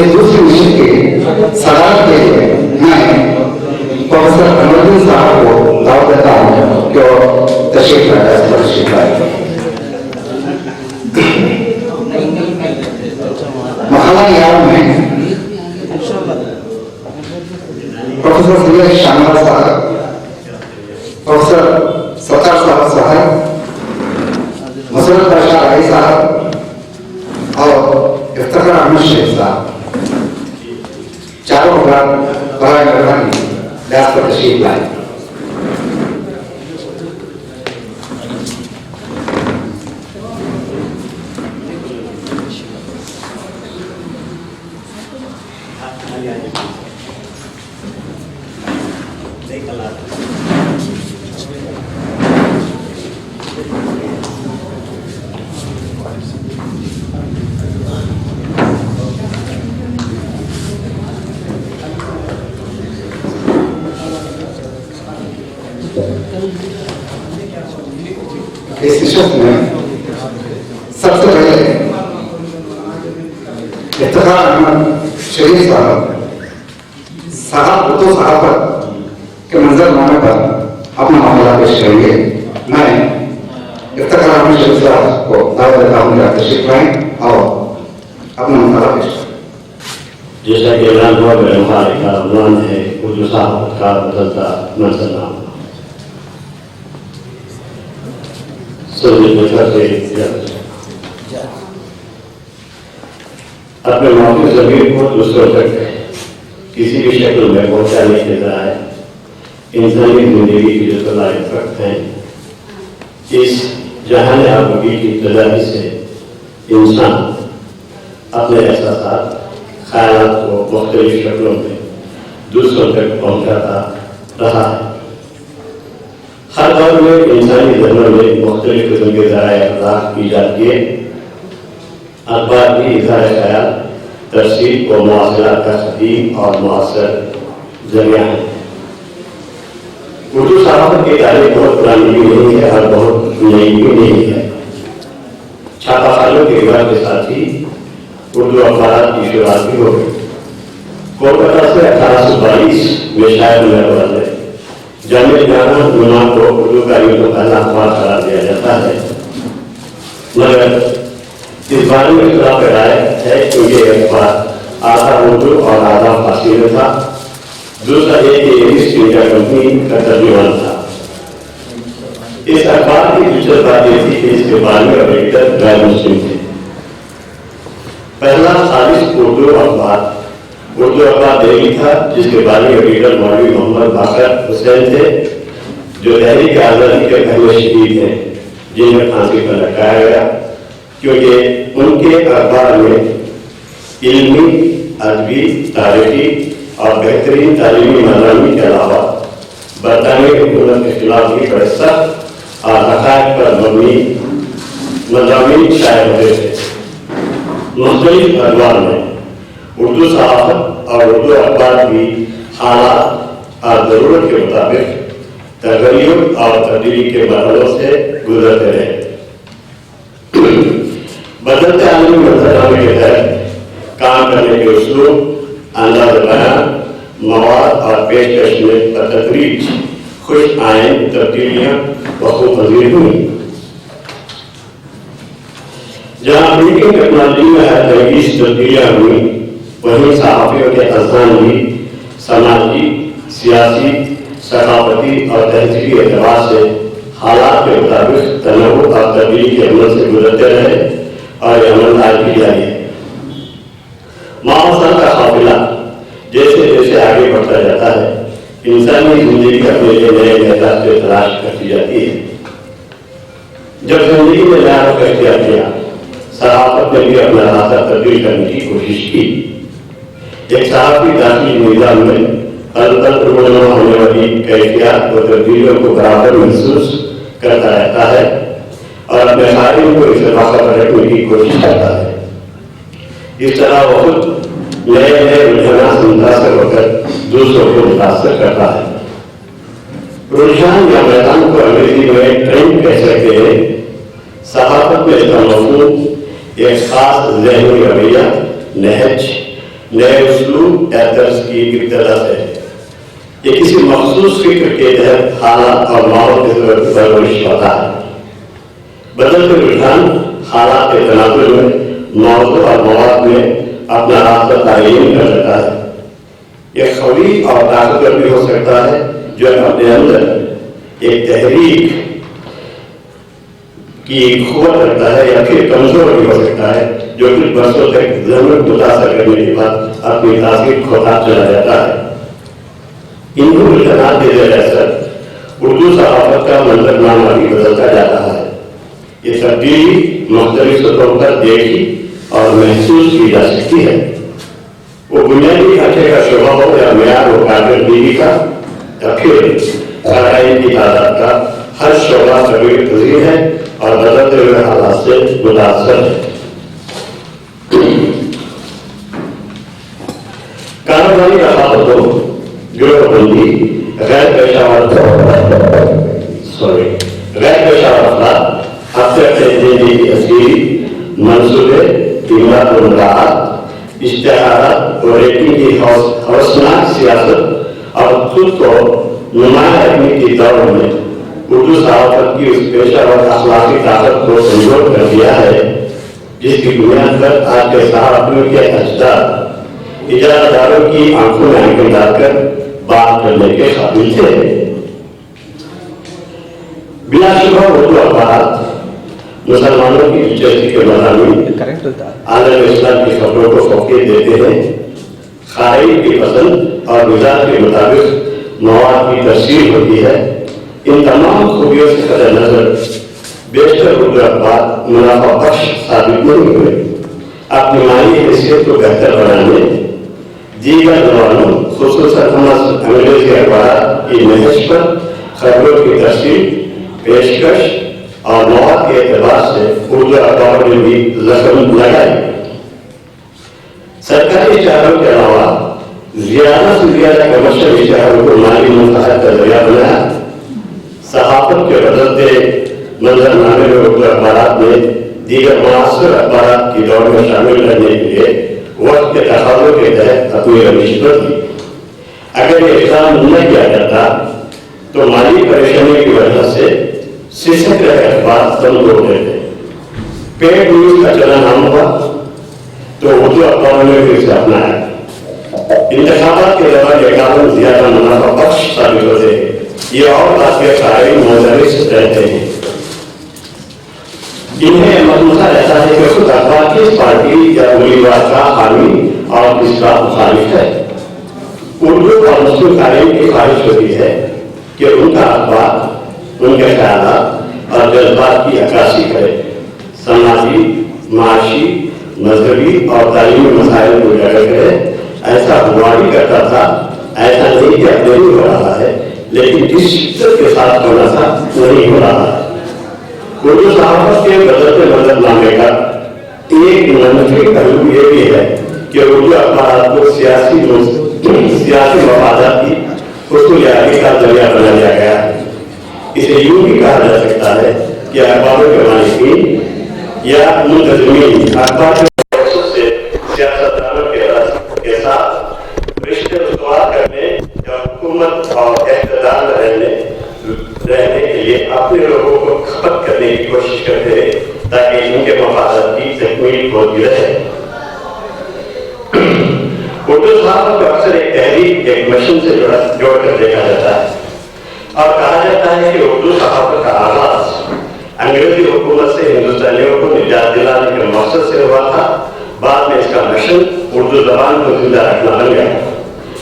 दूसरी मिशन के सलाह के लिए मैं प्रोफेसर अमरुद्दीन साहब को दावत देता हूँ कि वो तशरीफ लाए। मखाना यार में प्रोफेसर सुरेश शानवार साहब, प्रोफेसर सत्तार साहब, मसरत बादशाह राय साहब और इफ्तिखार अहमद शेख साहब, चारों बराए मेहरबानी व्यास पर तशरीफ लाए। इस शिफ्ट में सबसे पहले इफ्तिखार अहमद शरीफ साहब उर्दू सहाफत के मंजरनामे पर अपना मामला पेश करेंगे। मैं इफ्तिखार अहमद शरीफ साहब को दावत देता हूँ कि तशरीफ लाएं और अपना मामला पेश करें। जैसा कि ऐलान हुआ, मेरे मुहारे का उन्वान है उर्दू सहाफत का बदलता मंजरनामा। अपने मौके ज़मीर को दूसरों तक किसी भी शक्ल में पहुंचाने के बजाय इंसानी जिंदगी की जो सलाहियत रखते हैं, इस जहान आबदी की तजारी से इंसान अपने एहसास ख्यालात को मुख्तलिफ शक्लों में दूसरों तक पहुंचाता रहा है। हर दौर में इंसानी धर्मों में मुख्तलिफ किस्म के ज़राए इब्लाग की जाती है। अखबार भी इज़हार ख्याल, तरसील व मवासिलात का कदीम और मुअस्सर ज़रिया है। उर्दू सहाफ़त की तारीख बहुत पुरानी भी नहीं है और बहुत नई भी नहीं है। छापाखानों के रिवाज के साथ ही उर्दू अखबारात की शुरुआत भी हो गई। कोलकाता से 1822 में शायद होने वाले जामिया जाना नुमान को उर्दू का यूं पहला अखबार करार दिया जाता है, मगर इस बारे में इख्तिलाफ राय है कि ये अखबार आधा उर्दू और आधा फारसी में था। दूसरा एक ईस्ट इंडिया कंपनी का तर्जुमान था। इस अखबार की दिलचस्प बात यह थी कि इसके बारे में एडिटर गैर मुस्लिम थे। पहला खालिस उर्दू अखबार दिल्ली था, जिसके बारे में एडिटर मौलवी मोहम्मद बाकर हुसैन थे, जो तहरीक आज़ादी के पहले शहीद थे, जिन्हें फांसी पर लटकाया गया क्योंकि उनके अखबार में इल्मी, अदबी, तारीखी और बेहतरीन तालीमी मज़ामीन के अलावा बरतानवी हुकूमत के खिलाफ भी बड़े सख्त और हक़ाइक़ पर मबनी मज़ामीन शाये होते थे। मुख्तलिफ अखबार में उर्दू सहाफ़त और उर्दू अखबार की हालात اور ضرورت کے مطابق تغیر اور تبدیلی کے مرحلوں سے گزرتے رہے۔ بدلتے عالمی منظرنامے کے تحت کام کرنے کے اسلوب، انداز بیان، مواد اور پیشکش میں بتدریج خوش آئند تبدیلیاں وقوع پذیر ہوئی۔ جہاں میڈیا ٹیکنالوجی میں ہر تحقیق تبدیلیاں ہوئی، وہیں صحافیوں کے اذہان بھی سماجی، سیاسی، ثقافتی اور تہذیبی اعتبار سے حالات کے مطابق تنوع اور تبدیلی کے عمل سے گزرتے رہے اور یہ عمل آج بھی جاری ہے۔ معاشرہ کا قافلہ جیسے جیسے آگے بڑھتا جاتا ہے، انسانی زندگی اپنے لیے نئے معیار سے تلاش کرتی جاتی ہے۔ جب زندگی میں نیا رخ اختیار کیا، صحافت نے بھی اپنا راستہ تبدیل کرنے کی کوشش کی۔ ایک صحافی داخلی نظام میں رونما ہونے والی کیفیات اور تبدیلیوں کو برابر محسوس کرتا رہتا ہے اور اپنے خارج کو اس واقع پر رکھنے کی کوشش کرتا ہے۔ اس طرح وہ خود نئے نئے رجحانات سے متاثر ہو کر دوسروں کو متاثر کرتا ہے۔ رجحان یا میدان کو انگریزی میں ٹرینڈ کہہ سکتے ہیں۔ صحافت میں اس کا مفہوم ایک خاص ذہنی رویہ، نہج، نئے اسلوب یا طرز کی ابتدا ہے۔ یہ کسی مخصوص فکر کے تحت حالات اور ماحول کی ضرورت پر پرورش ہوتا ہے۔ بدلتے رجحان حالات کے تناظر میں موضوع اور مواد میں اپنا راستہ تعین کر سکتا ہے۔ یہ قوی اور طاقتور بھی ہو سکتا ہے جو اپنے اندر ایک تحریک کی قوت رکھتا ہے، یا پھر کمزور بھی ہو سکتا ہے جو کچھ برسوں تک ضرورت متاثر کرنے کے بعد اپنی تاثیر کھوتا چلا جاتا ہے۔ ان رجحانات کے زیر اثر اردو صحافت کا منظرنامہ بھی بدلتا جاتا ہے۔ یہ تبدیلی مختلف سطحوں پر دیکھی اور محسوس کی جا سکتی ہے۔ وہ بنیادی ڈھانچے کا شعبہ ہو یا معیار و کارکردگی کا، یا پھر قرائن کی تعداد کا، ہر شعبہ تغیر پذیر ہے اور بدلتے ہوئے حالات سے متاثر ہے۔ کاروباری رفاقتوں، گروہ بندی، غیر پیشہ ور افراد اکثر زندگی اصلی منصوبے، قیمت و مراعات، اشتہارات اور ریٹنگ کی ہوسناک سیاست اور خود کو نمایاں رکھنے کی دوڑ میں اردو صحافت کی اس پیشہ ور اخلاقی طاقت کو کمزور کر دیا ہے، جس کی بنیاد پر آج کے صحافیوں کے اجداد اجارہ داروں کی آنکھوں میں آنکھیں ڈال کر بات کرنے کے قابل تھے۔ بلا شبہ اردو اخبارات مسلمانوں کی دلچسپی کے مضامین، عالم اسلام کی خبروں کو فوقیت دیتے ہیں۔ قارئین کی پسند اور مزاج کے مطابق مواد کی تفسیر ہوتی ہے۔ ان تمام خوبیوں سے قطع نظر بیشتر اردو اخبار منافع بخش ثابت نہیں ہوئے۔ اپنی مالی حیثیت کو بہتر بنانے دیگر زبانوں خصوصاً انگریزی اخبارات کی نہج پر خبروں کی تفصیل، پیشکش اور مواد کے اعتبار سے اردو اخباروں نے بھی زخم لگائی۔ سرکاری اشتہاروں کے علاوہ زیادہ سے زیادہ کمرشل اشتہاروں کو مالی منفعت کا ذریعہ بنایا۔ صحافت کے بدلتے منظرنامے میں اردو اخبارات نے دیگر معاصر اخبارات کی دوڑ میں شامل کرنے کے لیے وقت کے تقاضوں کے تحت اپنی روش بدلی۔ اگر یہ اقدام نہ کیا جاتا تو مالی پریشانی کی وجہ سے سسک رہے اخبار کمزور رہتے، پیڈ نیوز کا چلن عام ہوا تو اردو اخباروں نے پھر سے اپنایا۔ انتخابات کے دوران یہ قانون زیادہ منافع بخش ثابت ہوتے ہیں، یہ اور بات کے قائم مدرس رہتے ہیں۔ انہیں مطلوبہ رہتا ہے کہ خود اخبار کس پارٹی یا امیدوار کا حامی اور کس کا مخالف ہے۔ اردو اور مسلم قائم کی خواہش ہوتی ہے کہ ان کا اخبار ان کے خیالات اور جذبات کی عکاسی کرے، سماجی، معاشی، مذہبی اور تعلیمی مسائل کو اجاگر کرے۔ ایسا ہوا بھی کرتا تھا، ایسا نہیں کہ اب نہیں ہو رہا ہے، لیکن جس شدت کے ساتھ ہونا تھا نہیں ہو رہا ہے۔ اردو صحافت کے بدلتے منظرنامے کا ایک منفی پہلو یہ بھی ہے کہ اردو اخبارات کو سیاسی مفادات کی उसको लियाकत का जरिया बना दिया गया है। इसे यूं भी कहा जा सकता है कि अखबारों के मालिकीन या मुंतजमीन अखबार से सियासतदानों के साथ रिश्ते उसवार करने या हुकूमत और इक़्तिदार में रहने के लिए अपने लोगों को खपत करने की कोशिश करते हैं ताकि उनके मफादात की तकमील होती रहे। उर्दू सहाफ़त को अक्सर एक तहरीक, एक मिशन से जोड़कर देखा जाता है और कहा जाता है कि उर्दू सहाफ़त का आगाज अंग्रेजी हुकूमत से हिंदुस्तानियों को निजात दिलाने के मकसद से हुआ था। बाद में इसका मिशन उर्दू ज़बान को जिंदा रखना बन गया,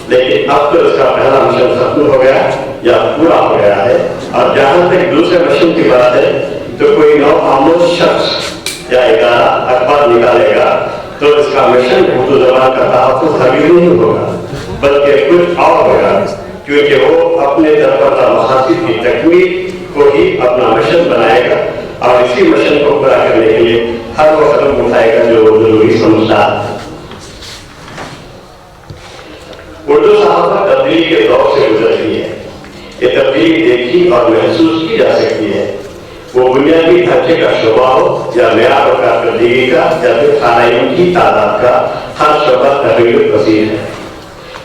लेकिन अब तो इसका पहला मिशन खत्म हो गया या पूरा हो गया है। और जहाँ तक दूसरे मिशन की बात है तो कोई नौआमूद शख्स या इदारा अखबार निकालेगा तो इसका मिशन उर्दू ज़बान का तहफ़्फ़ुज़ हरगिज़ नहीं होगा, बल्कि कुछ और होगा, क्योंकि वो अपने तरफ़ मक़ासिद की तकमील को ही अपना मिशन बनाएगा और इसी मिशन को पूरा करने के लिए हर वो कदम उठाएगा जो वो जरूरी समझता है। उर्दू सहाफ़त तब्दीली के दौर से गुजरती है। ये तब्दीली देखी और महसूस की जा सकती है, वो बुनियादी ढांचे का शोबा हो या मेयार और कारकर्दगी का या फिर ख़ानाइन की तादाद का, हर शोबा तब्दीली पसीर है।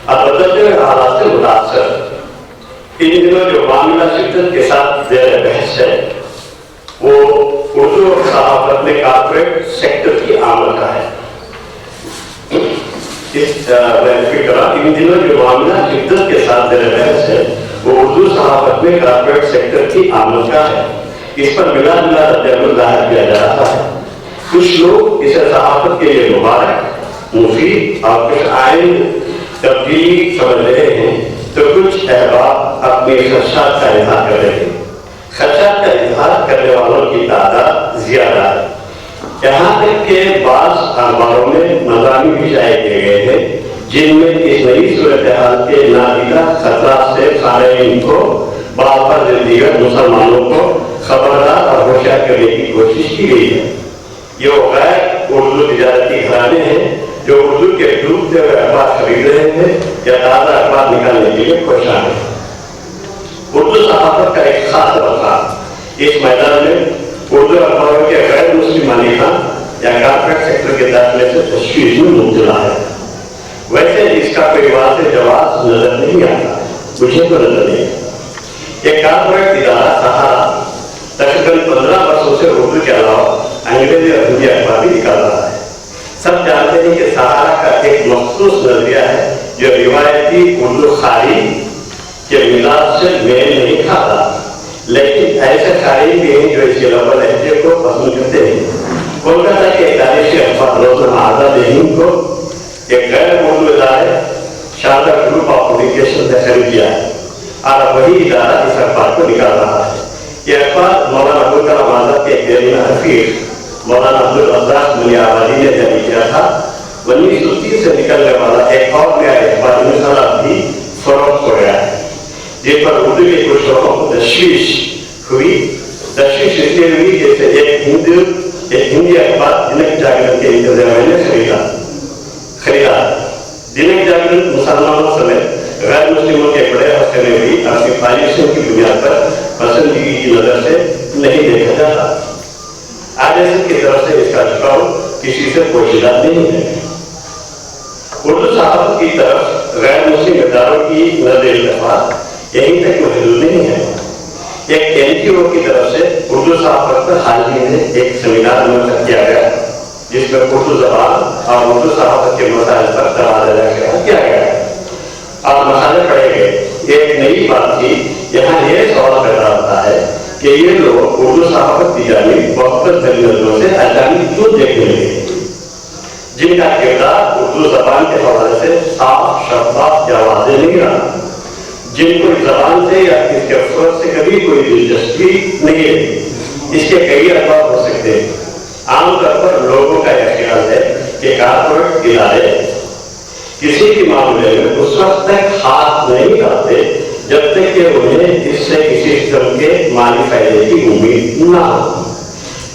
अब बदलते हुए हालात से मुतासर इन दिनों जो मामला शिद्दत के साथ ज़ेर बहस है वो उर्दू सहाफ़त में कॉर्पोरेट सेक्टर की आमद का है। इन दिनों जो मामला शिद्दत के साथ ज़ेर बहस है वो उर्दू सहाफ़त में कॉर्पोरेट सेक्टर की आमद का है। इस पर मिला रद्द-ए-अमल ज़ाहिर किया जा रहा है। कुछ लोग इसे सहाफ़त के लिए मुबारक, मुफीद और कुछ आइन तब्दीली समझ रहे हैं, तो कुछ अहबाब अपने खदशात का इज़हार कर रहे हैं। खदशात का इज़हार करने वालों की तादाद ज़्यादा है। यहाँ तक के बाज़ अखबारों में मज़ामी भी शाये किए गए हैं जिनमें इस नई सूरत हाल के नादीदा खतरा से ख़ानाइन को बापर दीगर मुसलमानों को खबरदार और होशियार करने की कोशिश की गई है। ये वो गैर उर्दू तिजारती घराने हैं जो उर्दू के डूबते हुए अखबार खरीद रहे हैं या ताज़ा अखबार निकालने के लिए कोशिश है। उर्दू सहाफ़त का एक खास तबका इस मैदान में उर्दू अखबारों के गैर मुस्लिम मालिकान या कॉर्पोरेट सेक्टर के दाखिले से तशवीश में मुब्तला है। वैसे इसका कोई वाज़ेह जवाब नजर नहीं आता, मुझे तो नजर नहीं। एक कॉर्पोरेट इदारा सहारा तकरीबन 15 वर्षों से उर्दू के अलावा अंग्रेजी और हिंदी अखबार भी निकाल रहा है। सब जानते हैं कि सहारा का एक मखसूस नजरिया है जो रिवायती उर्दू खारी के मिजाज से मेल नहीं खाता, लेकिन ऐसे खारी भी हैं जो इस लबल लहजे को पसंद करते हैं। कोलकाता के एक तारीखी अखबार रोज़नामा आज़ाद हिंद को एक गैर उर्दू इदारे शारदा ग्रुप ऑफ पब्लिकेशन ने खरीद लिया है और वही इदारा इस अखबार को निकाल रहा है। ये अखबार मौलाना अबुल कलाम आज़ाद के देरीना हफीज मौलाना अब्दुल रज़्ज़ाक़ मुनियाबादी ने जारी किया था। 1930 से निकलने वाला एक और नया अखबार इंसाफ भी फरोख्त हो गया है, जिस पर उर्दू के कुछ लोगों को तशवीश हुई। तशवीश इसलिए हुई जैसे एक हिंदी अखबार दैनिक जागरण के इंतजाम में खरीदा। दैनिक जागरण मुसलमानों समेत गैर मुस्लिमों के बड़े हस्ते में भी अपनी पॉलिसियों की बुनियाद पर पसंदगी की नजर से नहीं देखा जाता। आरएसएस की तरफ से इसका झुकाव किसी से पोशीदा नहीं है। उर्दू सहाफ़त की तरफ गैर मुस्लिम इदारों की नज़र यहीं तक महदूद नहीं है। एक एनजीओ की तरफ से उर्दू सहाफ़त पर हाल ही में एक सेमिनार मुनक़िद किया गया जिसमें उर्दू ज़बान और उर्दू सहाफ़त के मसाइल पर तबादला किया गया और मसाले पढ़े गए। एक नई बात थी, यहाँ यह सवाल पैदा होता है कि ये लोग उर्दू सहाफ़त की जानिब बहुत नजरों से अचानक क्यों देखने लगे, जिनका किरदार उर्दू ज़बान के हवाले से साफ, शफ़ाफ़ या वाज़ेह नहीं रहा, जिनको इस ज़बान से या इसके फर्ज से कभी कोई दिलचस्पी नहीं है। इसके कई असबाब हो सकते हैं। आमतौर पर लोगों का यह ख्याल है कि कॉर्पोरेट इदारे किसी भी मामले में उस वक्त तक हाथ नहीं डालते जब तक कि उन्हें इससे किसी किस्म के माली फायदे की उम्मीद न हो।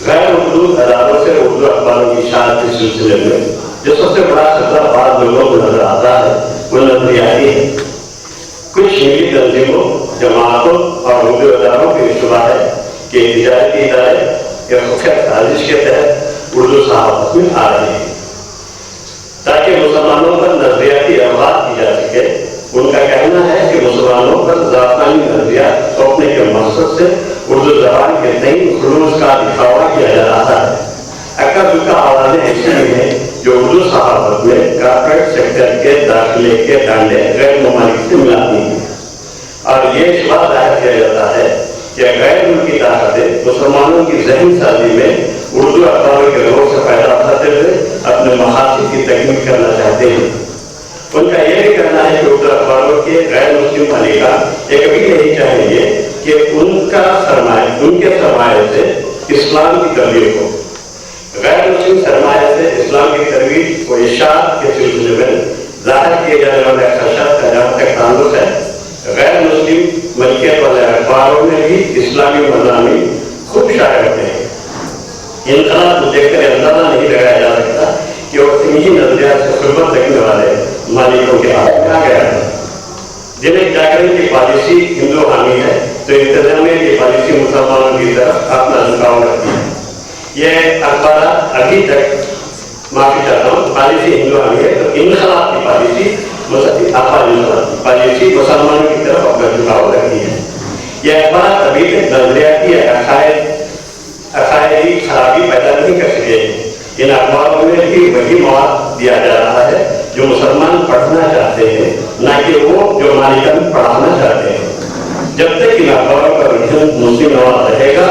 गैर उर्दू अदारों से उर्दू अखबारों की इशाअत के सिलसिले में जो सबसे बड़ा खतरा बाद लोगों को नजर आता है वो नजरियाती है। कुछ मिली तंजीमों, जमातों और उर्दू अदारों की शुबा है कि तिजारती इदारे या खुफिया साजिश के तहत उर्दू सहाफत में आ रही है ताकि मुसलमानों पर नजरियाती अवगात की जा सके। उनका कहना है कि मुसलमानों पर ज़ातानी नजरियात थोपने के मकसद से उर्दू ज़बान के तई खुलूस का दिखावा किया जा रहा है। अक्का आवाज़ें ऐसी हैं जो उर्दू सहाफत में कॉर्पोरेट सेक्टर के दाखिले के डांडे गैर ममालिक से मिलाती हैं और ये शुबा जाहिर किया जाता है कि गैर मुल्की ताकतें मुसलमानों की ज़हन साजी में उर्दू अखबारों के रोग से पैदा उठाते हुए अपने मकासद की तकमील करना चाहते हैं। उनका यह भी कहना है कि उर्दू अखबारों के गैर मुस्लिम मालिकान ये कभी नहीं चाहेंगे कि उनके सरमाए से इस्लाम की तरवीज हो। गैर मुस्लिम सरमाए से इस्लाम की तरवीज को इशाअत के सिलसिले में जाहिर किए जाने वाले खदशात का जहाँ तक ताल्लुक है, गैर मुस्लिम मलकियत वाले अखबारों में भी इस्लामी मज़ामीन खूब शाये होते हैं। इनकलाब को देखकर अंदाजा नहीं लगाया जा सकता कि वो इन्हीं नजरियात से खिदमत रखने वाले मालिकों के हाथ में आ गया है। जिन्हें जागरण की पॉलिसी हिंदू हामी है तो इंतजामिया की पॉलिसी मुसलमानों की तरफ अपना झुकाव रखती है। यह अखबार अभी तक, माफी चाहता हूँ, पॉलिसी हिंदू हामी है तो इनकलाब की पॉलिसी मुसलमानों की तरफ अपना झुकाव रखती है। यह अखबार अभी तक नजरियाती अकायदी खराबी पैदा नहीं कर सके। इन अखबारों में भी वही मवाद दिया जा रहा है जो मुसलमान पढ़ना चाहते हैं, न कि वो जो मालिकान पढ़ाना चाहते हैं। जब तक इन अखबारों का रुझान मुस्लिम मवाद रहेगा,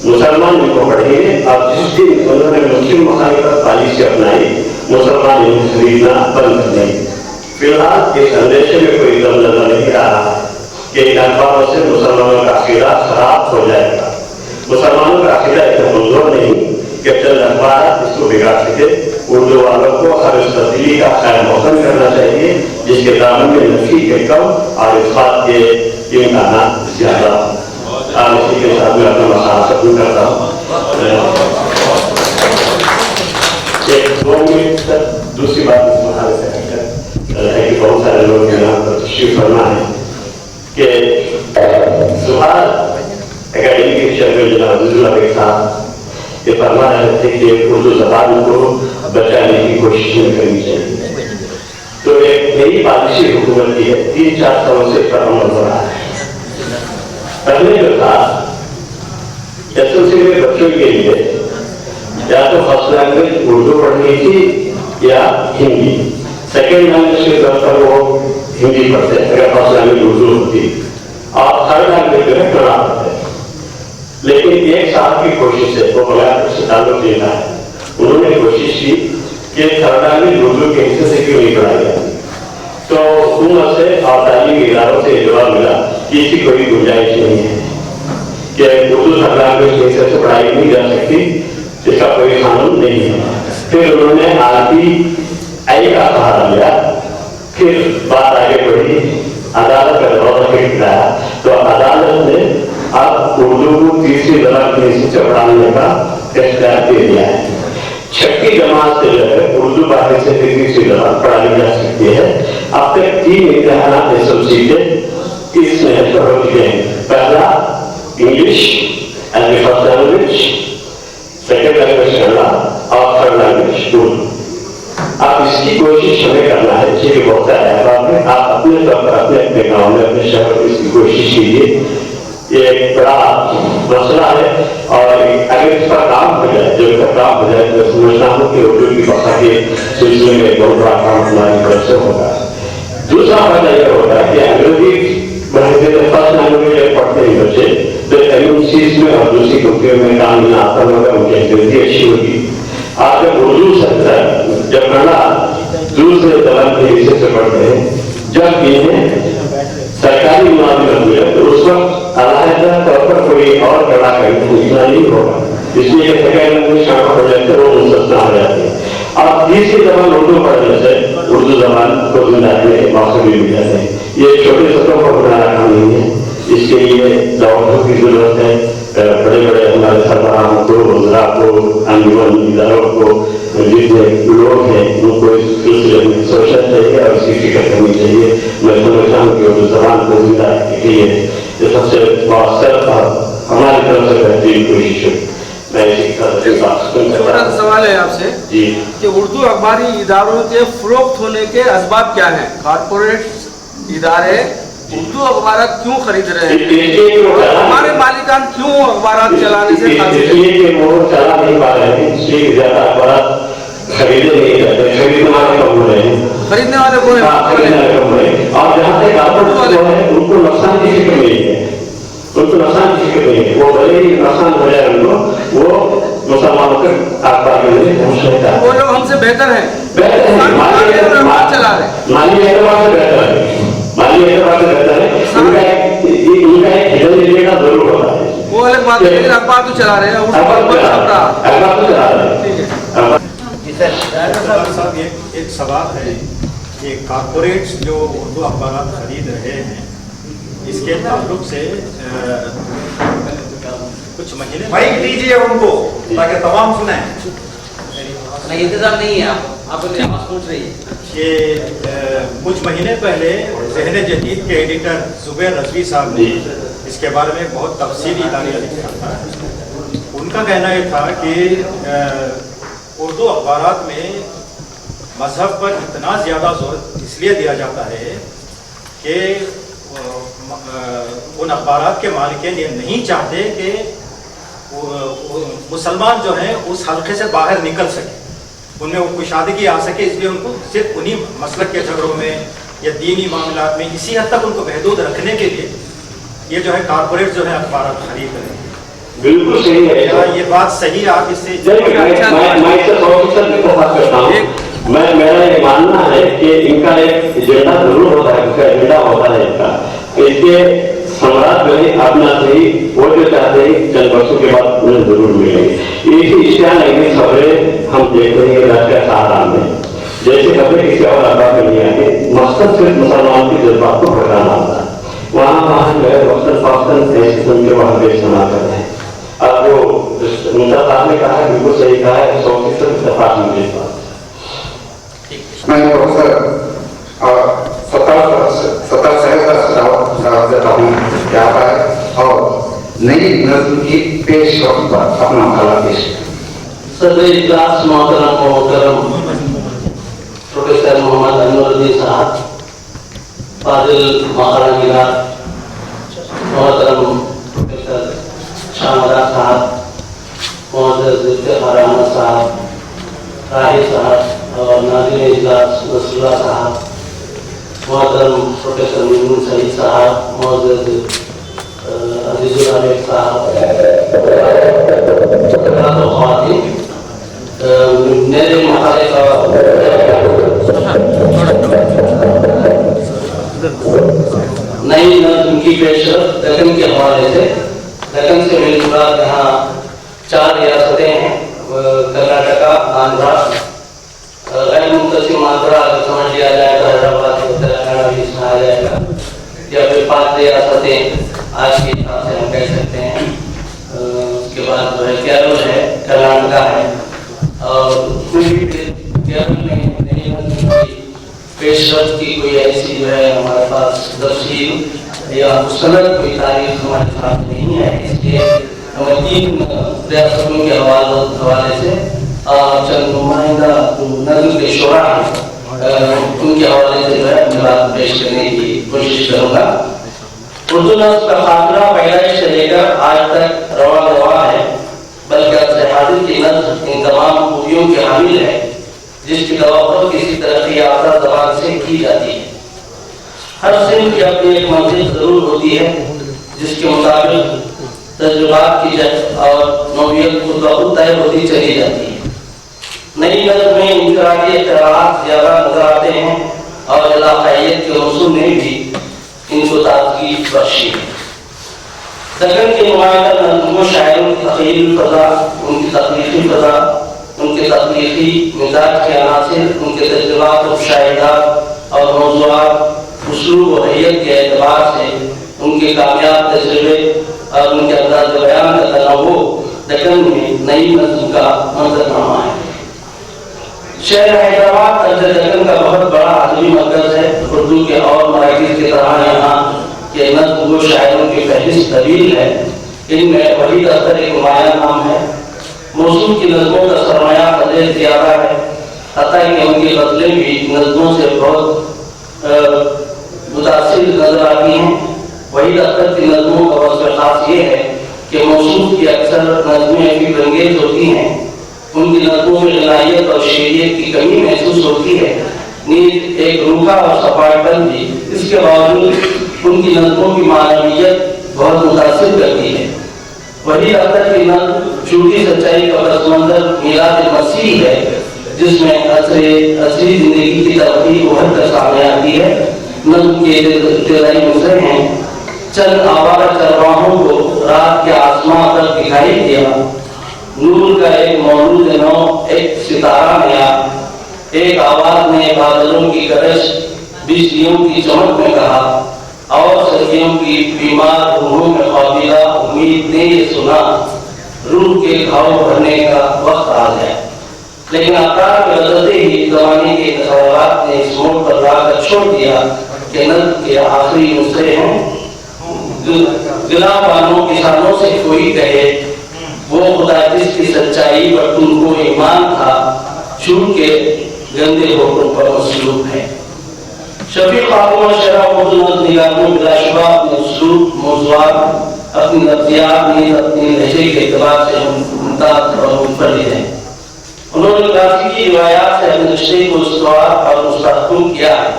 मुसलमान इनको पढ़ेंगे और जिस दिन उन्होंने मुस्लिम मुखालिफत पॉलिसी अपनाई, मुसलमान इन्हें खरीदना बंद कर देंगे। फिलहाल इस संदेश में कोई दम नजर नहीं आ रहा कि इन अखबारों से मुसलमानों का अकीदा खराब हो जाएगा। मुसलमानों का अकीदा इतना कमजोर नहीं कि चंद अखबार इसको बिगाड़ सके। उर्दू वालों को हर इस तब्दीली का खैर मौसम करना चाहिए जिसके दामन में नफी के कम और इस बात के इम्कान ज्यादा। आज इसी के साथ मैं अपना मसाला खत्म करता हूँ। एक 2 मिनट तक दूसरी बात इस मसाले से है कि बहुत सारे लोग यहाँ पर तशरीफ फरमा है कि सुबह एकेडमी के चेयरमैन जनाब अब्दुल्ला के साथ ये फरमा रहे थे कि उर्दू ज़बान को बचाने की कोशिश करनी चाहिए। तो एक नई पॉलिसी हुकूमत की है, 3-4 सालों से पर अमल हो रहा है। पहले जो था एसएलसी में बच्चों के लिए या तो फर्स्ट लैंग्वेज उर्दू पढ़नी थी या हिंदी, सेकेंड लैंग्वेज के तौर पर वो हिंदी पढ़ते अगर फर्स्ट लैंग्वेज उर्दू होती, और थर्ड लैंग्वेज जो है कन्नड़ पढ़ते। लेकिन एक साल की कोशिश है, वो बगैर से ताल्लुक लेना है, उन्होंने कोशिश की कि थर्ड लैंग्वेज उर्दू के हिस्से से क्यों नहीं पढ़ाई जाती। तो हुकूमत से और तालीमी इदारों से जवाब मिला कि इसकी कोई गुंजाइश नहीं है कि उर्दू थर्ड लैंग्वेज के हिस्से से पढ़ाई नहीं जा सकती, इसका कोई कानून नहीं है। फिर उन्होंने RTI का सहारा लिया, फिर बात आगे बढ़ी, अदालत का दबाव दिखाया तो अदालत ने अब उर्दू को तीसरी जबान के हिस्से से पढ़ाने का इख्तियार दे दिया है। 6वीं जमात से जो है उर्दू भाषा से तीसरी जबान पढ़ाई जा सकती है। अब तक 3 इम्तिहान एसएलसी के इस नहज पर हो चुके हैं। पहला English as a first language, second language Kannada और थर्ड लैंग्वेज उर्दू। आप इसकी कोशिश हमें करना है, जैसे बहुत सारे अहबाब में आप अपने तौर पर अपने गाँव में अपने शहर में इसकी कोशिश कीजिए। ये एक बड़ा मसला है और अगर इस पर काम हो जाए, जब तक काम हो जाए तो समझना हो कि उर्दू की भाषा के सिलसिले में बहुत बड़ा काम हमारी तरफ से होगा। दूसरा फायदा यह होगा कि अंग्रेजी फर्स्ट लैंग्वेज पढ़ते हैं बच्चे तो MNCs में और दूसरी कंपनियों में काम लेना आसान होगा, उनकी अंग्रेजी अच्छी होगी। आप जब उर्दू सेक्टर जब कन्नड़ा दूसरे जबान के हिस्से से पढ़ते हैं, जब इन्हें सरकारी मुलाजिमत मिले तो उस वक्त अलहदा तौर पर कोई और कड़ा करना नहीं होगा, इसलिए सेकेंड लैंग्वेज शामिल हो जाते हैं, वो मुस्तस्ना हो जाते हैं। और तीसरी जबान उर्दू पढ़ने से उर्दू जबान को जिंदा रखने के मौके भी मिल जाते हैं। ये छोटे सतहों पर बनाना काम नहीं है, इसके लिए दवाओं की जरूरत है। बड़े बड़े हमारे सरबराहों को, वज़रा को, अंजुमन इदारों को जितने लोग हैं उनको इस सिलसिले में सोचना चाहिए और इसकी फिक्र करनी चाहिए। मैं समझता हूँ कि उर्दू जबान को जिंदा रखने के लिए ये सबसे हमारी तरफ से बेहतरीन कोशिश है। मैं इसी तरह से छोटा सा सवाल है आपसे जी कि उर्दू अखबारी इदारों के फरोख्त होने के असबाब क्या हैं? कारपोरेट इदारे उर्दू अखबार क्यों खरीद रहे हैं? हमारे मालिकान क्यों अखबार चलाने से इसलिए कि वो चला नहीं पा रहे हैं, इसलिए ज्यादा अखबार खरीदे नहीं जाते, खरीदने वाले कम हो रहे हैं। खरीदने वाले कौन है? खरीदने वाले कम हो रहे हैं। और जहाँ तक कारपोरेट है उनको नुकसान की फिक्र नहीं है, उनको नुकसान की फिक्र नहीं है। वो भले ही नुकसान हो जाए उनको, वो मुसलमानों के अखबार के लिए पहुँच रहता है। वो लोग हमसे बेहतर हैं, बेहतर है, माली एतबार चला रहे, माली एतबार से बेहतर है, माली एतबार से बेहतर है। इनका एक हिडन एजेंडा जरूर होता है, वो अलग बात है, लेकिन अखबार तो चला रहे हैं, अखबार तो चला रहे हैं। ठीक है। सरदार साहब एक सवाल है कि कारपोरेट्स जो उर्दू अखबार खरीद रहे हैं इसके ताल्लुक से कुछ महीने माइक दीजिए उनको ताकि तमाम सुने। नहीं इंतजाम नहीं है, आप आवाज पूछ रही है कि कुछ महीने पहले ज़हन जदीद के एडिटर जुबैर रज़वी साहब ने इसके बारे में बहुत तफसीली दानिया लिखा था। उनका कहना यह था कि उर्दू अखबारात में मजहब पर इतना ज़्यादा जोर इसलिए दिया जाता है कि उन अखबारात के मालिकीन ये नहीं चाहते कि मुसलमान जो हैं उस हल्के से बाहर निकल सके, उनमें वो कुशादगी आ सके, इसलिए उनको सिर्फ उन्हीं मसलक के झगड़ों में या दीनी मामलात में इसी हद तक उनको महदूद रखने के लिए ये जो है कारपोरेट जो है अखबार खरीद रहे हैं। बिल्कुल सही है, क्या ये बात सही है? आप इससे मैं मेरा ये मानना है कि इनका एक एजेंडा जरूर होता है, उसका एजेंडा होता है इनका। इसके सम्राट जो है अपना सही वो जो चाहते हैं चंद वर्षों के बाद उन्हें जरूर मिलेंगे। इसी इश्तिहार नई खबरें हम देख रहे हैं राष्ट्रीय सहारा में, जैसे खबरें किसी और अखबार में नहीं आती, मकसद सिर्फ मुसलमान के जज्बात को भड़काना होता है। वहाँ जो है वक्तन फाक्तन ऐसे सुन के वहाँ बेच सुना करते हैं। अब जो मुंडा साहब ने कहा है बिल्कुल सही कहा है, 100% इत्तेफाक में मेरी बात। मैं प्रोफेसर सत्तर शहर का सुझाव देता हूँ क्या है और नई नस्ल की पेश वक्त पर अपना मकाला पेश सदर इजलास मोहतरम प्रोफेसर मोहम्मद अनवरुद्दीन साहब, फाजिल महाराज मोहतरम प्रोफेसर शाहमदा साहब, मोहतरम साहब, राही साहब और नाज़िर इजलास नसरुल्लाह साहब, मोहतरम प्रोफेसर मुनमुन सईद साहब, मोहतरम अजीजुल हमीद साहब, मेरे मकाले का नई नज़्म की पेशरफ दक्कन के हवाले से। दक्कन से मेरी मुराद यहाँ 4 रियासतें हैं, कर्नाटका, आंध्रा, गैर मुंतसिम आंध्रा अगर समझ लिया जाए तो हैदराबाद को तेलंगाना भी समझा जाएगा, या फिर 5 रियासतें आज के हिसाब से हम कह सकते हैं। उसके बाद जो है केरल है, कर्नाटका है, और केरल में पेशरफ की कोई ऐसी जो है हमारे पास तफसील या मुस्तनद कोई तारीख हमारे पास नहीं है, इसलिए हमें 3 रियासतों के हवाले से चंद नुमाइंदा नज़्म के शुरा उनके हवाले से जो है मैं बात पेश करने की कोशिश करूँगा। उर्दू लफ्ज़ का खामिला पैदाइश से लेकर आज तक रवा है, बल्कि अब हाजिर की नस्ल इन तमाम खूबियों के हामिल है जिसकी तवक्कुल किसी तरक्की याफ्ता ज़बान से की जाती है। हर सिंह की अपनी एक मंजिल जरूर होती है जिसके मुताबिक तजुर्बात की जाए और नौयत खुद ब खुद तय होती चली जाती है। नई नस्ल में इनफरादी इख्तिलाफ ज़्यादा नजर आते हैं और इलाक़ाइयत के उसूल ने भी इनको ताज़गी बख्शी है। दक्कन के नुमाइंदा नज़्मों शायरों की तख़य्युल फ़ज़ा, उनकी तख़लीक़ी फ़ज़ा, उनके तख़लीक़ी मिज़ाज के अनासिर, उनके तजुर्बात व मुशाहिदात और मौज़ूआत उस्लूब व हैयत के एतबार से उनके कामयाब तजुर्बे और उनके अंदाज़ बयान का तनव्वुर दक्कन में नई नस्ल का मंज़रनामा है। شہر حیدرآباد طرز دکن کا بہت بڑا ادبی مرکز ہے. اردو کے اور مراکز کی طرح یہاں کے نظم گو شاعروں کی فہرست طویل ہے. ان میں وحید اختر ایک نمایاں نام ہے. موصول کی نظموں کا سرمایہ قدر زیادہ ہے، حتیٰ کہ ان کی غزلیں بھی نظموں سے بہت متاثر نظر آتی ہیں. وحید اختر کی نظموں کا وصف خاص یہ ہے کہ موصول کی اکثر نظمیں فکر انگیز ہوتی ہیں. ان کی نظموں میں غنائیت اور شعریت کی کمی محسوس ہوتی ہے، نیز ایک روکھا اور سپاٹ پن بھی. اس کے باوجود ان کی نظموں کی معنویت بہت متاثر کرتی ہے. وحید اختر کی نظم جھوٹی سچائی کا پس منظر میلاد مسیح ہے، جس میں عصری زندگی کی ترقی ابھر کر سامنے آتی ہے. نظم کے ابتدائی مصرے ہیں: چند آوارہ چرواہوں کو رات کے آسماں پر دکھائی دیا، نور کا ایک مولود نو، ایک ستارہ نیا، ایک آواز نے بادلوں کی گرج بجلیوں کی چمک میں کہا، اور صدیوں کی بیمار روحوں میں خوابیدہ امید نے یہ سنا، روح کے گھاؤ بھرنے کا وقت آ گیا. لیکن افراد کے بدلتے ہی زمانے کے تصورات نے اس موڑ پر لا کر چھوڑ دیا کہ نظم کے آخری مصرے ہیں: گلا بانوں کسانوں سے کوئی کہے، وہ خدا جس کی سچائی پر تم کو ایمان تھا، جھوٹ کے گندے ہوٹوں پر مسلوب ہے. شفیق خاتون شرح اردو نظم نگاروں بلا شبہ اپنے اسلوب، موضوعات، اپنی نفسیات میں اپنی لہجے کے اعتبار سے ممتاز اور منفرد ہیں. انہوں نے کلاسیکی روایات سے اپنے رشتے کو استوار اور مستحکم کیا ہے.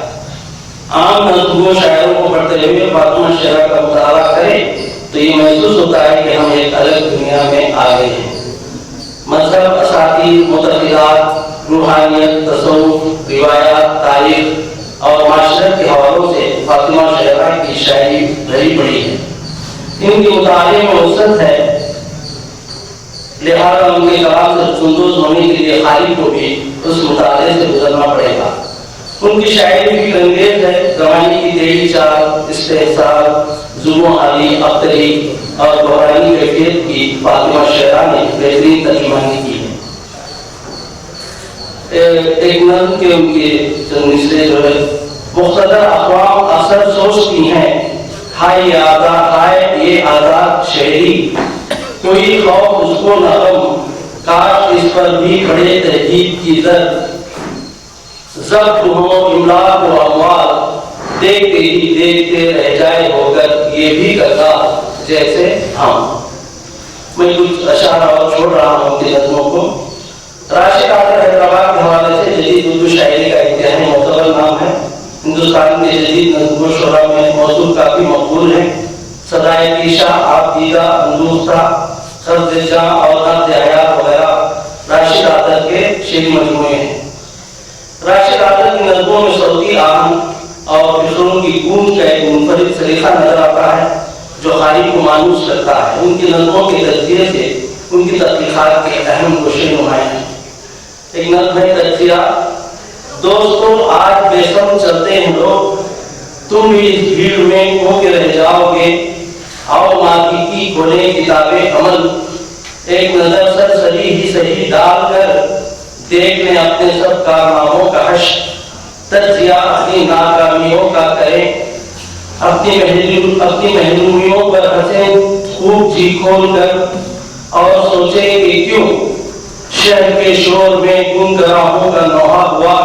عام نظم گو شاعروں کو پڑھتے ہوئے خاتون شرح کا مطالعہ کریں تو یہ محسوس ہوتا ہے کہ ہم ایک الگ دنیا میں آ گئے ہیں. مذہب، اساطیر، معتقدات، روحانیت، تصوف، روایات، تاریخ اور معاشرت کے حوالوں سے فاطمہ شہرہ کی شاعری بھری پڑی ہے. ان کے مطالعے میں وسعت ہے، لہذا ان کے کلام سے سندوز ہونے کے لیے خالق کو بھی اس مطالعے سے گزرنا پڑے گا. ان کی شاعری بھی انگیز ہے. زمانے کی تیڑی چال، استحصال، زبوں علی، اختری اور بحرانی کیفیت کی فاطمہ شہرہ نے بہترین ترجمانی کی ہے. ایک نظم کے ان کے چند مصرے جو ہے: مقتدر اقوام اثر سوچتی ہیں، ہائے یہ آزاد شہری، کوئی خوف اس کو نہ غم، کاش اس پر بھی پڑے تہذیب کی زد، ضبط ہو املاک و اموال، دیکھتے ہی دیکھتے رہ جائے ہو کر یہ بھی کرتا جیسے ہم. میں کچھ اشعار اور چھوڑ رہا ہوں کہ نظموں کو. راشد آدر حیدرآباد کے حوالے سے جدید اردو شاعری کا انتہائی معتبر نام ہے. ہندوستان کے جدید نظم و شعراء میں موضوع کافی مقبول ہے. صدائے پیشہ، آپ دیدہ، اندوختہ، خرد جاں اور نقد حیات وغیرہ راشد آدر کے شعری مجموعے ہیں. راشد آدر کی نظموں میں صوتی آہنگ اور فکروں کی گونج کا ایک منفرد سلیقہ نظر آتا ہے جو قاری کو مانوس کرتا ہے. ان کی نظموں کے تجزیے سے ان کی تحقیقات کے اہم گوشے نمایاں ہیں. ایک نظم ہے تجزیہ: دوستو آج بے سم چلتے ہیں لوگ، تم بھی اس بھیڑ میں کھو کے رہ جاؤ گے، آؤ ماضی کی کھولیں کتابیں عمل، ایک نظر سرسری ہی صحیح ڈال کر دیکھ لیں اپنے سب کارناموں کا حشر، تجزیہ اپنی ناکامیوں کا کریں، اپنی محرومیوں پر ہنسیں خوب جی کھول کر، اور سوچیں کہ کیوں شہر کے شور میں گنگراہوں کا نوحہ ہوا،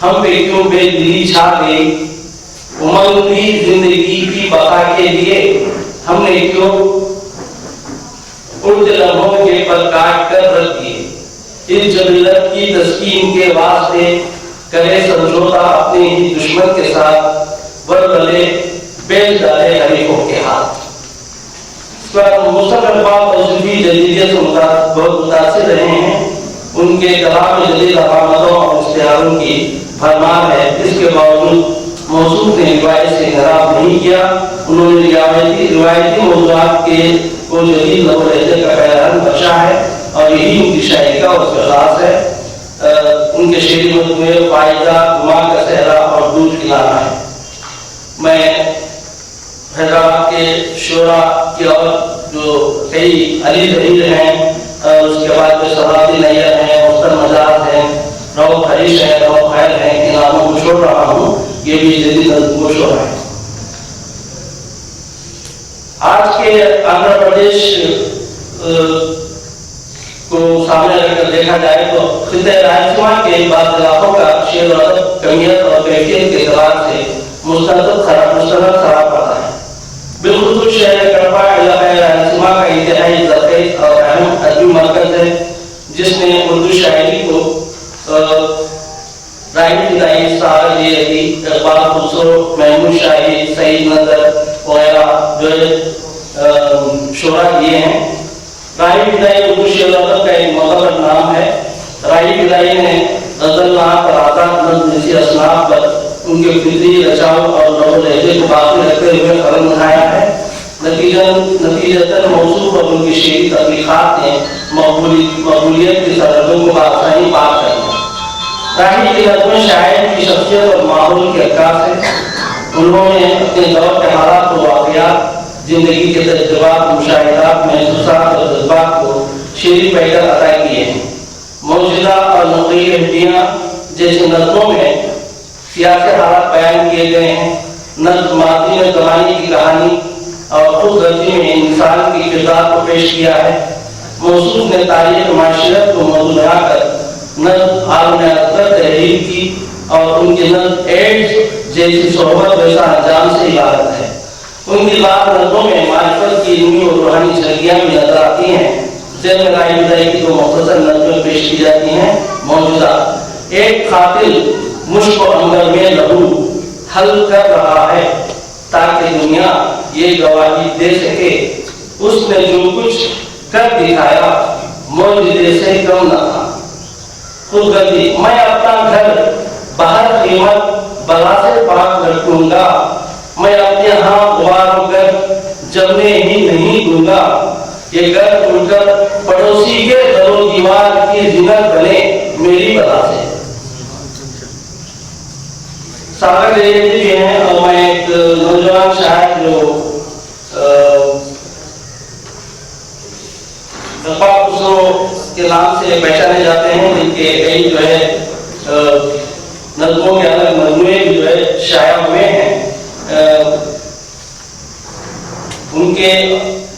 ہم پہ کیوں بے دلی چھا گئی، امنگ بھی زندگی کی بقا کے لیے ہم نے کیوں اڑتے لمحوں کے پر کاٹ کر رکھ دیے، اس جبلت کی تسکین کے واسطے کرے سمجھوتا اپنے ہی دشمن کے ساتھ، ورگلے بیچ ڈالے حریفوں کے ہاتھ. مصطفیٰ الفاظ اور صوفی جدیدیت سے بہت متاثر رہے ہیں. ان کے کلام میں جدید علامتوں اور اشتہاروں کی بھرمار ہے. اس کے باوجود موصوف نے روایت سے انحراف نہیں کیا. انہوں نے روایتی موضوعات کے کو جدید نقل لہجے کا پیرہن بخشا ہے اور یہی ان کی شاعری کا وصف خاص ہے. ان کے شعری مجموعے فائدہ، گما کا صحرا اور دودھ پلانا ہے. میں حیدرآباد کے شعراء کی اور جو کئی علی ظہیر ہیں، اس کے بعد جو صحابی نیّر ہیں، مستر مجاز ہیں، रऊफ हरीश है, रऊफ खैर है, इन नामों को छोड़ रहा हूँ, ये भी जदीद नज़्म को छोड़ रहा है। आज के आंध्र प्रदेश को सामने रखकर देखा जाए तो खित्ते रायलसीमा के बाद इलाकों का शेर और अदब, कमियत और कैफियत के एतबार से मुस्तनद खराब पड़ता है। बिलखुसूस शहर कड़पा इलाका रायलसीमा का इंतहाई ज़रख़ीज़ और अहम अदबी मरकज़ है, जिसने उर्दू शायरी को राही फिदाई, सारा अली, इक़बाल खुसरो, महमूद शाही, सईद नज़र वगैरह जो है शोरा किए हैं। राही फिदाई उर्दू शेर अदब का एक मुतबर नाम है। राही फिदाई ने गज़ल नात और आज़ाद नज़्म जैसी असनाफ पर उनके फितरी रचाव और नव लहजे को बाकी रखते हुए कलम उठाया है। नतीजतन मौसूफ और उनकी शेरी तख्लीक़ात ने मकबूलियत की सरहदों को आसानी पार कर लिया। राही की नज़्में शायर की शख्सियत और माहौल की अक्कास है। उन्होंने अपने दौर के हालात और वाक़ियात, जिंदगी के तजुर्बात, मुशाहिदात, महसूसात और जज्बात को शेरी पैकर अता किए हैं। मौजूदा और नक़ील हड्डियाँ जैसे नज़्मों में सियासी हालात बयान किए गए हैं। नज़्म मादी में ज़माने की कहानी और खुद गर्जी में इंसान के किरदार को पेश किया है। मौसूफ ने तारीख़ माशरत को मौजूद बनाकर नज़्म आलम असगर तहरीर की और उनकी नज़्म एड्स जैसी सोहबत वैसा अंजाम से इबारत है। उनकी बात नज़्मों में मारिफत की इल्मी और रूहानी झलकियाँ भी नजर आती हैं। ज़ेल में राही फिदाई की दो मुख्तसर नज़्में पेश की जाती हैं। मौजूदा एक कातिल मुश्क और अंबर में लहू हल कर रहा है ताकि दुनिया ये गवाही दे सके, उसने जो कुछ कर दिखाया मौजूदे से कम न था। खुदगर्दी, मैं अपना घर बाहर कीमत बला से पाक रखूंगा, मैं अपने हाथ गुबारों कर जमने ही नहीं दूंगा। ये घर उड़कर पड़ोसी के दरो दीवार की जिनत बने मेरी बला से। सागर जयंती भी हैं और मैं एक नौजवान शायर जो इक़बाल खुसरो के नाम से पहचाने जाते हैं, जिनके कई जो है नज़्मों के अलग मजमूए भी जो है शाया हुए हैं। उनके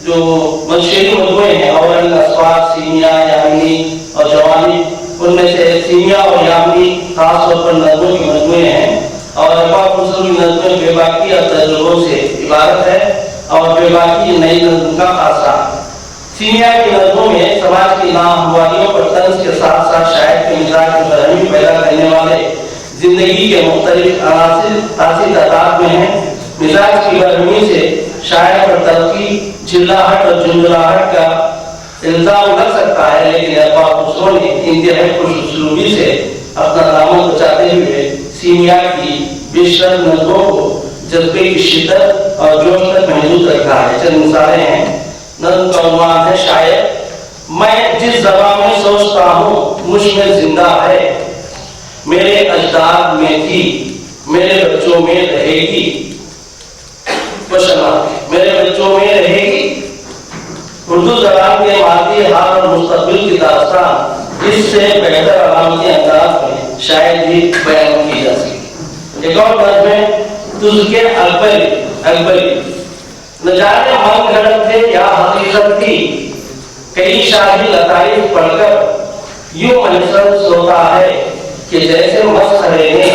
जो शेरी मजमूए हैं अवल, अस्वार, सीमिया, यामिनी और जवानी, उनमें से सीमिया और यामिनी खास तौर पर नज़्मों के मजमूए हैं। और इक़बाल खुसरो की नज़्में बेबाकी और तजुर्बों से इबारत है और बेबाकी नई नज़्म का खासा। सीमिया की नज़्मों में समाज की नाहमवारियों पर तंज के साथ साथ शायर के मिजाज में बरहमी पैदा करने वाले जिंदगी के मुख्तलिफ अनासिर तासी तादाद में हैं। मिजाज की बरहमी से शायर पर तलखी, चिल्लाहट और झुंझुलाहट का इल्जाम लग सकता है, लेकिन इक़बाल खुसरो ने इंतहाई खुशउस्लूबी से अपना दामन बचाते हुए सीमिया की बेशर्म नज़्मों को जज्बे की शिद्दत और जोश तक महदूद रखा है। चंद मिसालें हैं। नज़्म का उन्वान है शायर, मैं जिस ज़बान में सोचता हूँ मुझ में जिंदा है, मेरे अजदाद में थी, मेरे बच्चों में रहेगी, मेरे बच्चों में रहेगी। उर्दू ज़बान के मादी हाल और मुस्तक़बिल की दास्तान इससे बेहतर अलामती अंदाज में शायद ही बयान की जा सके। एक और नज़्म है तुझके अकबरी, न जाने मन गढ़ थे या हकीकत थी, कई शाही लताइफ पढ़कर यूं महसूस होता है कि जैसे मस्खरे ने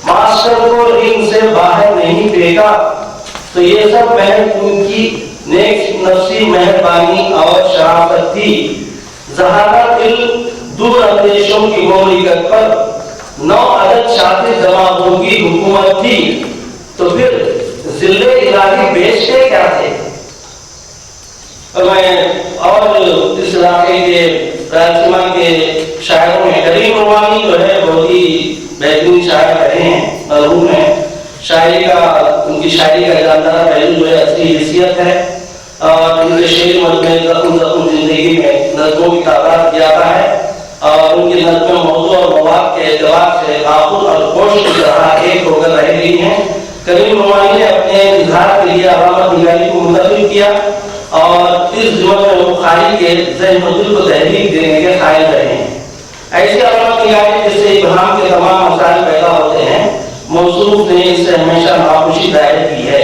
मास्टर को रिंग से बाहर नहीं फेंका, तो ये सब महज उनकी नेक नफ्सी मेहरबानी और शराफत थी। ज़हारत इल्म दूर अंदेशों की मोहरिकत पर 9 अदद शातिर जमातों की हुकूमत थी, तो फिर जिले इलाही बेचते क्या थे। और इस इलाके के रायलसीमा के शायरों में करीम रुमानी जो है बहुत ही बेहतरीन शायर रहे हैं। मरहूम है। शायरी का, उनकी शायरी का जानदार पहलू जो है असली हैसियत है और उनके शेर में ज़ख्म जिंदगी में नज़्मों की तादाद ज़्यादा है और उनकी नज़्में मौज़ू और मवाद के एतबार से आखुद और गोश की तरह एक होकर रह गई हैं। करीम रुमानी ने अपने इजहार के लिए अलामत निगारी को मुंतखब किया और इस ज़िम्मे में बुखारी के ज़हन व दिल को तहरीक देने के कायल रहे हैं। ایسی علامت نگاری جس سے ابہام کے تمام مسائل پیدا ہوتے ہیں، موصوف نے اس سے ہمیشہ ناخوشی ظاہر کی ہے۔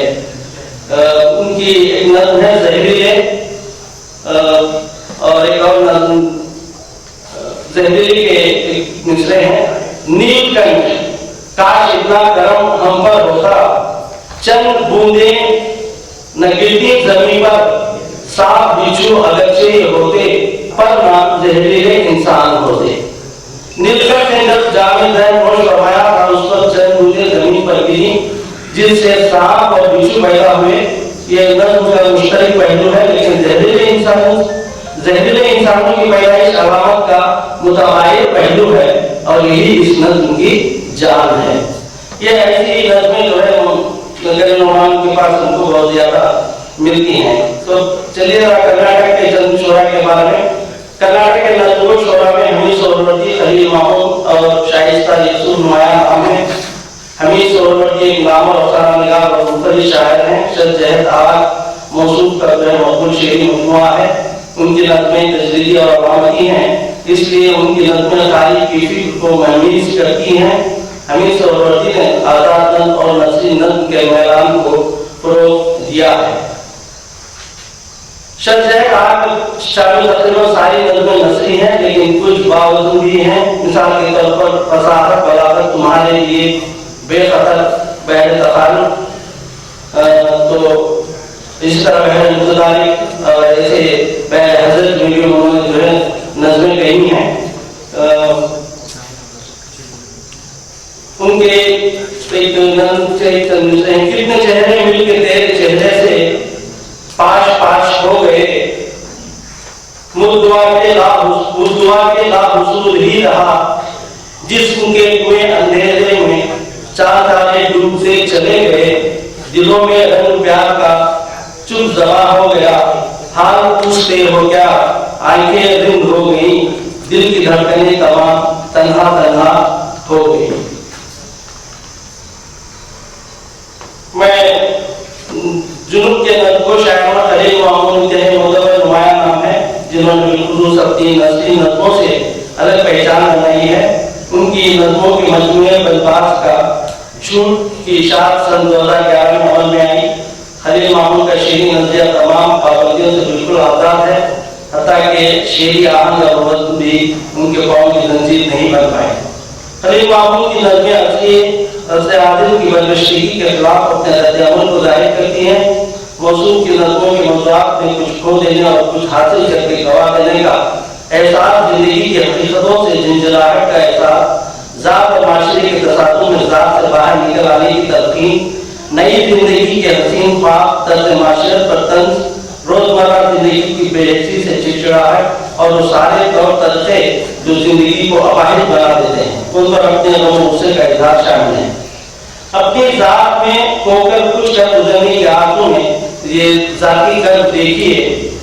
ان کی ایک نظم ہے زہریلے، اور ایک اور نظم زہریلی کے ایک مصرے ہیں، نیل کنج کاش اتنا کرم ہم پر ہوتا، چند بوندیں نہ گرتی زمین پر، صاف بچھو اگرچہ ہوتے پر نہ زہریلے انسان ہوتے۔ نیلکنٹھ نے جب جامع ذہن نوش فرمایا تھا، اس پر چند بوندیں زمین پر گری جس سے سانپ اور بچھو پیدا ہوئے۔ یہ نظم کا مشترک پہلو ہے، لیکن زہریلے انسانوں کی پیدائش علامت کا متغیر پہلو ہے، اور یہی اس نظم کی جان ہے۔ یہ ایسی نظمیں جو ہے غیر نعمان کے پاس ہم کو بہت زیادہ ملتی ہیں۔ تو چلیے ذرا کرناٹک کے چند شعرا کے بارے میں۔ کرناٹک کے نظم و شعرا میں حمید سہروردی، خلیل محمود اور شائستہ یوسف نمایاں نام ہیں۔ حمید سہروردی ایک نامور افسانہ نگار اور منفرد شاعر ہیں۔ شد جہد آگ موصوف کا جو ہے مقبول شعری مجموعہ ہے۔ ان کی نظمیں تجریدی اور علامتی ہیں، اس لیے ان کی نظمیں تاریخ کی فکر کو محمیز کرتی ہیں۔ حمید سہروردی نے آزاد نظم اور نثری نظم کے میدان کو فروغ دیا ہے۔ شجاعت آگ شامل تقریباً ساری نظمیں نثری ہیں، لیکن کچھ باوزن بھی ہیں۔ مثال کے طور پر فصاحت بلاغت تمہارے لیے بے خطر بحر تخارج، تو اسی طرح بحر متدارک اور ایسے بحر حضرت میں بھی انہوں نے جو ہے نظمیں کہی ہیں۔ ان کے ایک نظم سے کتنے چہرے مل کے تیرے چہرے سے پاش پاش ہو گئے، مدعا کے لا حصول ہی رہا، جسم کے کنویں اندھیرے میں چاند تارے ڈوبتے چلے گئے، دلوں میں رنگ پیار کا چپ زباں ہو گیا، حال پوچھتے ہو کیا آنکھیں رنگ ہو گئی، دل کی دھڑکنیں تمام تنہا تنہا ہو گئی۔ میں جنوب کے نظم و شاعروں خلیل محمود کے معتبر نمایاں نام ہے، جنہوں نے بالخصوص اپنی نثری نظموں سے الگ پہچان بنائی ہے۔ ان کی نظموں کے مجموعے بلباس کا جھوٹ کی اشاعت سن 2011 میں عمل میں آئی۔ خلیل محمود کا شعری نظریہ تمام پابندیوں سے بالکل آزاد ہے، حتیٰ کہ شعری آہنگ اور وزن بھی ان کے قوم کی زنجیر نہیں بن پائے۔ خلیل محمود کی نظمیں اصلی عادل کی برگشتگی کے خلاف اپنے رد عمل کو ظاہر کرتی ہیں۔ موصوف کی نظموں کے موضوعات میں کچھ کھو دینے اور کچھ حاصل کر کے گوا دینے کا احساس، زندگی کی حقیقتوں سے جھنجھلاہٹ کا احساس، ذات اور معاشرے کے تصادم میں ذات سے باہر نکل آنے کی تلقین، نئی زندگی کے حسین خواب، طرز معاشرت پر طنز، روزمرہ زندگی کی بے حسی سے چڑچڑاہٹ اور وہ سارے طور طریقے جو زندگی کو اپاہج بنا دیتے ہیں، ان پر اپنے غم و غصے کا اظہار شامل ہے۔ اپنی ذات میں کھوکر کچھ کر گزرنے کے آنکھوں میں یہ ذاتی قلب دیکھیے،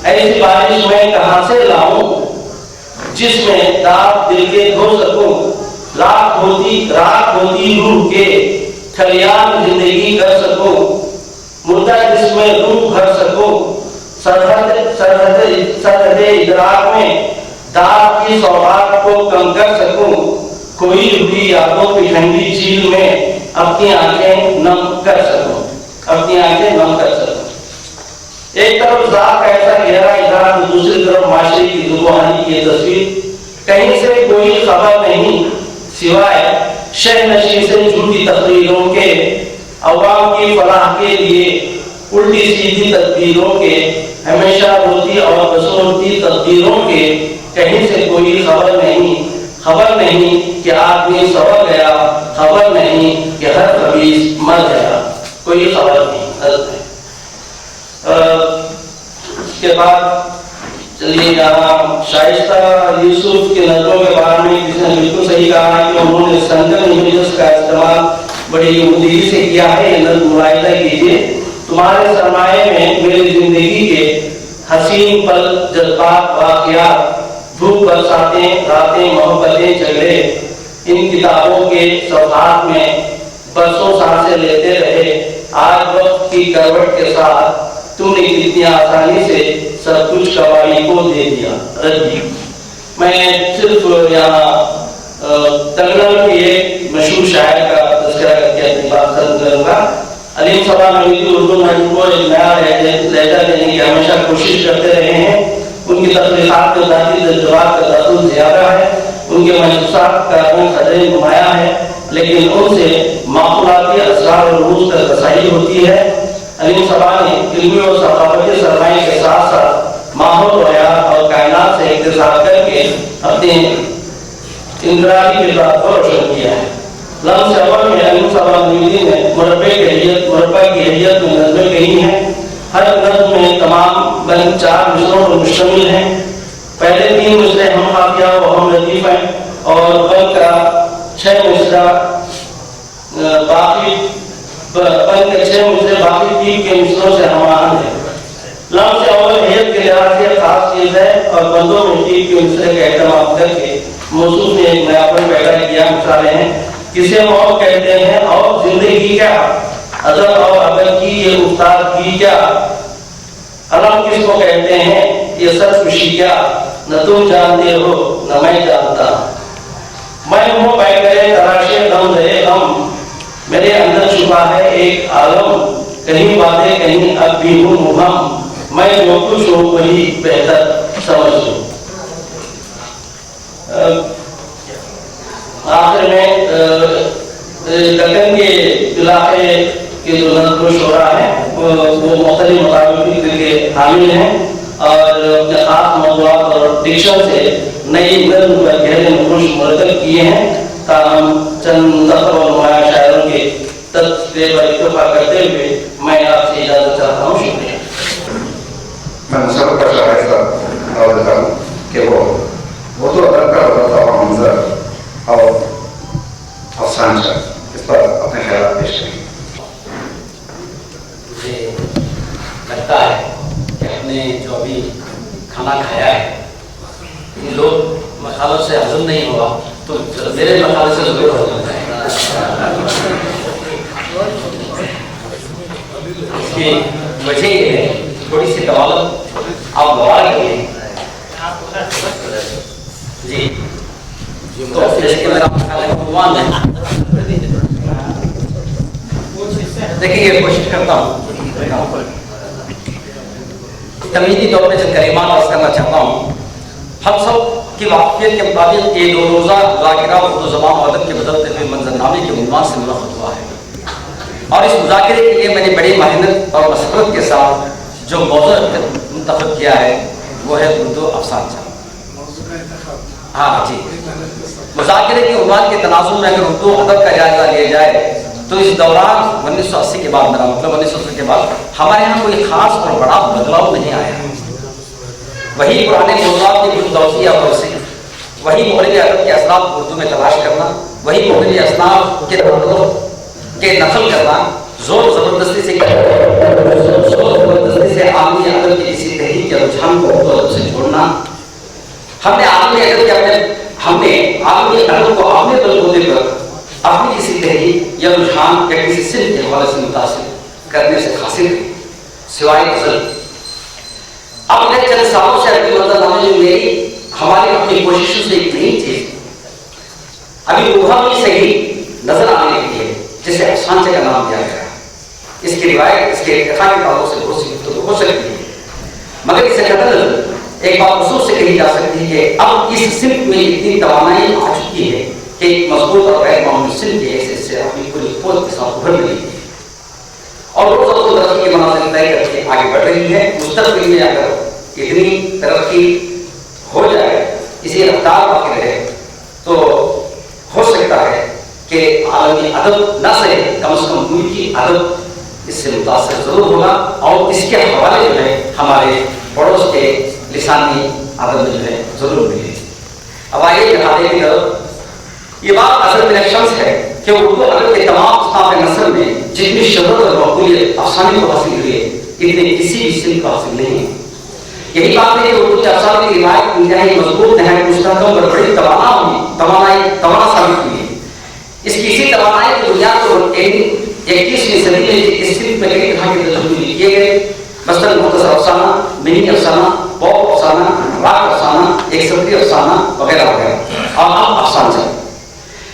ایسی بارش میں کہاں سے لاؤں جس میں داغ دل کے دھو سکوں، راکھ ہوتی روح کے کھلیان زندگی کر سکوں، مردہ جس میں روح بھر سکوں، سرحد ادراک میں داغ کی سوغات کو کم کر سکوں، کھوئی ہوئی یادوں کی ٹھنڈی جھیل میں اپنی آنکھیں نم کر سکوں۔ ایک طرف ذات کا ایسا گہرا اظہار، دوسری طرف معاشرے کی زبانی کی تصویر، کہیں سے کوئی خبر نہیں سوائے شہ نشین سے جھوٹی تقریروں کے، عوام کی فلاح کے لیے الٹی سیدھی تدبیروں کے، ہمیشہ روتی اور بسورتی تقدیروں کے، کہیں سے کوئی خبر نہیں کہ آدمی سور گیا، خبر نہیں کہ ہر خبیث مر گیا، کوئی خبر نہیں۔ اس کے بعد چلیے یہاں شائستہ یوسف کے نظموں کے بارے میں کسی نے بالکل صحیح کہا ہے کہ انہوں نے سنگن امیجز کا استعمال بڑی عمدگی سے کیا ہے۔ یہ نظم ملاحظہ کیجیے، تمہارے سرمایے میں میری زندگی کے حسین پل، جذبات، واقعات، دھوپ برساتیں، راتیں، محبتیں، جھگڑے، ان کتابوں کے صفحات میں برسوں سانسیں لیتے رہے، آج وقت کی کروٹ کے ساتھ تم نے کتنی آسانی سے سب کچھ قوائی کو دے دیا۔ میں صرف یہاں تنگل کے ایک مشہور شاعر کا تذکرہ کر کے اپنی بات ختم کروں گا. علیم صاحب نویدی اردو نظم کو ایک نیا لہجہ دینے کی ہمیشہ کوشش کرتے رہے ہیں. ان کی تخلیقات میں ذاتی تجربات کا تاثر زیادہ ہے. ان کے محسوسات کا رنگ قدرے نمایاں ہے، لیکن ان سے معقولاتی اسرار اور رموز تک رسائی ہوتی ہے. علیم صاحب نے علمی اور ثقافتی سرمایہ کے ساتھ ساتھ ماحول و حیات اور کائنات سے اقتصاد کر کے اپنے انفرادی کردار کو روشن کیا ہے. لفظ اول میں علیم صاحب نویدی نے مربع کی حیثیت میں نظمیں کہی ہیں. ہر نظم میں تمام بند 4 مصروں پر مشتمل ہیں. پہلے 3 مصرے ہم قافیہ و ہم ردیف ہیں اور بند کا 6 مصرا باقی بند کے 6 مصرے باقی 3 کے مصروں سے ہم آہنگ ہیں. لفظ اول حیثیت کے لحاظ سے خاص چیز ہے اور بندوں میں 3 کے مصرے کا اہتمام کر کے موصوف نے ایک نیاپن پیدا کیا. مثالیں ہیں: کسے موت کہتے ہیں اور زندگی کیا، ادب اور عقل کی یہ گفتار کی کیا، علم کس کو کہتے ہیں یہ سچ خوشی کیا، نہ تم جانتے ہو نہ میں جانتا. میں ہوں بیٹھے تراشے دم رہے غم، میرے اندر چھپا ہے ایک عالم، کہیں باتیں کہیں اب بھی ہوں مبہم، میں جو کچھ ہوں وہی بہتر سمجھ لوں. آخر میں دکن کے علاقے کے جو نظم و شعراء ہیں وہ مختلف مطابق کے حامل ہیں اور اپنے خاص موضوعات اور ڈکشن سے نئی نظم و گہرے نقوش مرتب کیے ہیں. تاہم چند منتخب اور نمایاں شاعروں کے تذکرے پر اکتفا کرتے ہوئے میں آپ سے اجازت چاہتا ہوں. شکریہ. میں مسابقہ کا شاعر صاحب اور دیتا ہوں کہ وہ تو ادب کا ہوتا تھا منظر اور افسانہ اس پر اپنے خیالات پیش کریں. مجھے لگتا ہے کہ ہم نے جو ابھی کھانا کھایا ہے ان لوگ مصالحوں سے ہضم نہیں ہوا تو میرے مصالحے سے ضرور ہضم ہوتا ہے. اس کی وجہ یہ ہے تھوڑی سی طوالت آپ گوار کیے. جی تو جیسے کہ میرا مصالحہ عنوان ہے، دیکھیں یہ کوشش کرتا ہوں تمہیدی طور پہ چند کلمات عرض کرنا چاہتا ہوں. ہم سب کی واقفیت کے مطابق یہ 2 روزہ مذاکرہ اردو زبان و ادب کے بدلتے ہوئے منظرنامے کے عنوان سے منعقد ہوا ہے اور اس مذاکرے کے لیے میں نے بڑی محنت اور مسرت کے ساتھ جو موضوع منتخب کیا ہے وہ ہے اردو افسانہ. ہاں جی، مذاکرے کے عنوان کے تناظر میں اگر اردو ادب کا جائزہ لیا جائے تو اس دوران 1980 کے بعد، میرا مطلب 1980 کے بعد ہمارے یہاں کوئی خاص اور بڑا بدلاؤ نہیں آیا. وہی پرانے موضوعات کی کچھ توسیع اور توسیع، وہی مغربی ادب کے اثرات اردو میں تلاش کرنا، وہی مغربی اصناف کے نقل کرنا، زور زبردستی سے عالمی ادب کی کسی تحریک کے رجحان کو اردو ادب سے جوڑنا. ہم نے عالمی ادب کو اپنے بلبوتے پر اپنی کسی تحریک یا رجحان یا کسی صنف کے حوالے سے متاثر کرنے سے حاصل کی سوائے غزل. اب میں چند سالوں سے اپنی منظرنامے میں میری ہماری اپنی کوششوں سے ایک نئی چیز ابھی ابھر بھی صحیح نظر آنے لگی ہے جسے افسانچہ کا نام دیا گیا. اس کی روایت اس کے ارتقاء کے تعلق سے بہت سی گفتگو ہو سکتی ہے، مگر اس سے قبل ایک بات خصوص سے کہی جا سکتی ہے کہ اب اس صنف میں اتنی توانائی آ چکی ہے کہ ایک مضبوط اور غیر معمولی صنف کے حیثیت سے اپنی پوری قوت کے ساتھ ابھر رہی ہے اور روز روز ترقی کے مناظر طے کر کے آگے بڑھ رہی ہے. مستقبل میں اگر اتنی ترقی ہو جائے، اسی رفتار باقی رہے تو ہو سکتا ہے کہ عالمی ادب نہ صحیح کم از کم ملکی ادب اس سے متاثر ضرور ہوگا اور اس کے حوالے جو ہے ہمارے پڑوس کے لسانی ادب میں جو ہے ضرور ملے. اب آئیے جہادے کی طرف. یہ بات اصل میں شمس ہے کہ اردو ادب کے تمام اصناف نثر میں جتنی شہرت اور مقبولیت افسانے کو حاصل ہوئی ہے اتنے کسی بھی صنف کو حاصل نہیں ہے. یہی بات ہے کہ اردو کے افسانے کی روایت انتہائی مضبوط نہایت مستحکم اور بڑی توانا ثابت ہوئی ہے. اس کی اسی توانائی کی بنیاد پر 21ویں صدی میں اس صنف میں کئی طرح کے تجربے کیے گئے. مثلاً مختصر افسانہ، منی افسانہ، پاپ افسانہ، راک افسانہ، ایک سمری افسانہ وغیرہ وغیرہ، اور اب افسانہ،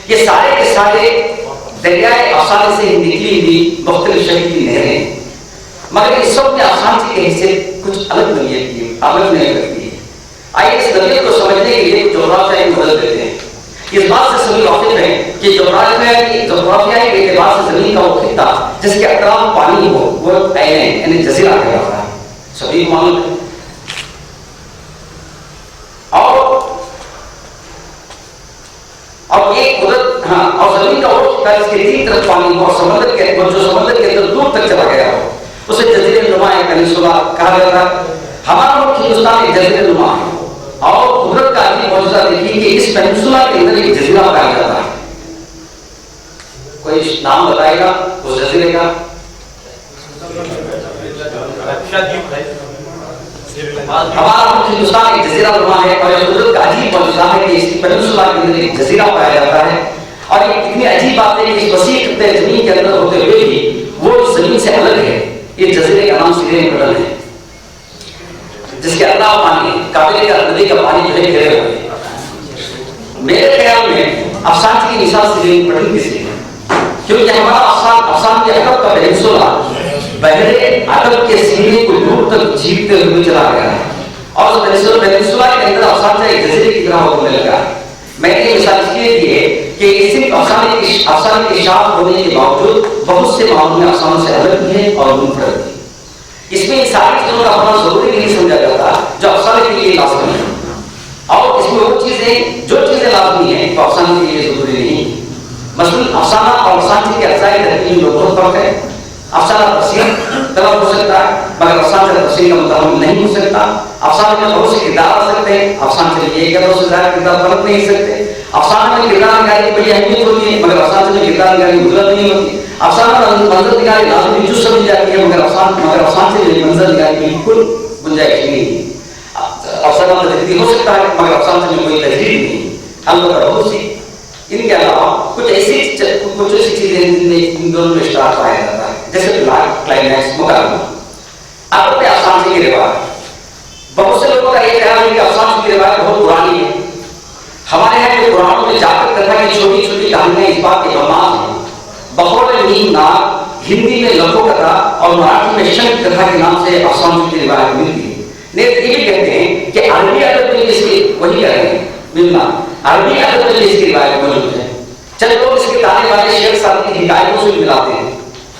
یہ سارے کے سارے دریائے افسانے سے نکلی ہوئی مختلف شکل کی نہریں، مگر اس وقت میں افسانہ کی حیثیت کچھ الگ نوعیت کی الگ نہیں کرتی ہے۔ آئیے اس نوعیت کو سمجھنے کے لیے جغرافیہ کی مدد لیتے ہیں۔ اس بات سے سبھی واقف ہیں کہ جغرافیائی اعتبار سے زمین کا وہ خطہ جس کے اطراف پانی ہو وہ ایلین یعنی جزیرہ کہلاتا ہے، سبھی کو معلوم ہے۔ اور یہ قدرت، ہاں، اور زمین کا وہ خطہ جس کے تین طرف پانی ہو اور سمندر کے اندر دور تک چلا گیا ہو اسے جزیرہ نما یا پینسولا کہا جاتا ہے۔ ہمارا ملک ہندوستان ایک جزیرہ نما ہے، اور قدرت کا عجیب معجزہ دیکھیے کہ اس پینسولا کے اندر ایک جزیرہ پایا جاتا ہے۔ کوئی نام بتائے گا اس جزیرے کا؟ ہمارا ملک ہندوستان ایک جزیرہ نما ہے، اور قدرت کا عجیب معجزہ ہے کہ اس پینسولا کے اندر ایک جزیرہ پایا جاتا ہے۔ اور یہ کتنی عجیب بات ہے کہ اس وسیع خطے زمین کے اندر ہوتے ہوئے بھی وہ زمین سے الگ ہے۔ یہ جزیرے کا نام سیرین کڈل ہے، جس کے اطراف پانی ہے، کابل کا ندی کا پانی جو ہے گھیرے ہوئے ہیں۔ میرے خیال میں افسانہ کی مثال سیرین کڈل کی ہے، کیونکہ ہمارا افسانہ کے عقب کا پینسولا بحر عقب کے سینے کو دور تک جھیلتے ہوئے چلا گیا ہے، اور اس پینسولا کے اندر افسانہ ایک جزیرے کی طرح ہونے لگا ہے۔ میں نے یہ مثال اس لیے دی ہے کہ یہ صرف افسانے کی شاخ ہونے کے باوجود بہت سے معاملوں میں افسانوں سے الگ بھی ہے اور منفرد بھی۔ اس میں ان ساری چیزوں کا ہونا ضروری نہیں سمجھا جاتا جو افسانے کے لیے لازمی ہے، اور اس میں وہ چیزیں جو چیزیں لازمی ہیں وہ افسانے کے لیے ضروری نہیں۔ مثلاً افسانہ اور افسانے کے اجزاء ترکیب میں بہت فرق ہے۔ افسانہ تفصیل طلب ہو سکتا ہے مگر افسانہ تفصیل کا متعلق نہیں ہو سکتا۔ افسانے میں بہت سے کردار آ سکتے ہیں، افسانے سے ایک یا دو سے زیادہ کردار بن نہیں سکتے۔ افسانے میں کردار نگاری کی بڑی اہمیت ہوتی ہے مگر افسانے میں کردار نگاری کی ضرورت نہیں ہوتی۔ افسانہ میں منظر نگاری لازمی جز سمجھ جاتی ہے مگر افسانے سے منظر نگاری بالکل گنجائش نہیں ہے۔ افسانہ تجدید ہو سکتا ہے مگر افسانے میں کوئی تجدید نہیں، البتہ بہت سی ان کے علاوہ کچھ ایسی چیزیں ان دونوں میں اشتراک پایا جاتا ہے، جیسے کلائمیکس، مکالمہ۔ اب پہ افسانے کی روایت، بہت سے لوگوں کا یہ خیال ہے کہ افسانے کی روایت بہت پرانی ہے۔ ہمارے یہاں کے قرآن میں جاکر کتھا کی چھوٹی چھوٹی کہانیاں اس بات کے مماثل ہیں۔ بقول نیم ناگ ہندی میں لکھو کتھا اور مراٹھی میں شنک کتھا کے نام سے افسانوں کی روایت ملتی ہے۔ نیز یہ بھی کہتے ہیں کہ عربی ادب میں اس کی وہی کہہ رہے ہیں ملنا، عربی ادب میں اس کی روایت موجود ہے۔ چند لوگ اس کے تانے والے شیخ صاحب کی حکایتوں سے ملاتے ہیں،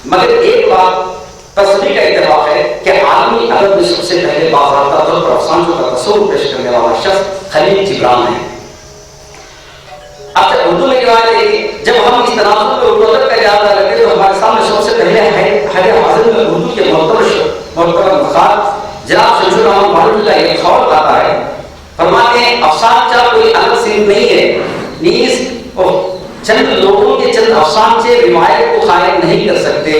مگر ایک بات پر سبھی کا اتفاق ہے کہ عالمی ادب میں سب سے پہلے باضابطہ طور پر افسانوں کا تصور پیش کرنے والا شخص خلیل جبران ہے۔ اب اردو میں روایت ہے کہ جب ہم اس تناظر کو اردو ادب کا جائزہ لیتے تو ہمارے سامنے سب سے پہلے حاضر میں اردو کے معتبر مخاط جناب شمشور احمد مالوی کا ایک قول آتا ہے، فرماتے ہیں افسانہ کوئی الگ صنف نہیں ہے، نیز چند لوگوں کے چند افسانے سے روایت کو قائم نہیں کر سکتے۔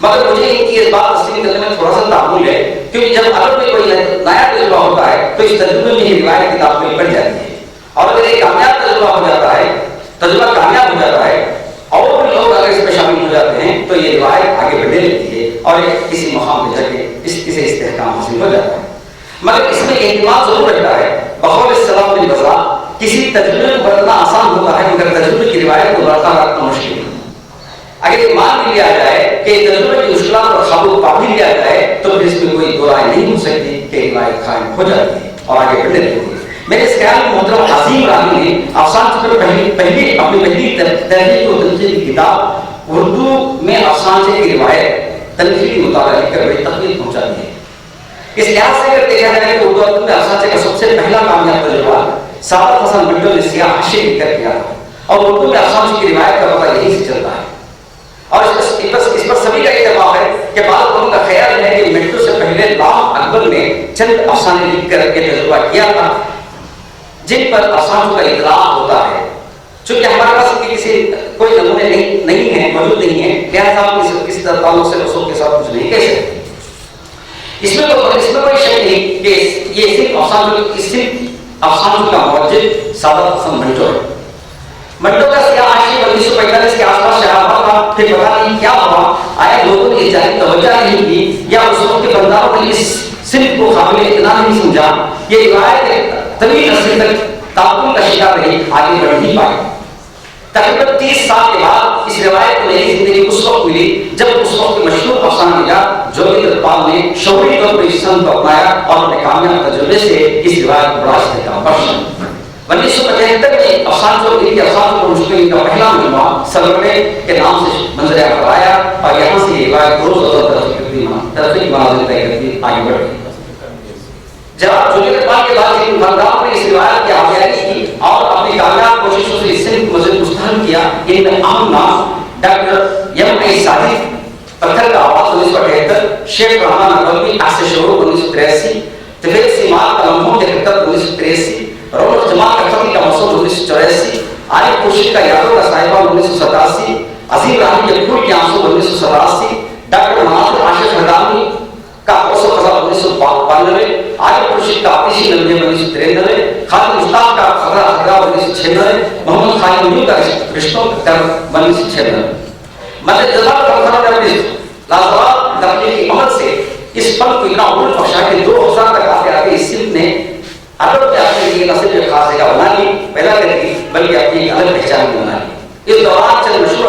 مگر مجھے ان کی اس بات تسلیم کرنے میں تھوڑا سا تعمل ہے، کیونکہ جب ادب میں کوئی نیا تجربہ ہوتا ہے تو اس تجربے میں ہی روایت کی تعمیل بڑھ جاتی ہے، اور اگر ایک کامیاب تجربہ ہو جاتا ہے، تجربہ کامیاب ہو جاتا ہے اور بھی لوگ اگر اس میں شامل ہو جاتے ہیں تو یہ روایت آگے بڑھنے لگتی ہے اور کسی مقام پہ جا کے اسے استحکام حاصل ہو جاتا ہے۔ مگر اس میں اہتمام ضرور رہتا ہے، بقول السلام بن بزا کسی تجربے کو برتنا آسان ہوتا ہے مگر تجربے کی روایت کو برقرار رکھنا مشکل ہے۔ اگر یہ مان بھی لیا جائے کہ تجربے کی مشکلات اور قابو پا بھی لیا جائے تو پھر اس میں کوئی دو رائے نہیں ہو سکتی کہ روایت قائم ہو جاتی ہے اور آگے بڑھنے لگتی ہے۔ میرے اس خیال میں محترم عظیم راوی نے افسانہ پر اپنی پہلی تحقیق و تنقید کی کتاب اردو میں افسانے کی روایت تنقیدی مطالعہ لکھ کر بڑی تکلیف پہنچا دی ہے۔ اس لحاظ سے اگر دیکھا جائے کہ اردو ادب میں افسانے کا سب سے پہلا کامیاب تجربہ سعادت حسن منٹو نے سیاہ حاشیے لکھ کر کیا تھا، اور اردو میں افسانے کی روایت کا پتہ یہیں سے چلتا ہے۔ اور اس پر سبھی کا اتفاق ہے کہ بعض لوگوں کا خیال ہے کہ منٹو سے پہلے لام اکبر نے چند افسانے لکھ کر کے تجربہ کیا تھا جن پر افسانوں کا اطلاق ہوتا ہے۔ چونکہ ہمارے پاس کسی کوئی نمونے نہیں ہیں، موجود نہیں ہیں، لہٰذا ہم کس تعلق سے رسول کے ساتھ کچھ نہیں کہہ سکتے۔ اس میں کوئی شک نہیں کہ یہ صرف افسانوں کا موجد سعادت حسن منٹو ہے۔ منٹو کا سیاہ حاشیہ 1945 کے آس پاس شائع ہوا تھا، پھر پتہ نہیں کیا ہوا، آیا لوگوں نے اس جانب توجہ نہیں کی یا اس وقت کے بنداروں نے اس صنف کو قابل اعتنا نہیں سمجھا۔ یہ روایت طویل عرصے تک تعاون کا شکار رہی، آگے بڑھ نہیں پائی۔ تقریباً 30 سال کے بعد اس روایت کو نئی زندگی اس وقت ملی جب اس وقت کے مشہور افسانہ نگار جوگیندر پال نے شعوری طور پر اس سن کو اپنایا اور اپنے کامیاب تجربے سے اس روایت کو بڑا استحکام بخشا۔ 1975 میں افسانہ کے افسانوں کو مشتمل کا پہلا مجموعہ سرورے کے نام سے منظر عام پر آیا اور یہاں سے یہ روایت روز اور ترقی کی منازل طے کرتی آگے بڑھ گئی۔ جب جوگیندر پال کے بعد ان فنکاروں نے اس روایت کی آبیاری کی اور اپنی کامیاب کوششوں سے اس سن کو مزید مستحکم کیا، ان میں اہم نام ڈاکٹر ایم اے صادق پتھر کا آواز 1978، شیخ رحمان اکبری عکس شعور 1983، طفیل سیمال کا لمحوں کے خطت 1983، رونق جمال کا قتل کا موسم 1984، عارف خورشید کا یادوں کا صاحبہ 1987، عظیم راہی کے پھول کے آنسو 1987، ڈاکٹر مناظر عاشق حدامی کا قوس و قزح 1992، عارف خورشید کا آتشی لمحے 1993، خالد مشتاق کا خطرہ خطرہ 1996، محمد خالد نیو کا رشتوں کا 1996۔ مدد جزاک کا خطرہ اپنی لاجواب تخلیقی عمل سے اس فن کو اتنا عمر بخشا کہ 2000 تک آتے آتے اس صنف نے عرب کے اپنے لیے نہ صرف ایک خاص جگہ بنا لی پیدا کر دی بلکہ اپنی ایک الگ پہچان بھی بنا لی۔ اس دوران چند مشہور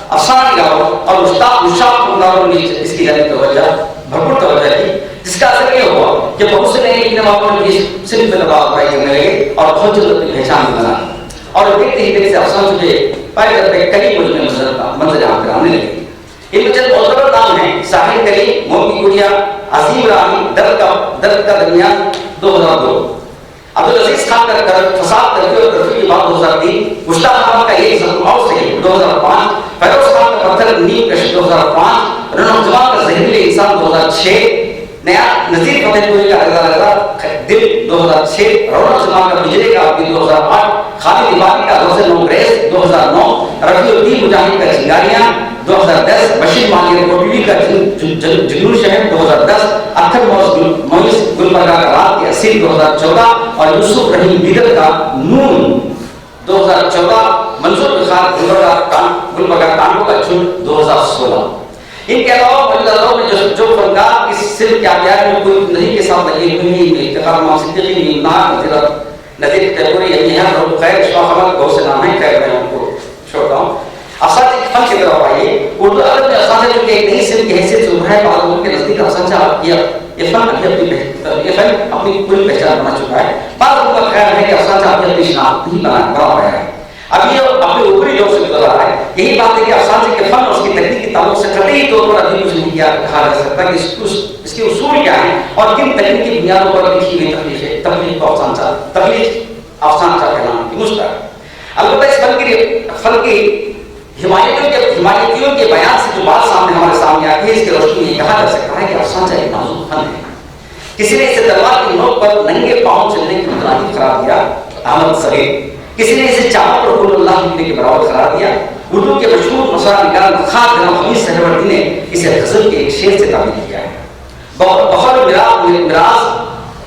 افسانہ نگاروں اور مشتاق فنکاروں نے اس کی جانب بھرپور توجہ کی، جس کا اثر یہ ہوا کہ بہت سے نئے نوابوں نے اس صنف میں دباؤ پائی کرنے لگے اور بہت جلد اپنی پہچان بھی بنا لی اور دیکھتے ہی دیکھتے افسانوں کے پہلے طرف کئی مجموعے منظر عام پر آنے لگے۔ ان میں چند معتبر نام ہیں: ساحل کریم، موم کی گڑیا، عظیم راہی، درد کا درمیان 2002، عبدالعزیز خان کا فساد ترقی اور ترقی کی بات 2003، مشتاق احمد کا ایک ضرور اور صحیح 2005، فیروز خان کا پتھر نیم کش 2005، رونق جمال کا زہریلے انسان 2006، نیا نذیر فتح پوری کا رضا دل 2006، رونق جمال کا بجلے کا عبدی 2008، خالد عبادی کا روزے نوگریز 2009، رفیع الدین مجاہد کا چنگاریاں 2010، بشیر مالی کوٹوی کا جنون شہر 2010، اکھر مویس گلبرگہ کا رات کے اسیر 2014 اور یوسف رحیم دیگر کا نون 2014، منصور بخار گلبرگہ کانڈو کا جھنڈ 2016۔ ان کے علاوہ موجودہ دور میں جو فنکار اس صنف کے آبیار میں کوئی نہیں کے ساتھ لگے ہوئے ہیں، ان میں افتخار امام صدیقی، نیمنار، نذیر تیموری، یعنی اور خیر اشفاق احمد، بہت سے نام ہیں، خیر میں ان کو چھوڑتا ہوں۔ اساتذہ کے فن کی طرف آئیے۔ اردو ادب میں اساتذہ جو کہ ایک نئی صنف کی حیثیت سے ابھرا ہے، بعض لوگوں کے نزدیک اساتذہ یہ فن اپنی پوری پہچان بنا چکا ہے، بعض لوگوں کا خیال ہے کہ اساتذہ اپنی شناخت نہیں بنا پایا ہے، اب یہ اپنے اوپری دور سے گزر رہا ہے۔ یہی بات ہے کہ اساتذہ کے فن اور اس کی تکنیک کے تعلق سے قطعی طور پر ابھی کچھ نہیں کہا جا سکتا کہ اس کے اصول کیا ہیں اور کن تکنیکی بنیادوں پر لکھی ہوئی تخلیق کو افسانہ کہلانا کی مستحق۔ البتہ اس فن کی حمایتیوں کے بیان سے جو بات سامنے ہمارے سامنے آتی ہے، اس کے روشنی میں یہ کہا جا سکتا ہے کہ افسانہ ایک نازک فن ہے۔ کسی نے اسے تلوار کی نوک پر ننگے پاؤں چلنے کی مترادف قرار دیا، احمد صغیر۔ کسی نے اسے چاہت اور قول اللہ لکھنے کے برابر قرار دیا۔ اردو کے مشہور مسرح نگار خاص جناب حمید سہروردی نے اسے غزل کے ایک شعر سے تعبیر کیا ہے۔ بخار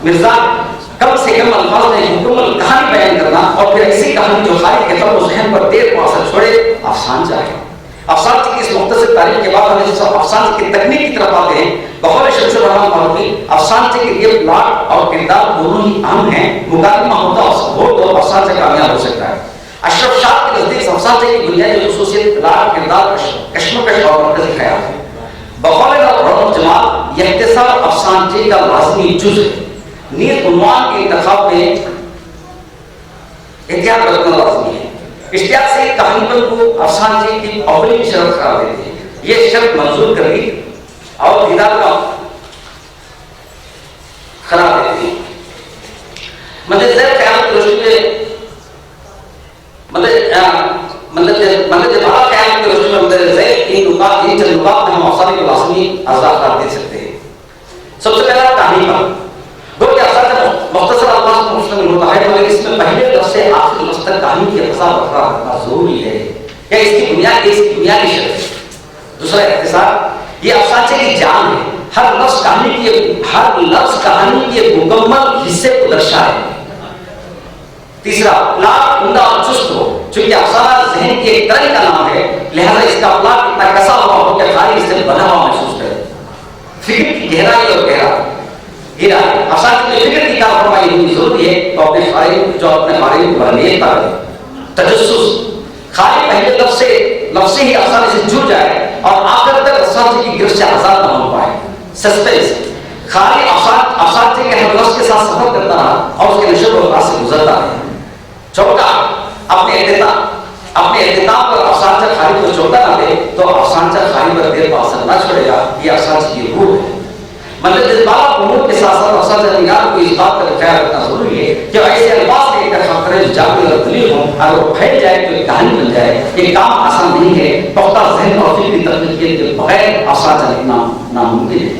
مرزا کم سے کم الفاظ میں مکمل کہانی بیان کرنا اور پھر ایسی کہانی جو خالق کے قلب و ذہن پر دیر کو اثر چھوڑے، افسانہ ہے۔ افسانہ کی اس مختصر تاریخ کے بعد ہم اس افسانہ کی تکنیک کی طرف آتے ہیں۔ بقول شمس الرحمان فاروقی، افسانہ کے لیے پلاٹ اور کردار دونوں ہی اہم ہیں، مقدمہ ہوتا ہو تو افسانہ کامیاب ہو سکتا ہے۔ اشرف شاہ کے نزدیک افسانہ کی بنیادی خصوصیت پلاٹ، کردار، کشمکش اور مرکزی خیال ہے۔ بقول رونق جمال، یہ اختصار افسانہ کا لازمی جز ہے۔ نیز عنوان کے انتخاب میں احتیاط برتنا لازمی ہے۔ اشتیاق سے کہانی پر کو افسانہ کی اولین شرط قرار دیتے ہیں، یہ شرط منظور کر لی اور دیدار کا قرار دیتے ہیں۔ مدد خیال کی روشنی میں مدد بڑا خیال کی روشنی میں مدد ان نکات چند نکات میں ہم افسانے کے لازمی اعضاء قرار دے سکتے ہیں۔ سب سے پہلا کہانی پر گویا کہ افسانہ مختصر الفاظ پر مشتمل ہوتا ہے، مگر اس میں پہلے لفظ سے آخری لفظ تک کہانی کی فضا برقرار رکھنا ضروری ہے، یا اس کی بنیادی شرط ہے۔ دوسرا اختصار، یہ افسانہ کی جان ہے، ہر لفظ کہانی کے مکمل حصے کو درشائے۔ تیسرا، پلاٹ عمدہ اور چست ہو، چونکہ افسانہ ذہن کی ایک ترنگ کا نام ہے، لہذا اس کا پلاٹ اتنا کسا ہوا ہو کہ خالی اس سے بنا ہوا محسوس کرے۔ فکر کی گہرائی اور हीरा है। अफसान की फिक्र की कार फरमाई होनी जरूरी है तो अपने फारिग जो अपने फारिग बनने का तजस्सुस खाली पहले लफ्ज़ से ही अफसाने से जुड़ जाए और आखिर तक अफसान की गिरफ्त से आजाद न हो पाए। सस्पेंस खाली अफसान से के लफ्ज़ के साथ सफर करता रहा और उसके नशर व फराज से गुजरता है। चौथा अपने एहतिताम पर अफसान से खाली को छोड़ता ना दे तो अफसान से खाली पर देर पासर ना छोड़ेगा। ये अफसान की रूह है। मतलब इस बात उम्र के साथ साथ अफसान से निगाह को इस बात का ख्याल रखना जरूरी है कि ऐसे अल्फाज के इंतखाब करें जो जाकर और दलील हो, अगर वो फैल जाए तो एक कहानी बन जाए। ये काम आसान नहीं है। पुख्ता ज़हन और फिक्री तकनीक के बगैर अफसान से लिखना नामुमकिन है।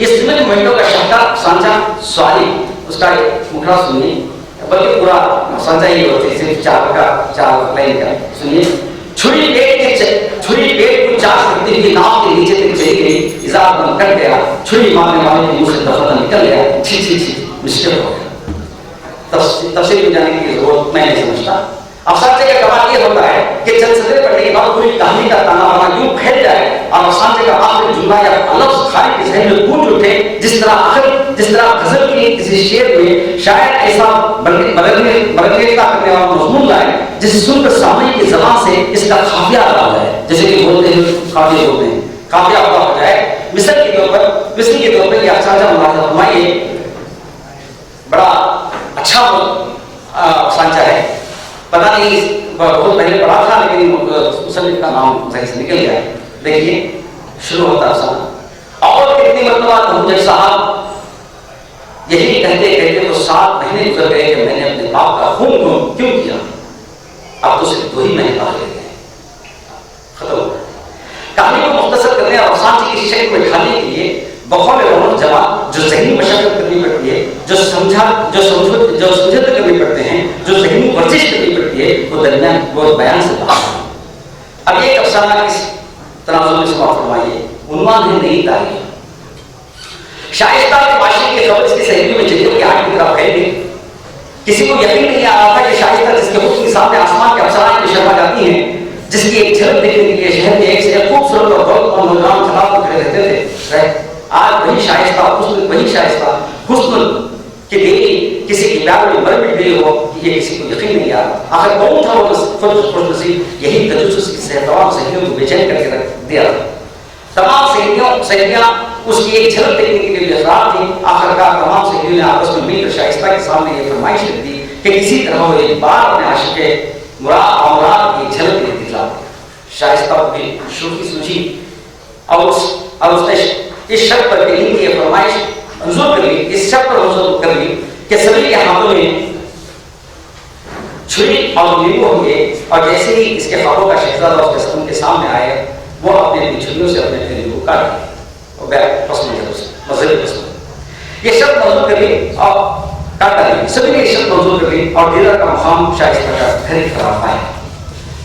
इस सीमित मिनटों का शाहकार सांचा स्वाली उसका मुखड़ा सुनिए, बल्कि पूरा सांचा ही होते सिर्फ चार लाइन का सुनिए। छुरी पेट को चार सकती हुई नाव के नीचे तक चली गई, इजाद बंद कर गया, छुरी मारने वाले के मुंह से दफा निकल गया। छी मुश्किल हो गया। तफसील में जाने की जरूरत मैं नहीं समझता। अफसान का कमाल ये होता है कि चंद सदरे पढ़ने के बाद पूरी कहानी का ताना बाना यूं फैल जाए और अफसान का आखिरी जुमला या लफ्ज़ खाली के ज़हन में गूंज उठे, जिस तरह गजल के किसी शेर में शायद ऐसा मरगरेता करने वाला मज़मून लाए जिसे सुनकर सामने की ज़बान से इसका काफिया अदा हो जाए। जैसे कि बोलते हैं काफिया बोलते हैं, काफिया अदा हो जाए। मिसाल के तौर पर ये अफसान मुलाहिज़ा फरमाइए, बड़ा अच्छा अफसाना है। पता नहीं बहुत पहले पढ़ा था लेकिन मुसन्निफ का नाम सही से निकल गया। देखिए शुरू होता अफसाना, और कितनी मरतबा कहूं जब साहब यही कहते तो 7 महीने गुजर गए कि मैंने अपने बाप का खून क्यों किया। अब तो सिर्फ 2 ही महीने बाकी रह गए, खत्म हो गया। कहानी को मुख्तसर करने और अफसान की शक्ल में ढालने के लिए बखौल रौनक जमा जो ज़हनी मशक्क़त करनी पड़ती है, जो समझे करनी पड़ते हैं, जो ज़हनी वर्जिश करनी पड़ती है, वो बयान से बाहर। अब एक अफसाना इस तनाज़ुर में समाप्त फरमाइए। उन्वान है नई तारीख। शाइस्ता के बादशाह की खबर इसकी सहेलियों में जंगल की आग की तरफ फैल गई। किसी को यकीन नहीं आ रहा था कि शाइस्ता जिसके हुस्न के सामने आसमान के अफसानाएं में शर्मा जाती हैं, जिसकी एक झलक देखने के लिए शहर के एक से एक खूबसूरत और दौलतमंद नौजवान खिलाफ खड़े रहते थे, आज वही शाइस्ता हुस्न की देवी किसी की प्यार में मर मिट गई हो, ये किसी को यकीन नहीं आ रहा। आखिर कौन था वो खुशनसीब, यही तजस्सुस की तमाम सहेलियों को बेचैन करके रख दिया था। तमाम सहेलियां उसकी एक झलक देखने के लिए बेकरार थी। आखिरकार तमाम सहेलियों ने आपस में मिलकर शाइस्ता के सामने ये फरमाइश रख दी कि किसी तरह वो एक बार अपने आशिक़ मुराद की झलक दिखला दे। शाइस्ता को भी शूफी सूझी और उसने इस शर्त पर इनकी ये फरमाइश मंजूर कर ली, इस शर्त पर मंजूर कर ली कि सभी के हाथों में छुरी और नींबू होंगे और जैसे ही इसके ख्वाबों का शहजादा उसके सदन के सामने आए, वो अपने छुरियों से अपने नींबू काट और बैग पसंद ये शर्त मंजूर कर ली और काटा ली। सभी ने शर्त मंजूर कर ली और दीदार का मुकाम शाइस्ता का घर की तरफ आया।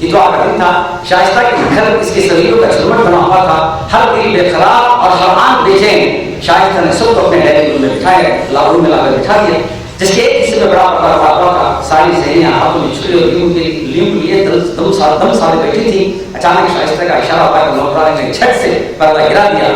ये तो आखिर दिन था। शाइस्ता के घर इसकी सहेलियों का झुरमुट बना हुआ था। हर दिल बेखरार और हर आंख बेचैन। शाइस्ता ने सबको अपने डायरी रूम में बिठाया, लाहौर में लाकर बिठा दिया, जिसके एक हिस्से में बड़ा पर्दा पड़ा हुआ था। सारी सहेलियां हाथों में छुरी और लींबू लिए दम सारे बैठी थी। अचानक शाइस्ता का इशारा पाकर नौकरानी ने झट से पर्दा गिरा दिया।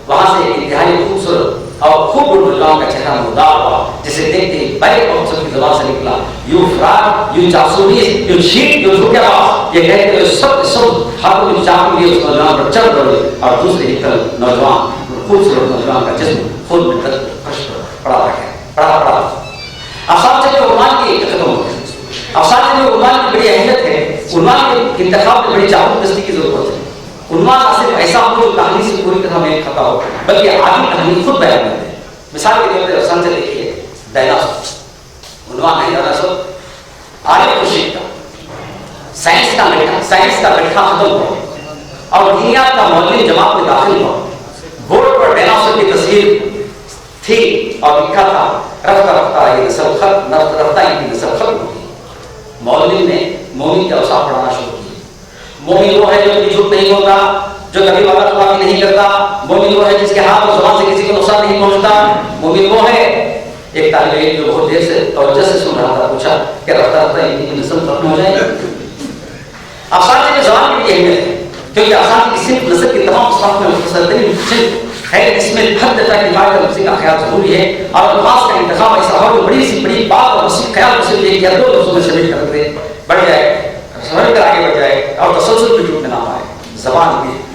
वहां से इंतहाई खूबसूरत और खूब गुलगुलाम का चेहरा मुदार हुआ, जिसे देखते ही बड़े मकसद की ज़बान से निकला, यू फ्रॉड, यू जासूस, यू चीट, यू धोखेबाज। ये कहते हुए सब हाथों में चाकू लिए उस नौजवान पर चढ़ पड़े और दूसरे ही तरफ नौजवान खूबसूरत नौजवान का जिस्म खून में पड़ा रहा। अफसान से जो उन्वान की खत्म हो गया। अफसान से जो उन्वान की बड़ी अहमियत है, उन्वान के इंतखाब में बड़ी चाकूदस्ती की जरूरत है। उन्वान सिर्फ ऐसा हो जो कहानी से पूरी तरह मेल खाता हो, बल्कि आधी कहानी खुद बयान करते हैं। मिसाल के तौर पर अफसान से देखिए डायनासोर। उन्वान है डायनासोर, आलिम खुर्शीद का साइंस का गड्ढा खत्म हुआ और दुनिया का मौलिक जमात में दाखिल हुआ। बोर्ड पर डायनासोर की तस्वीर थी और लिखा था, रफ्ता रफ्ता ये नस्ल खत्म होगी। मौलवी ने मोमिन के अवसाफ पढ़ाना शुरू किया। मोमिन वो है जो कभी झूठ नहीं बोलता, जो कभी वादा खिलाफी नहीं करता। मोमिन वो है जिसके हाथ और ज़ुबान से किसी को नुकसान नहीं पहुंचता। मोमिन वो है। एक तालिब इल्म जो बहुत देर से तवज्जो से सुन रहा था, पूछा कि रफ्ता रफ्ता इनकी नस्ल खत्म हो जाएगी। अफसान की ज़बान की अहमियत है, क्योंकि अफसान की सिर्फ नस्ल की तमाम साथ में मुख्तसर खैर इसमें हद तक किफायत लफ्ज़ का ख्याल जरूरी है और अल्फाज का इंतखाब ऐसा हो बड़ी सी बड़ी बात और उसी ख्याल को सिर्फ एक या दो लफ्ज़ों में शरीक करते बढ़ जाए, समझ कर आगे बढ़ जाए और तसलसल पे टूटने ना पाए।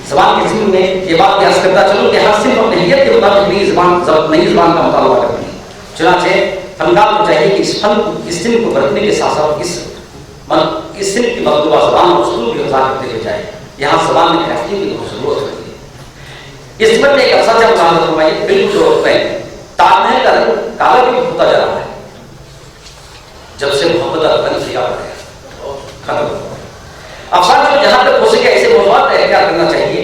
ज़बान के ज़िम्मे में ये बात याद करता चलूँ कि हर सिर्फ अपनी हैसियत के मुताबिक नई ज़बान का मुतालबा करती है। चुनांचे फनकार को चाहिए कि इस सिन को बरतने के साथ साथ इस सिन की मखलूबा ज़बान और उसूल भी वज़ाहत करते हुए जाए। यहाँ ज़बान में क्रैफ्टिंग की बहुत ज़रूरत होती है। इस वक्त एक अफसर जब मुलाहज़ा फरमाइए बिल्कुल ज़रूरत है, ताजमहल का रंग काला भी होता जा रहा है जब से मोहब्बत का रंग फीका पड़ गया, खत्म। अफसर जो जहाँ तक हो सके ऐसे मौज़ूआत पर एहतियात करना चाहिए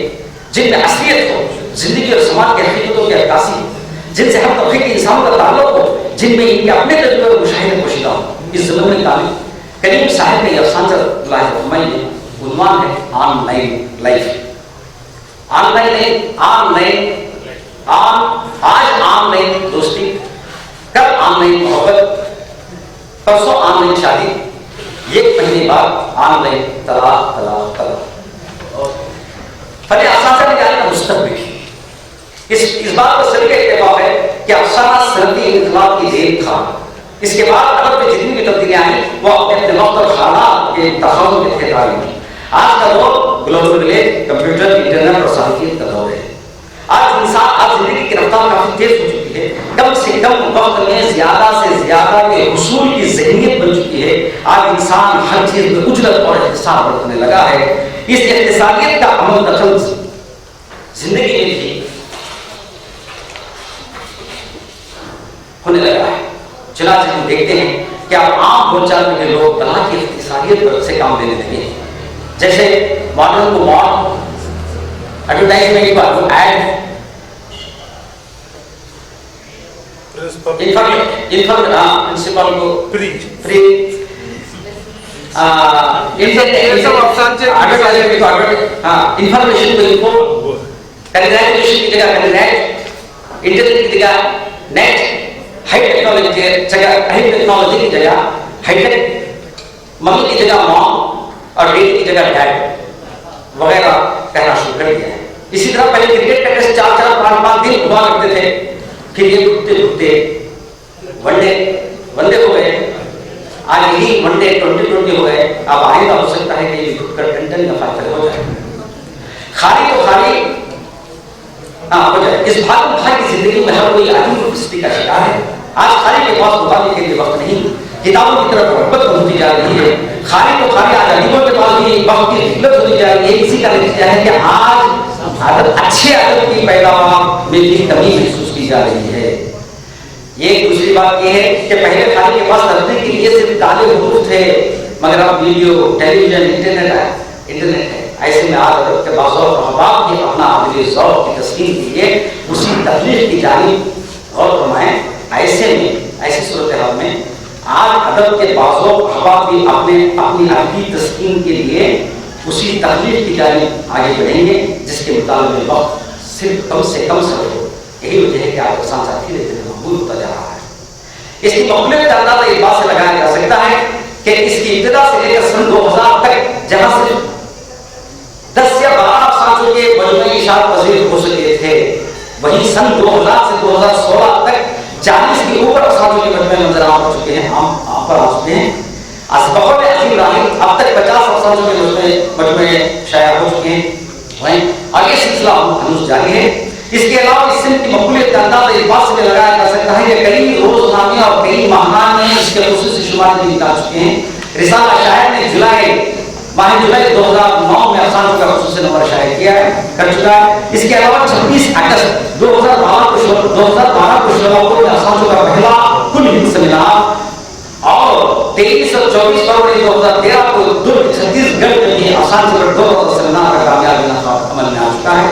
जिनमें असलियत हो, जिंदगी और समाज की हकीकतों की अक्कासी हो, जिनसे हम तबके के इंसानों का ताल्लुक हो, जिनमें इनके अपने तजुर्बे और मुशाहिदे पोशीदा हो। इस ज़माने कामिल करीम साहब ने अफसाना फरमाइए उन्वान है ऑनलाइन लाइफ। आज ऑनलाइन दोस्ती, कल ऑनलाइन मोहब्बत, परसों ऑनलाइन शादी, ये पहली बार ऑनलाइन तलाक। फले अफसाना निकालने का मुस्तक़बिल इस बात पर सभी का इत्तेफाक है कि अफसाना सनदी इनकलाब की देन था। इसके बाद अदब में जितनी भी तब्दीलियां आई वो अपने वक्त और हालात के तखाज़ुल के तहत आई। आज का दौर ग्लोबल विलेज, कंप्यूटर, इंटरनेट और साहित्यियत का दौर है। आज जिंदगी की रफ्तार काफी तेज हो चुकी है। कम से कम वक्त में ज्यादा से ज्यादा के हुसूल की ज़हनियत बन चुकी है। आज इंसान हर चीज में उजलत और इख्तिसार बरतने लगा है। इस इख्तिसारियत का अमल दखल जिंदगी में भी होने लगा है। चुनांचे हम देखते हैं कि अब आम बोलचाल में लोग तलाक की इख्तिसारियत पर से काम लेने लगे। जैसे मॉडर्न को मॉड, एडवर्टाइजमेंट को एड, प्रिंसिपल को फ्री, इंफॉर्मेशन को इनको, कम्युनिकेशन की जगह कम्युनिकेट, इंटरनेट की जगह नेट, हाई टेक्नोलॉजी की जगह हाईटेक, मम्मी की जगह मॉम और डेट की जगह डैड वगैरह कहना शुरू कर दिया है। इसी तरह पहले क्रिकेट का टेस्ट 4-4, 5-5 दिन हुआ करते थे, फिर ये घुटते वनडे हो गए, आज यही वनडे 2020 हो गए। अब आइंदा हो सकता है कि ये घुटकर 10 दफा हो जाए। खाली तो खाली हो जाए। इस भाग की जिंदगी में हर कोई आदमी किसी का शिकार है। आज खाली के पास मुकाबले के लिए वक्त नहीं, किताबों की तरफ मोहब्बत होती जा रही है। खाली तो खाली आज अदीबों के पास भी वक्त की किल्लत होती जा रही है। इसी का नतीजा है कि आज अच्छे अदब की पैदावार में भी कमी महसूस की जा रही है। ये दूसरी बात ये है कि पहले खाली के पास रखने के लिए सिर्फ काले हुरूफ थे, मगर अब वीडियो, टेलीविजन, इंटरनेट है। ऐसे में आज अदब के बाज़ौक़ अहबाब भी अपना अदबी ज़ौक़ की तस्कीन के लिए उसी तकलीफ की जानिब गौर फरमाएं। ऐसी सूरत हाल में आज अदब के बाज़ौक़ अहबाब भी अपनी अदबी तस्कीन के लिए उसी तकलीफ की जानिब आगे बढ़ेंगे जिसके मुताबिक वक्त सिर्फ कम से कम समय हो। यही वजह है कि आज अफसाना धीरे धीरे मकबूल होता जा रहा है। इसकी मकबूलियत का अंदाज़ा इस बात से लगाया जा सकता है कि इसकी इब्तिदा से लेकर सन 2000 तक जहां सिर्फ 10 या 12 अफसानों के मजमूई इशार पजीर हो सके थे, वहीं सन 2000 से 2016 तक 40 के ऊपर अफसानों के मजमूए नजर आ चुके हैं, आप पर आ चुके हैं। असबक़ अज़ीम राहिब अब तक 50 अफसानों के मजमूए शाया हो चुके हैं। वहीं आगे सिलसिला हनूस जारी है। इसके अलावा इस सिंह की मकबूलियत का अंदाज़ा इस बात से लगाया जा सकता है कि कई रोज़नामे और कई माहनामे इसके खुसूसी शुमार भी निकाल चुके हैं। रिसाला शायर ने माह जुलाई 2009 में अफसानों का खुसूसी नंबर शाया कर चुका है। इसके अलावा 26 अगस्त 2012 को शोलापुर में अफसानों का पहला कुल हिंद सेमिनार और 23 और 24 फरवरी 2013 को दुर्ग छत्तीसगढ़ में भी अफसानों का 2 सेमिनार का कामयाब इनाक़ाद अमल में आ चुका है।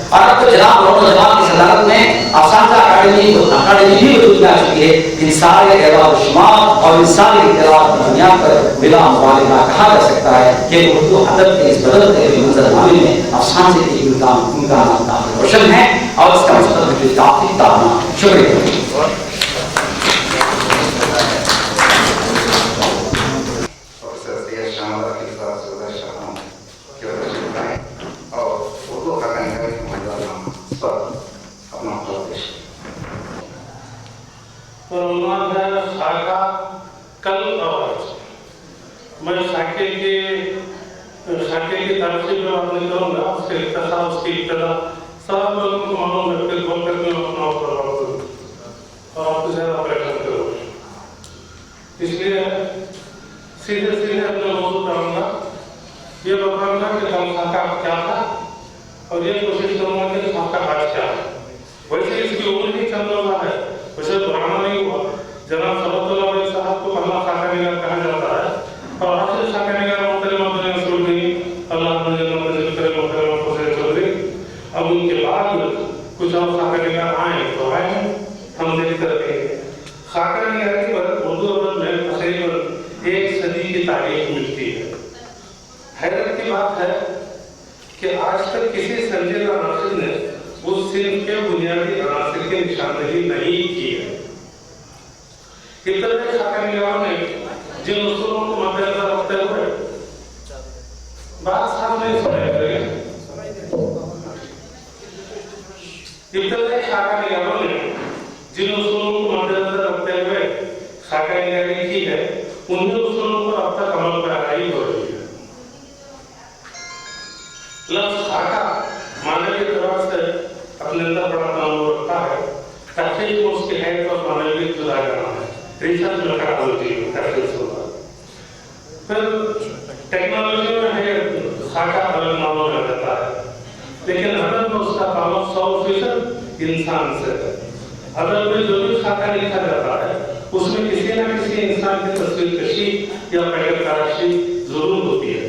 और अब तो जनाब रोनो जमात की सदारत में अफसाना अकादमी भी वजूद में आ चुकी है। इन सारे एराद शुमार और इन सारे एराद की बुनियाद पर बिला मुबालिगा कहा जा सकता है कि उर्दू अदब के इस बदलते हुए मंजरनामे में अफसाने के इम्कान काफी रोशन है और इसका मुस्तक़बिल काफी ताबना। शुक्रिया। अपना मतलब पेश उन्वान है खाका कल और आज। मैं खाके की तरफ से जो बात नहीं करूँगा, उसके इब्तिदा उसकी इब्तिदा सब लोगों को मालूम है, फिर बोल करके मैं अपना ऊपर बात करूँ और आपको ज़्यादा परेशान करूँ। इसलिए सीधे अपने मौजूद रहूँगा, ये बताऊँगा कि कल खाका क्या था और ये कोशिश करूँगा कि खाका आज क्या है। वैसे इसकी उम्र ही चंद रहा है, वैसे पुराना नहीं हुआ। जनाब सलावतुल्लाह अलैहि साहब को पहला खाका निगार कहा जाता है और आखिर खाका निगार मोहतरमा दुनिया छोड़ गई, अल्लाह ने जन्नत नसीब करे मोहतरमा हुसैन चौधरी। अब उनके बाद कुछ और खाका निगार आए तो आए, हम देखते रहेंगे। खाका निगारी पर उर्दू अदब में तकरीबन 1 सदी की तारीख मिलती है। हैरत की बात है कि आज तक किसी संजीदा नासिर ने उस सिर्फ के बुनियादी अनासिर की निशानदेही नहीं की है। इब्तिदाई खाका निगारों ने जिन उसूलों को मद्देनजर रखते हुए बात साफ नहीं सुनाई करेंगे। इब्तिदाई खाका निगारों ने जिन उसूलों को मद्देनजर रखते हुए खाका निगारी की है, उन्हीं उसूलों पर अब तक अमल पैराई हो रही है। लफ्ज़ खाका मानव के तौर से अपने अंदर बड़ा तनाव रखता है। तहकीक में उसकी हैत और मानवी जुदा करना है, रिसर्च में करा होती है तहकीक होगा। फिर टेक्नोलॉजी में है खाका अलग मानों में रहता है, लेकिन अदब में उसका ताल्लुक 100% इंसान से है। अदब में जो भी खाका लिखा जाता है उसमें किसी न किसी इंसान की तस्वीर कशी या पैटर्न जरूर होती है।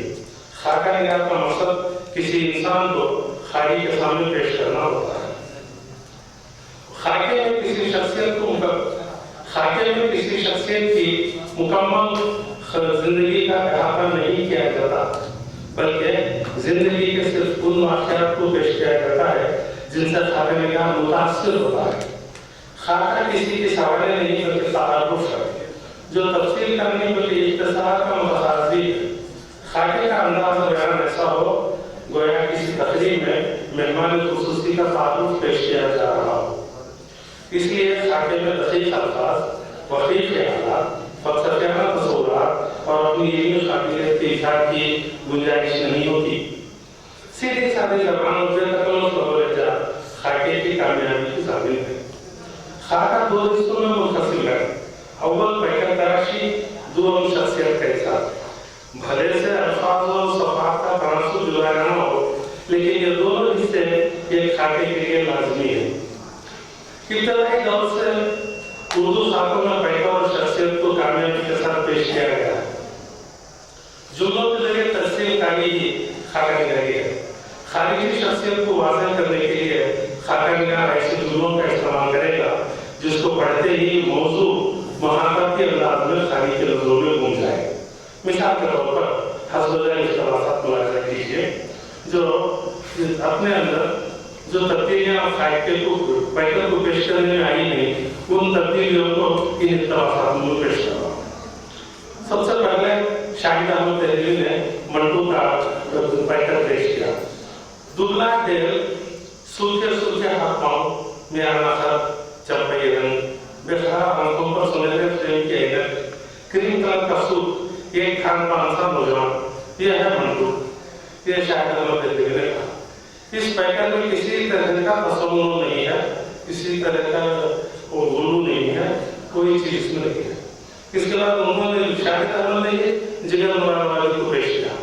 खाका निगार का मकसद किसी इंसान को खाकी के सामने पेश करना होता है। खाके में किसी शख्सियत की मुकम्मल जिंदगी का अहाता नहीं किया जाता, बल्कि जिंदगी के सिर्फ उन वाक़यात को पेश किया जाता है जिनसे खाका निगार मुतासिर होता है। खाका किसी के सवाल नहीं बल्कि तारुफ है, जो तफसील करने के लिए इख्तिसार का मुतकाज़ी है। खाके का अंदाज़ और बयान ऐसा हो गोया किसी तकरीब में मेहमान खुसूसी का तारुफ पेश किया जा रहा हो। इसलिए खाके में दक़ीक़ अल्फाज़, वक़ीफ़ ख़यालात, फ़लसफ़ाना तसव्वुरात और अपनी इल्मी काबिलियत के इज़हार की गुंजाइश नहीं होती। सीधी सादी ज़बान से तकल्लुफ़ खाके की कामयाबी की ज़ामिन है। खाका 2 हिस्सों में मुनक़सिम है। अव्वल पैकर तराशी, दूसरा शख्सियत का हिसाब। भले से अल्फाज और सफ़ात का तनासुब जुदा ना हो, लेकिन ये दोनों हिस्से एक खाके के लिए लाजमी है। इब्तिदाई दौर से उर्दू खाकों में पैकर और शख्सियत को कामयाबी के साथ पेश किया गया है। जुमलों के जरिए तस्लीम कारी ही खाका निगारी है। खारिजी शख्सियत को वाज़ेह करने के लिए खाका निगार ऐसे जुमलों का इस्तेमाल करेगा जिसको पढ़ते ही मौजू महारती अंदाज में खारी के नजरों में घूम जाए। मिसाल के तौर पर हज़रत इख्तिलाफ़ात मुलाहिज़ा कीजिए, जो अपने अंदर जो तब्दीलियाँ खाके को पैकर को पेश करने में आई नहीं, उन तब्दीलियों को इन इख्तिलाफ़ात में पेश कर रहा हूँ। सबसे पहले शाहिद अहमद तहरीरी ने मंटू का पैकर पेश किया। दुबला ढेल, सूखे हाथ पाँव, मियाना खत, चंपई रंग, बेखराब आंखों पर सुनहरे फ्रेम की ऐनक, क्रीम कलर का सूट, एक खान पान सा नौजवान, यह है मंटू। यह शाहिद अहमद तहरीरी ने कहा। इस पैकर में किसी तरह का तसव्वुर नहीं है, किसी तरह का गुलू नहीं है, कोई चीज इसमें नहीं है। इसके बाद उन्होंने शाहिद अहमद ने जिगर वाली को पेश किया।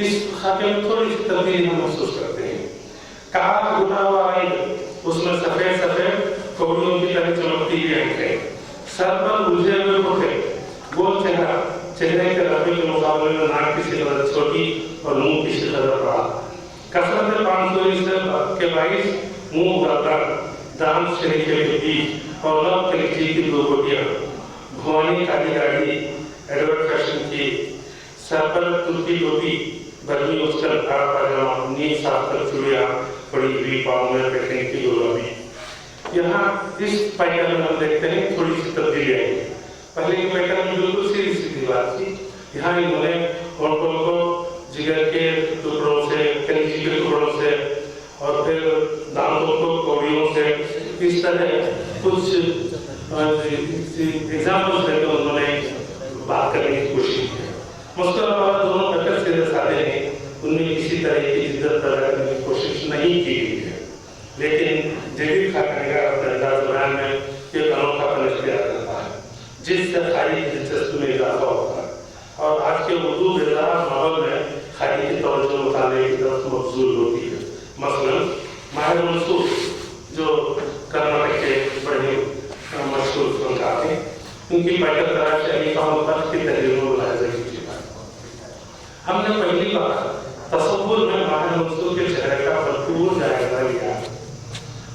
इस खाके में थोड़ी सी तब्दीली हम महसूस करते हैं। कहा उठा हुआ रंग, उसमें सफेद कौड़ियों की तरह चमकती हुई आंखें, सर पर उलझे हुए होठे, गोल चेहरा, चेहरे के रफे के मुकाबले में नाक की शिकल छोटी और मुंह की शिकल बड़ा, कसरत पानसोई के बाईस मुंह गर्दन, दांत शरीफे के बीच और लब कलीजी की 2 गोटियां, भुवानी काली गाड़ी एडवर्ड फैशन की, सर पर तुर्की टोपी, बर्मी उस्तर काला पाजामा, नींद साफ कर चुड़िया पड़ी हुई, पाँव में पैकिंग की गुलाबी। यहाँ इस पैकर में हम देखते हैं थोड़ी सी तब्दीली आई। पहले के पैकर में बिल्कुल सीधी सीधी बात थी, यहाँ इन्होंने होंठों को जिगर के टुकड़ों से, कलीजी के टुकड़ों से और फिर दांतों को कौड़ियों से इस तरह कुछ एग्जाम्पल्स लेकर उन्होंने बात करने की कोशिश की। मुस्कुराहट दोनों कट्टर सीधे साधे हैं, उनमें किसी तरह की जिद्दत पैदा करने की कोशिश नहीं की गई है, लेकिन जदीद खाकानी का अपने अंदाज बयान में एक अनोखा नजरिया करता है जिससे खाली दिलचस्पी में इजाफा होता है और आज के उर्दू बेदार माहौल में खाली की तवज्जो मुताले की तरफ मबजूल होती है। मसलन माहिर मंसूर जो कर्नाटक के बड़े मशहूर फनकार थे, उनकी पैटर्न तराश शैली का मुताबिक की तहरीर में मुलाहिजा कीजिए। हमने पहली बार तसव्वुर में माहिर मंसूर के चेहरे का भरपूर जायजा लिया।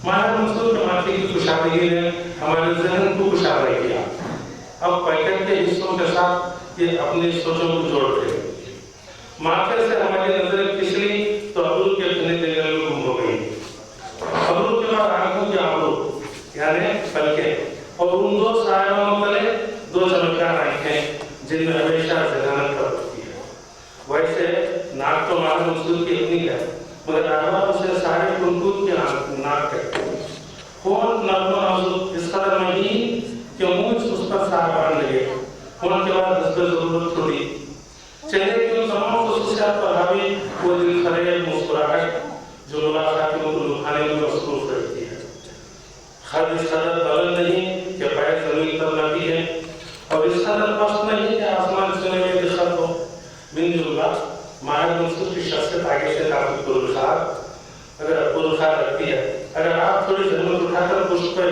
माहिर मंसूर के माथे की कुशादगी ने हमारे ज़हन को कुशादा किया। अब पैटर्न के हिस्सों के साथ ये अपनी सोचों को जोड़ रहे। माथे से हमारी नजरें फिसली तो अबरू के घने जंगल में गुम हो गई। अबरू के बाद आंखों की आबरू यानी पलकें और उन दो सायों तले दो चमकदार आंखें जिनमें हमेशा ज़हानत करती है। वैसे नाक तो माहिर मंसूर की अपनी है, मगर अहबाब उसे सारे कुनकुन के नाक कहते हैं। होंठ नर्म नाजुक इस कदर महीन कि मूंछ उस पर सारवान लगे। होंठ के बाद हस्बे जरूरत थोड़ी चेहरे की उन तमाम खुसूसियात पर हावी वो दिल खरेज मुस्कुराहट जो मुलाकातों को लुभाने में मसरूफ रहती है। खद इस कदर बुलंद नहीं कि पैर जमीन पर लगती है और इस कदर पस्त नहीं कि आसमान सुने में दिखत हो। मिनजुल्ला माहिर मंसूर की शख्सियत आगे से काफी पुरखार रखती है। अगर आप थोड़ी जहमत उठाकर पुष्प पर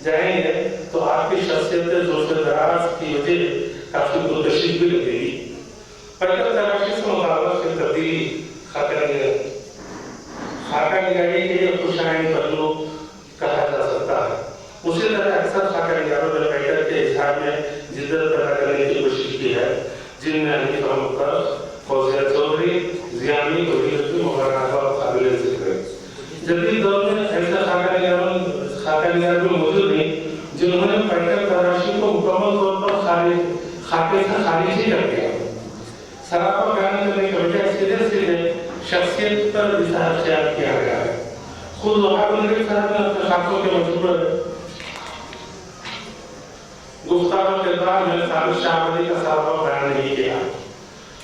जाएंगे तो आपकी शख्सियत जुल्फ़े दराज की वजह काफी पुरकशिश भी लगेगी। पैटर्न तराशी से मुताबिक की तब्दीली खाका निगारी के लिए खुशाइन पहलू कहा जा सकता है। उसी तरह अक्सर खाका निगारों ने पैटर्न के इजहार में जिद्दत पैदा करने की कोशिश की है, जिनमें हनीफ मुख्तर, फौजिया चौधरी, जियानी वहीद मुबारक और काबिल जिक्र। जदीद दौर में ऐसे खाका निगार भी मौजूद हैं जिन्होंने पैटर्न तराशी को मुकम्मल तौर पर खाके से खारिज ही कर दिया। सरापा बयान करने के बजाय सीधे सीधे शख्सियत पर विचार किया गया है। खुद वहाब साहब ने अपने खाकों के मजबूर गुफ्तारों के दौरान में साबित शाहबदी का सरापा बयान नहीं किया।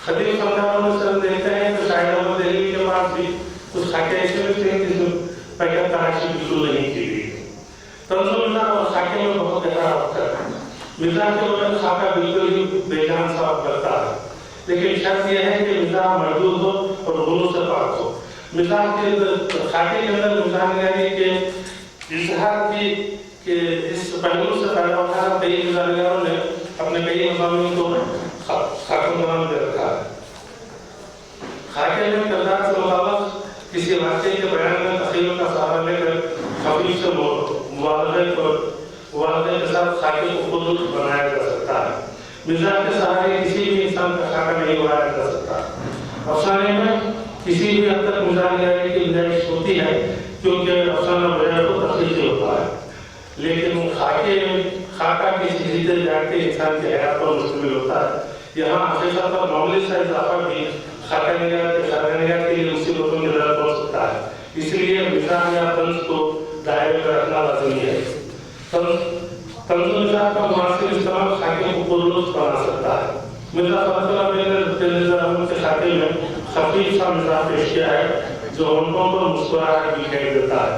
खदीम फनकारों में सर देखते हैं तो शायद अहमद दहलवी के पास भी कुछ खाके ऐसे भी थे जिसमें पैटर्न तराशी बिल्कुल नहीं की गई। तंजुल मिजाज और खाके में बहुत गहरा अंतर है। मिजाज के बगैर खाका बिल्कुल ही बेजान साफ करता है, लेकिन शर्त यह है कि मिजाज मौजूद हो और गुलों से पाक हो। मिजाज के खाके के अंदर मिजाज निगारी के इजहार की के इस पहलू से पैदा होता है। कई मिजाज निगारों ने अपने कई मज़ामीन को खाकों का नाम दे रखा है। खाके में किरदार से मुताबिक किसी वाक़े के बयान में तख़य्युल का सहारा लेकर खफीफ से मुवाज़े के साथ खाके को खुद बनाया जा सकता है। मिजाज के सहारे किसी भी इंसान का खाका नहीं बनाया जा सकता। अफसाने में किसी भी हद तक मिजाज निगारी की गुंजाइश होती है क्योंकि अफसाना बजाय तो तख्लीक़ी होता है, लेकिन खाका किसी जीते जागते इंसान के हयात पर मुश्तमिल होता है। यहाँ हकीकत पर मामूली सा इजाफा भी खाका निगार के लिए मुसीबतों की तरफ पहुँच सकता है। इसलिए मिजाज या तंज को दायरे में रखना लाज़मी है। तंजुल मिजाज का मुनासिब इस्तेमाल खाके को पुरलुत्फ बना सकता है। मिर्जा फजल अहमद के खाके में खफीफ सा मिजाज पेश किया है जो होंठों पर मुस्कुराहट दिखाई देता है।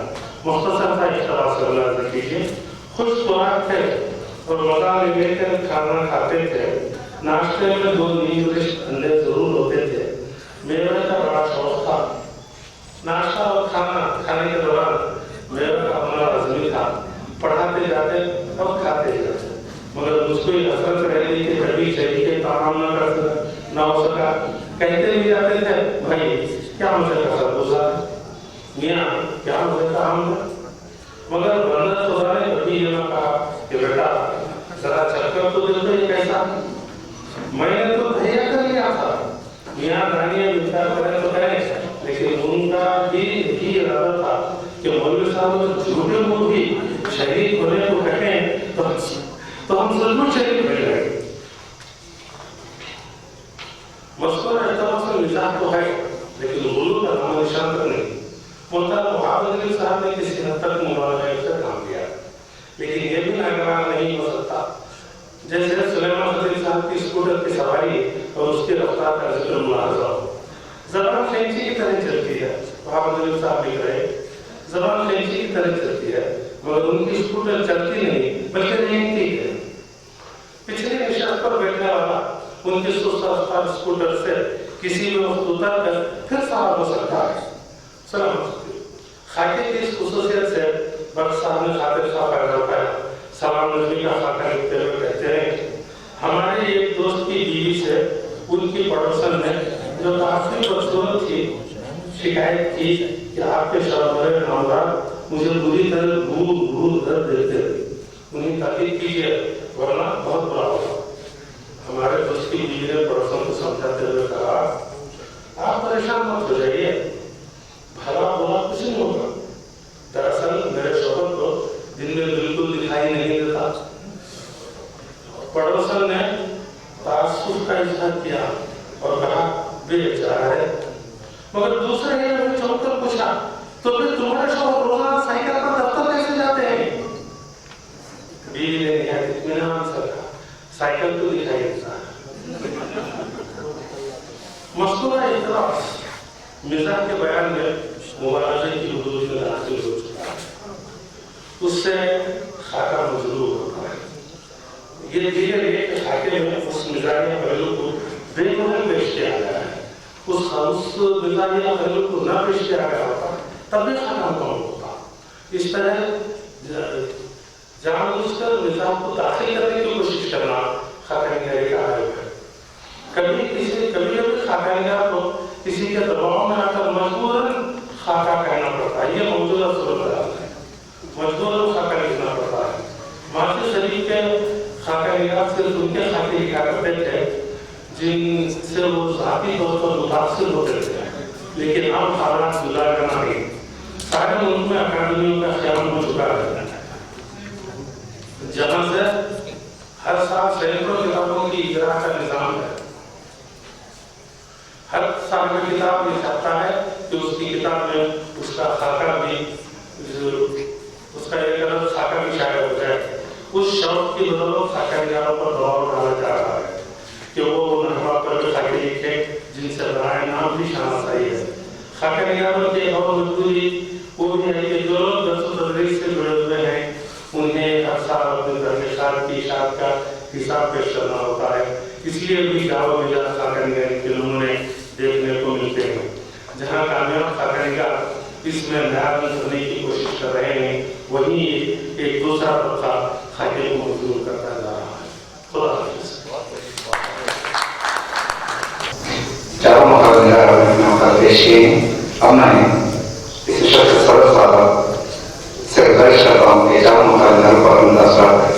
मुख्तसर सा इख्तिबास करना कीजिए। खुश खुराक थे और मजा लेकर खाना खाते थे। नाश्ते में 2 नींबुरिश अंडे जरूर होते थे। मेवे का बड़ा शौक था। नाश्ता और खाने के दौरान मेवे का अपना लाज़मी था। पढ़ाते जाते और खाते जाते, मगर मुझको ये हसरत रहती कि कभी शरीर के काम ना हो सका। कहते भी जाते थे, भाई क्या मुझे कसर गुजार, मियाँ क्या मुझे काम है। मगर बंदर खुदा ने कभी ये ना कहा कि बेटा जरा चक्कर तो दे दो ये कैसा। मैंने तो तैयार कर लिया था। मियाँ दानिया विचार करें तो करें, लेकिन उनका भी यही इरादा था कि मौलवी साहब झूठे मुंह भी शरीक होने को कहें तो हम जरूर शरीक बन जाएंगे। मस्कुरा एहतराम से मिजाज तो है, लेकिन गुलू का नाम निशान तक नहीं। मुल्तान वहाब साहब ने किसी हद तक मुबारक जैसे सुलेमान खलील साहब की स्कूटर की सवारी और उसकी रफ्तार का जिक्र मुलाहाजा हो। जबान खैंची की तरह चलती है, वहां साहब लिख रहे जबान खैंची की तरह चलती है, मगर उनकी स्कूटर चलती नहीं बल्कि रेंगती है। पिछले निशान पर बैठने वाला उनकी सुस्त रफ्तार स्कूटर से किसी भी वक्त उतर कर फिर सवार हो सकता है। सलाम खाके की इस खुसूसियत से बख्श साहब ने खातिर खा पैदा पाया। सलाम नजमी का खाका लिखते हुए कहते हैं, हमारे एक दोस्त की बीवी से उनकी पड़ोसन ने जो काफी बदसूरत थी शिकायत की कि आपके शौहर नामदार मुझे बुरी तरह घूर कर देते थे, उन्हें ताकीद कीजिए वरना बहुत बुरा होगा। हमारे दोस्त की बीवी ने पड़ोसन को समझाते हुए कहा, आप परेशान मत हो जाइए, भला बुरा कुछ नहीं होगा। दरअसल मेरे शौहर को दिन में बिल्कुल दिखाई नहीं देता। पड़ोसन ने तासुफ का इजहार किया और कहा बेचारा है, मगर दूसरे ने मुझे चौंक कर पूछा, तो फिर तुम्हारे शौहर रोजाना साइकिल पर दफ्तर कैसे जाते हैं? बीवी ने निहायत इत्मीनान से कहा, साइकिल तो दिखाई देता है। मस्तूरा इतराफ मिजाज के बयान में मुबारज़े की हुदूद में दाखिल हो चुका है, उससे खाका मजरूर होता है। ये धीरे धीरे खाके में उस मिजाजिया पहलू को बेमूल पेश किया गया है। उस मिजाजिया पहलू को न पेश किया गया होता तब भी खाका कौन होता। इस तरह जानबूझकर मिजाज को दाखिल करने की कोशिश करना खाका निगारी का आयोग है। कभी खाका को किसी के दबाव में आकर मजबूरन खाका कहना पड़ता है। ये मौजूदा सूरत है, मजबूरन खाका लिखना पड़ता है। माफी शरीफ के खाका निगाह सिर्फ उनके खाके लिखा करते थे जिनसे वो ज़ाती तौर पर मुतासिर होते थे, लेकिन अब हालात गुजार करना नहीं। सारे मुल्क में अकादमियों का ख्याल हो चुका है, जहाँ से हर साल सैकड़ों किताबों की इजरा का निजाम है। हर साल में किताब ये चाहता है कि उसकी किताब में उसका खाका भी, उसका एक अलग खाका भी शाया हो जाए। उस शौक की बदौलत खाका निगारों पर दबाव डाला जा रहा है कि वो उन अखबार पर भी खाके लिखे जिनसे बराए नाम भी शनासाई है। खाका निगारों की एक और मजबूरी वो भी है कि जो लोग दर्स तदरीस से जुड़े हुए हैं उन्हें हर साल अपने तहकीकात की इशात का हिसाब पेश करना होता है। इसलिए भी गाँव में ज़्यादा खाका निगारी के नमूने देखने को मिलते हैं। जहाँ कामयाब खाका निगार इसमें नया करने की कोशिश कर रहे हैं, वहीं एक दूसरा तबका खाके को मजबूर करता जा रहा है। खुदा हाफिज़। चारों मौका पेश किए। अब मैं इस शख्स सरस वाला से गुजारिश करता हूँ कि चारों मौका पर उनका स्वागत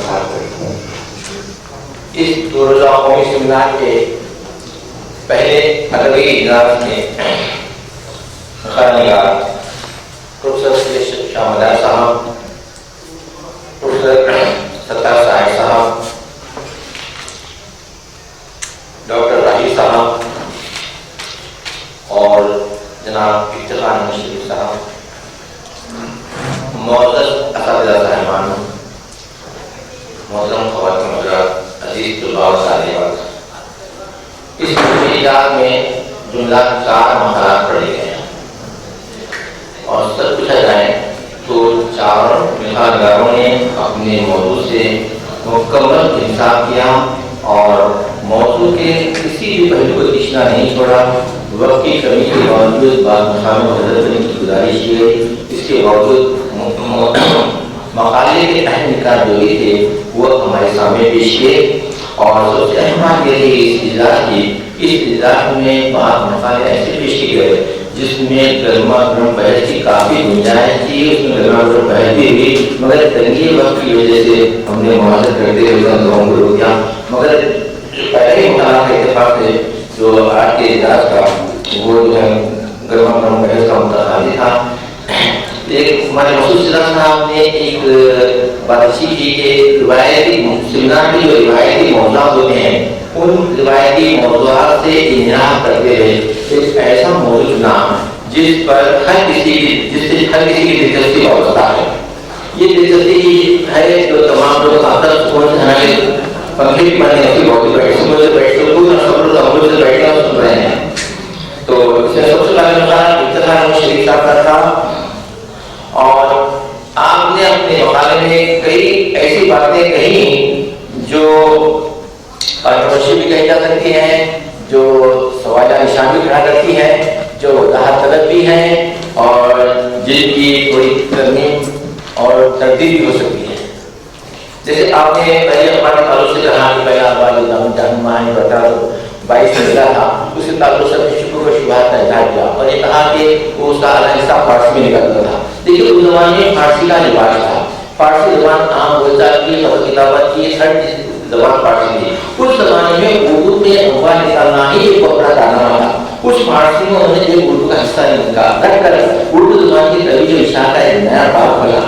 इस 2019 सेमिनार के पहले अदबी इजलास में खानिगार प्रोफेसर शामदार साहब, प्रोफेसर सत्तार साहिब साहब, डॉक्टर राही साहब और जनाब इफ्तिखार मुश्किल साहब, मौजूद असातिज़ा साहिबान, मोहतरम ख़वातीन हज़रात, अज़ीज़ तुल्लाब व सालिहात, इस इजलास में जुमला 4 मक़ालात पढ़े गए हैं और सच पूछा जाए तो चारों मिलहागारों ने अपने मौजू से मुकम्मल इंसाफ किया और मौजू के किसी भी पहलू को पीछा नहीं छोड़ा। वक्त की कमी के बावजूद बात की गुजारिश की गई। इसके बावजूद मकाले के अहम निकात जो भी थे वो हमारे सामने पेश किए और सबसे अहम बात यह है इस इजलास में बात मकाले ऐसे पेश किए गए जिसमें गर्मा गर्म बहस की काफ़ी गुंजाइश थी। उसमें गर्मा गर्म बहस भी हुई, मगर तंगी वक्त की वजह से हमने मुआवजा करते हुए लोगों को रोक दिया। मगर पहले ही मुताला के इत्तेफाक से जो आज के इजलास का वो जो है गर्मा गर्म बहस का मुताला था। एक हमारे मसूद साहब ने एक बातचीत की कि रिवायती सेमिनार के जो रिवायती मौज़ूआत होते हैं उन रिवायती मौज़ूआत से इंतज़ाम करते हुए एक ऐसा मौजूद चुना जिस पर हर किसी की दिलचस्पी वाबस्ता है। ये दिलचस्पी है जो तमाम लोग आता पंखे भी बने हैं, बहुत बैठ सुबह से बैठते पूरा सब लोग हम लोग से बैठे और सुन रहे हैं। तो इसमें सबसे पहले हमारा इफ्तितार शरीफ साहब का था और आपने अपने मकाले में कई ऐसी बातें कही जो कंट्रोवर्सी भी कही जा सकती है, जो सवाल निशान भी खड़ा करती है, जो वजाहत तलब भी है और जिनकी थोड़ी तरमीम और तरदीद भी हो सकती है। जैसे आपने पहले हमारे ताल्लुक से कहा कि पहला वाले बता 22 में मिला था, उसके ताल्लुक से शुक्र व शुभात का इजहार किया और ये कहा कि वो उसका आधा हिस्सा फारसी में निकलता था। देखिए उस जमाने में फारसी का लिबास था, फारसी जबान आम बोलचाल की और किताबत की हर जबान फारसी थी। उस जमाने में उर्दू में अखबार निकालना ही एक बड़ा कारनामा था। उस फारसी में उन्होंने एक उर्दू का हिस्सा निकाल उर्दू जबान की तवीज इशारा का एक नया बाब खोला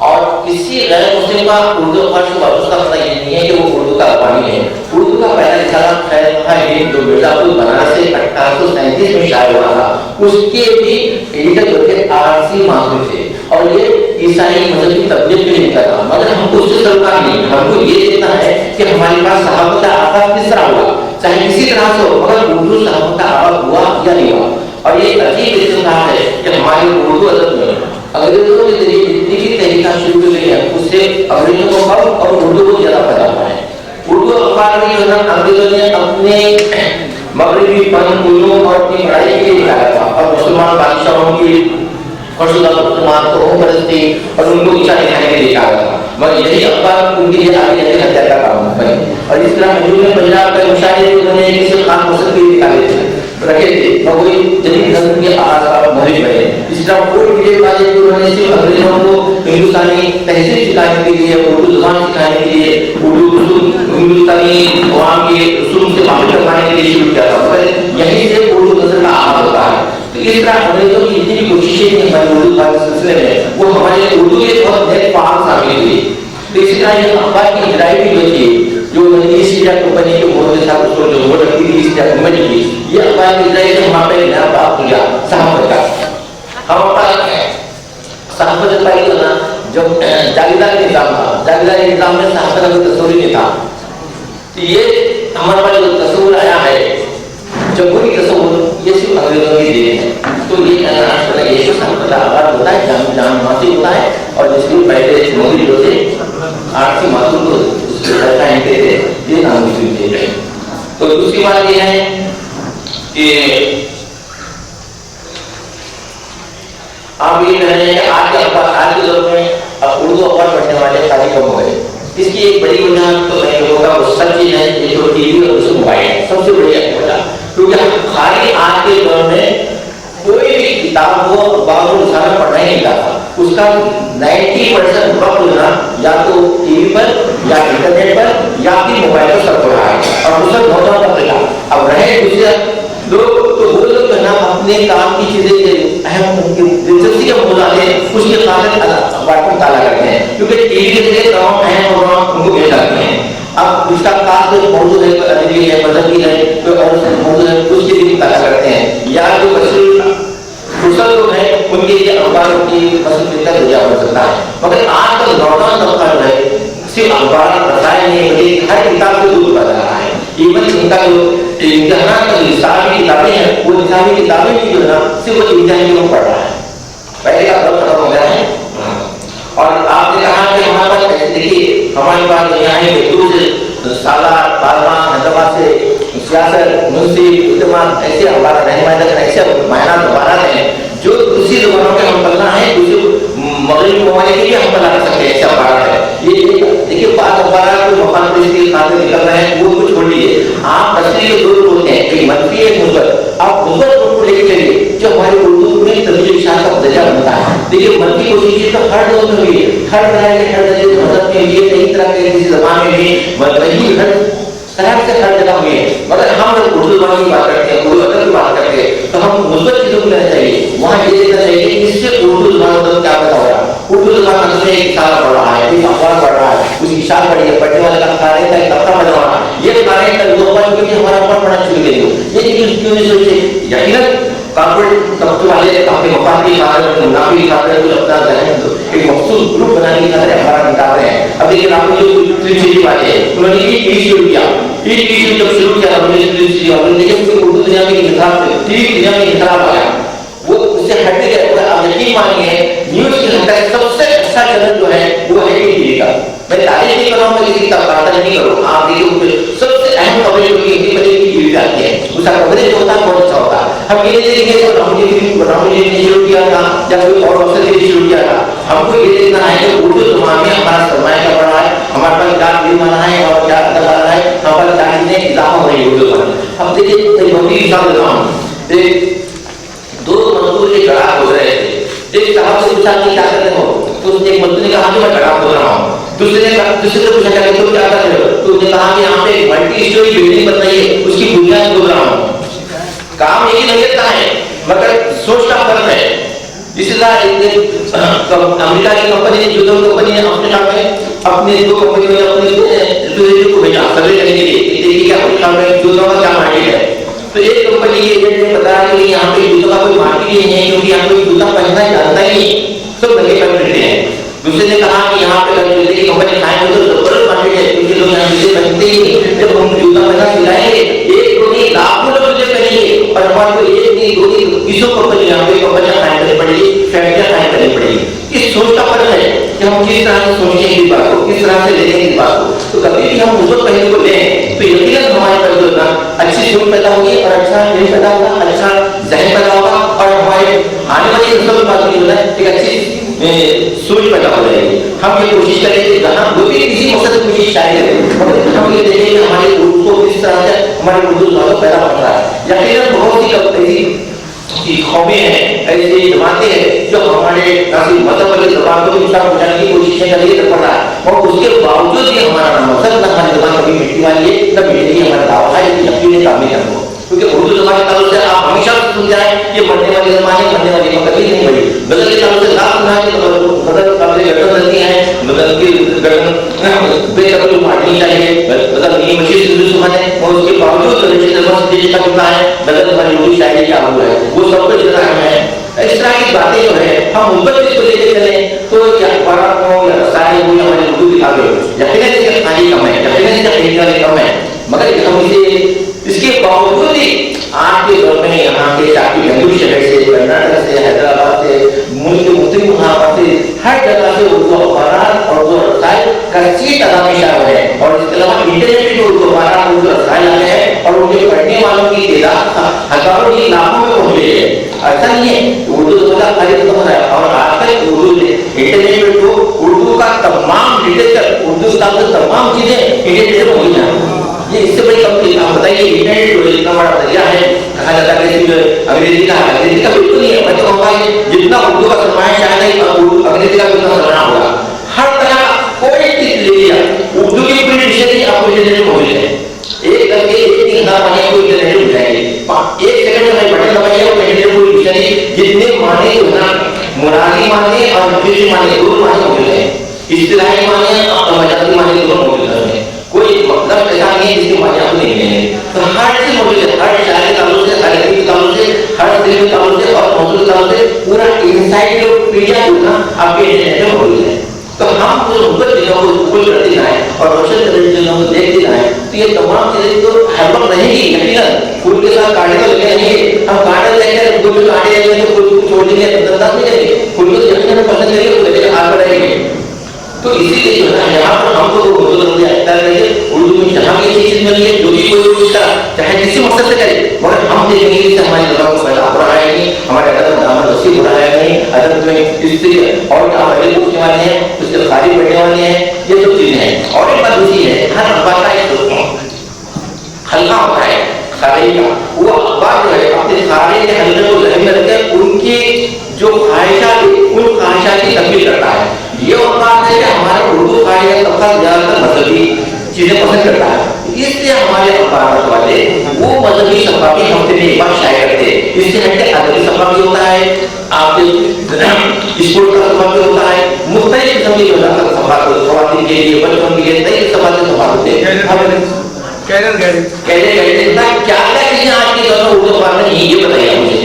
और किसी गैर मुस्लिम का उर्दू अखबार से वापस का पता ये नहीं है कि वो उर्दू का अखबारी है। उर्दू का पहला रिसाला खैर जो मिर्जापुर बनारस से 1837 में शाये हुआ था, उसके भी एडिटर जो थे आरसी मासूम थे और ये ईसाई मजहब की तबलीग के लिए निकला था। मगर हमको उससे सरकार नहीं, हमको ये देखना है कि हमारे पास सहाबा का आगाज किस तरह हुआ, चाहे किसी तरह से हो, मगर उर्दू सहाबा का आगाज हुआ या नहीं हुआ। और ये अजीब इस्तेमाल है कि हमारे उर्दू अदब में अंग्रेजों के जरिए जितनी भी तहरीका शुरू की गई है उससे अंग्रेजों को कम और उर्दू को ज्यादा पैदा हुआ है। उर्दू अखबार में जो है अंग्रेजों ने अपने मगरबी फन उलूम और अपनी पढ़ाई के लिए निकाला था और मुसलमान बादशाहों की मुसलमान को परस्ती और उनको ऊंचा दिखाने के लिए निकाला था। मगर यही अखबार उनके लिए आगे जाके हत्या का काम बने और इस तरह हजूर ने पंजाब के मुशाहिदे उन्होंने किसी खान मुसद के लिए निकाले थे रखे थे और कोई जदीद नस्ल के आस मौजूद बने। इस तरह कोई विजय वाले उन्होंने सिर्फ अंग्रेजों को हिंदुस्तानी तहजीब सिखाने के लिए, उर्दू जुबान सिखाने के लिए, उर्दू हिंदुस्तानी अवाम के रसूम से वाकिफ करवाने के लिए शुरू किया था। मगर यहीं से उर्दू नस्ल का आगाज होता है। तो इस तरह अंग्रेजों की जितनी भी कोशिशें थी हमारे उर्दू भाषा के सिलसिले में वो हमारे उर्दू के बहुत नेक पाक साबित हुई। तो इसी तरह ये अखबार की इजराई भी जो थी जो ईस्ट इंडिया कंपनी के बोर्ड के साथ उसको जो वोट रखती थी ईस्ट इंडिया कंपनी की, ये अखबार की इजराई से वहाँ पे नया बात किया सहाफत का। हमारे सहाफत का ये ना जब जागीरदारी निजाम था, जागीरदारी निजाम में सहाफत का कोई तस्वीर नहीं था। तो ये हमारे पास जो तस्वीर आया है जमहूरी तस्वीर ये सिर्फ अंग्रेजों की देन है। तो ये कहना ये सहाफत का आगाज होता है जाम मासी होता है और जिसके पहले मोदी जो थे आरसी मासूम को ये नाम थे। तो दूसरी बात ये है कि आप ये कह रहे हैं कि आज के दौर में अब उर्दू अखबार पढ़ने वाले काफी कम हो गए। इसकी एक बड़ी वजह तो मैं लोगों का सच चीज है ये जो टीवी और मोबाइल है सबसे बड़ी वजह, क्योंकि खाली आज के दौर में कोई भी किताब हो अखबार इंसान पढ़ना ही नहीं चाहता। उसका 90% वक्त ना या तो टीवी पर या इंटरनेट पर या फिर मोबाइल पर सब रहा है और दूसरा नौजवान का तरीका अब रहे दूसरे लोग तो वो लोग ना अपने काम की चीजें अहम दिलचस्पी का मौजूद है उसके कारण अखबार को ताला करते हैं क्योंकि टीवी से तमाम अहम प्रोग्राम उनको मिल जाते हैं। अब इसका खास मौजूद है अदबी है मजहबी है कोई और मौजूद है उसके लिए ताला करते हैं या जो कुशल लोग हैं उनके लिए अखबारों की पसंदीदा जरिया हो सकता है। मगर आज कल नौजवान तबका जो है सिर्फ अखबार बताए नहीं बल्कि हर किताब से दूर बढ़ रहा है। इवन इनका जो इम्तिहान का निसाबी किताबें हैं वो निसाबी किताबें भी जो है ना सिर्फ वो इम्तिहान के लोग पढ़ रहा है। पहले का दौर खत्म हो गया है। और आपने कहा कि हमारे पास ऐसे देखिए हमारे पास यहाँ है दूर से सालार बारवा हैदराबाद से सियासत मुंशी इतमान ऐसे हमारा रहमान ऐसे मायना दोबारा हैं जो दूसरी जबानों के हम पढ़ना है दूसरे मगरबी ममालिक के लिए हम पढ़ा सकते हैं। ऐसा अखबार है ये देखिए बात अखबार को मकान पुलिस के खाते निकल रहे हैं वो कुछ छोड़िए आप तस्वीर के दो बोलते हैं एक मंत्री एक मुस्बत आप मुस्बत को लेके चलिए जो हमारे उर्दू में तस्वीर इशारा का दर्जा बनता है। देखिए मंत्री कोशिश तो हर जगह में हुई है हर तरह के हर जगह मदद के लिए कई तरह के किसी जबान में भी वही हर तरह से हर जगह हुई है। मगर हम लोग उर्दू जबान की बात करते हैं उर्दू अदब की बात करते हैं तो हम मुस्बत चीजों को लेना चाहिए वहाँ ये देखना चाहिए कि इससे उर्दू जबान मतलब क्या पता हो रहा है। उर्दू जबान मतलब एक इशारा पढ़ रहा है एक अखबार पढ़ रहा है उसकी इशारा पढ़ी है पढ़ने वाले का कार्य का एक तबका पढ़ रहा है ये कार्य का लोग क्योंकि हमारा अखबार पढ़ना शुरू कर दो ये चीज क्यों नहीं सोचे यकीनन कॉर्पोरेट तबके वाले अपने मकान की खातिर मुनाफे की खातिर कुछ अपना जहन एक मखसूस ग्रुप बनाने की खातिर हमारा निकाल रहे हैं। अब देखिए आपको जो चीजें बातें हैं। उन्होंने ये टीवी शुरू किया, ये टीवी जब शुरू किया हमने देखा कि उर्दू दुनिया में इंकलाब, टीवी दुनिया में इंकलाब आया, वो उससे हट गया। आप यकीन मानिए न्यूज़ की हद तक सबसे अच्छा चैनल जो है वो है टीवी का। मैं तारीफ नहीं कर रहा हूँ, मैं किसी का प्रार्थना नहीं करूँ, आप देखिए सबसे अहम कवरेज होती है हिंदी में टीवी पे आती है, उसका कवरेज जो होता है बहुत अच्छा होता है। हम ये देखेंगे तो राहुल जी ने शुरू किया था या कोई और अवसर ने शुरू किया था, हमको ये देखना है कि उर्दू ज़बान में हमारा सरमाया क्या बढ़ा है, हमारे पास क्या फिल्म बना है और क्या अदब आ रहा है, हमारे पास क्या चीज़ें इजाफा हो रही है उर्दू ज़बान। अब देखिए मोदी साहब लगाऊँ दो मजदूर के गड़ा खोद रहे थे, एक साहब से पूछा कि क्या करते हो, तो उसने एक मजदूर ने कहा कि मैं गड़ा खोद रहा हूँ। दूसरे ने पूछा क्या करते हो, क्या कर रहे हो, तो उसने कहा कि यहाँ पे मल्टी स्टोरी बिल्डिंग बन रही है, उसकी बुनियाद खोद रहा हूँ। काम एक ही नजर का है मगर सोच का फर्क है। इसी तरह अमेरिका की कंपनी ने जो कंपनी ने अफ्रीका में अपने दो कंपनी में अपने को भेजा सर्वे करने के लिए, देखिए क्या अफ्रीका में जूतों का क्या मार्केट है। तो एक कंपनी के एजेंट ने बताया कि यहाँ पे जूतों का कोई मार्केट ही नहीं है, क्योंकि यहाँ कोई जूता पहनना जानता ही नहीं, सब नंगे पैर फिरते हैं। दूसरे ने कहा कि यहाँ पे जूते की कंपनी खाएंगे तो जबरदस्त मार्केट है, क्योंकि लोग यहाँ जूते पहनते ही नहीं, जब हम जूता पहनना सिलाएंगे एक दो नहीं लाखों लोग जूते पहनेंगे और हमारे को एक नहीं दो नहीं बीसों कंपनी यहाँ पे कंपनियां कायम करनी पड़ेगी, फैक्ट्रियां कायम करनी पड़ेगी। इस सोच का फर्क है कि हम किस तरह से सोचते हैं इस बात को, किस तरह से लेते हैं इस बात को। तो कभी भी हम उस पहले को लें तो यकीनन हमारे पास जो ना अच्छी सोच पैदा होगी और अच्छा दिल पैदा होगा, अच्छा जहन पैदा होगा और हमारे आने वाली नस्लों के पास भी जो है एक अच्छी सोच पैदा हो जाएगी। हम ये कोशिश करें कि जहाँ वो भी किसी मकसद से कोशिश शायद मगर हम ये देखें कि हमारे उर्दू को किस तरह से हमारे उर्दू ज़बान पैदा होता है। यकीनन बहुत सी कौमें हैं, ऐसी जमातें हैं जो हमारे मतलब वाली ज़बान को नुकसान पहुंचाने की कोशिशें कर रही है और उसके बावजूद भी हमारा मकसद न हमारी ज़बान कभी मिटने वाली है न मिटेगी, हमारा दावा है यकीन काम नहीं करना। क्योंकि उर्दू ज़बान के ताल्लुक से आप हमेशा सुन जाए ये मरने वाली ज़बान है, मरने वाली कभी नहीं बड़ी। बदल के ताल्लुक से ना सुना है तो बदल काबिल गर्दन रहती है, बदल की गर्दन बेकदर मारनी चाहिए, बदल नहीं मशीन उर्दू ज़बान है और उसके बावजूद जितना जुमला है बदल हमारी उर्दू शायरी क्या हुआ है वो सब कुछ इतना है। इस तरह की बातें जो है हम ऊपर इसको लेके चलें तो या अखबार हो या रसायन हो या हमारी उर्दू किताबें यकीनन इसके खाली कम है, यकीनन इसके खरीदने कम है, मगर हम इसे इसके बावजूद भी आज के दौर में यहाँ के चाकू बेंगलुरु शहर से, कर्नाटक से, हैदराबाद से, मुल्क के मुख्तलिफ मुहावत से हर जगह से उर्दू अखबार और उर्दू रसायन कच्ची तादाद में शामिल है। और इसके अलावा इंटरनेट पे जो उर्दू अखबार उर्दू रसायन आए हैं और उनके पढ़ने वालों की तादाद हजारों की लाखों में पहुंच गई है। ऐसा नहीं है उर्दू ज़बान खाली खत्म हो रहा है और आजकल उर्दू इंटरनेट पे तो उर्दू का तमाम लिटरेचर, उर्दू का तमाम चीजें इंटरनेट पे हो जाए, ये इससे बड़ी कंपनी आप बताइए इंटरनेट इतना बड़ा दरिया है, कहा जाता है कि अंग्रेजी का बिल्कुल नहीं है। मैं तो कहूँगा जितना उर्दू का सरमाया शायद अंग्रेजी का उतना सरमाया होगा। हर तरह कोई चीज ले लिया उर्दू की पूरी डिक्शनरी आपको इंटरनेट में मौजूद है, एक करके एक ही हिसाब मानिए आपको इंटरनेट में जाएंगे, एक सेकंड में बटन दबाइए और इंटरनेट पूरी डिक्शनरी जितने माने उतना मुरादी माने और अंग्रेजी माने दोनों माने मौजूद है, इस्तिलाही माने और मजाजी माने दोनों मौजूद है। कोई मतलब ऐसा नहीं है जिसके माने आपको नहीं मिलेंगे। तो हर चीज मौजूद है, हर शायर के ताल्लुक से, हर लड़की के ताल्लुक से, हर दिल के ताल्लुक से और मौजूद के ताल्लुक से पूरा इंसाइक्लोपीडिया जो ना आपके इंटरनेट में मौजूद है। तो हम जो ऊपर चीजों को स्कूल करते जाएं और रोशन करते चीजों को देखते जाएं तो ये तमाम चीजें तो हर वक्त रहेगी। यकीनन फूल के साथ कांटे तो लगे रहेंगे, हम कांटे लेकर फूल के कांटे लेंगे तो फूल को छोड़ देंगे, धंधा नहीं करेंगे, फूल को यकीनन पसंद करेंगे तो लेकर आगे बढ़ेंगे। तो इसीलिए जो है यहाँ पर हमको उर्दू लफ्ज़ आता है, उर्दू में जहाँ भी चीज मिली है जो भी कोई चीज का चाहे किसी मकसद से करे, मगर हम देखेंगे कि हमारी ज़बान को पैदा हो रहा है नहीं, हमारे अदब में दामन वसी हो रहा है नहीं, अदब में इससे और क्या पहले पूछने वाले हैं उसके खाली बैठने वाले हैं, ये सब चीजें हैं। और एक बात दूसरी है, हर अखबार का एक हल्का होता है खाली का, वो अखबार जो है अपने खाली के हल्के को ज़हन में रखकर उनकी जो ख्वाहिशात उन ख्वाहिशात की तकमील करता है। ये बात है कि हमारा उर्दू खाली तबका ज़्यादातर मजहबी चीजें पसंद करता है, इसलिए हमारे अखबार वाले वो मजहबी सफा भी हफ्ते में एक बार शाया करते हैं। इससे हटके अदबी सफा भी होता है, आपके स्पोर्ट का सफा भी होता है, मुख्तलिफ किस्म की सफा ख़वातीन के लिए, बच्चों के लिए कई सफा के सफा होते हैं। क्या चीजें आज के दौर में उर्दू अखबार में नहीं, ये बताइए मुझे।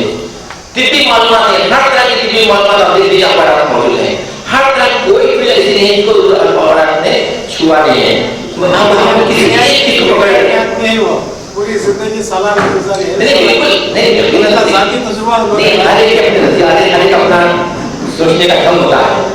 तिब्बी मालूमात है, हर तरह की तिब्बी मालूमात आपके लिए अखबार मौजूद है, हर तरह की कोई भी ऐसी नहीं है जिसको अखबार ने छुआ नहीं है। हम किसी एक को पकड़ नहीं हुआ, पूरी जिंदगी सालान गुजारी है। नहीं बिल्कुल नहीं, बिल्कुल साथी तजुर्बा नहीं, हर एक अपने नजरिए, हर एक अपना सोचने का ढंग होता है।